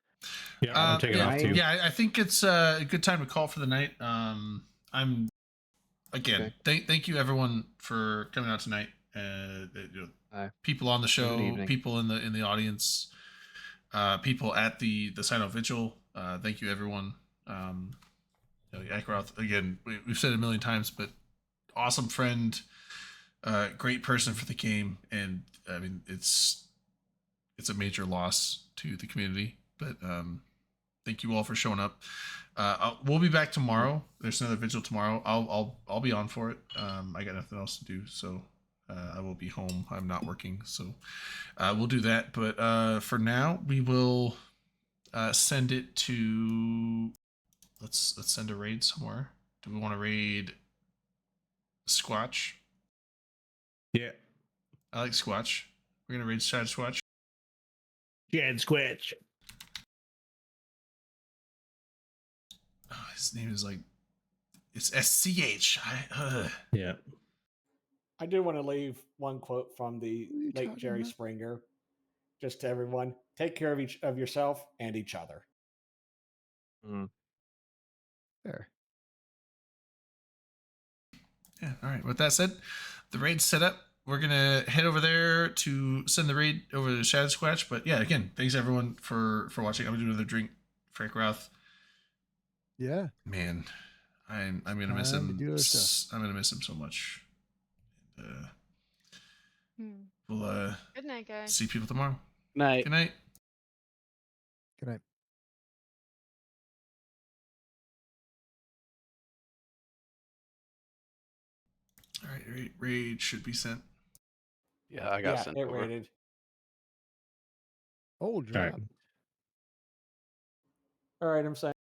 Yeah, I'm taking off too. Yeah, I think it's a good time to call for the night. I'm again, thank you everyone for coming out tonight. People on the show, people in the audience, people at the sign-off vigil. Thank you everyone. Ackaroth, again, we've said it a million times, but awesome friend, great person for the game, and I mean it's a major loss to the community, but thank you all for showing up. We'll be back tomorrow. There's another vigil tomorrow. I'll be on for it. I got nothing else to do, so I will be home. I'm not working, so we'll do that. But for now, we will send it to. Let's send a raid somewhere. Do we want to raid Squatch? Yeah, I like Squatch. We're gonna raid Shad Squatch. Shad Squatch. Oh, his name is like it's SCH. Yeah. I do want to leave one quote from the late Jerry about? Springer, just to everyone: take care of yourself and each other. There. Yeah. All right. With that said, the raid's set up. We're gonna head over there to send the raid over to Shad Squatch. But yeah, again, thanks everyone for watching. I'm gonna do another drink. Frank Routh. Yeah. Man, I'm gonna miss Time to him. do other stuff. I'm gonna miss him so much. We'll Good night, guys. see people tomorrow. Night. Good night. Good night. All right, raid should be sent. Yeah, I got sent it over. rated. Oh, drop. All right, I'm saying.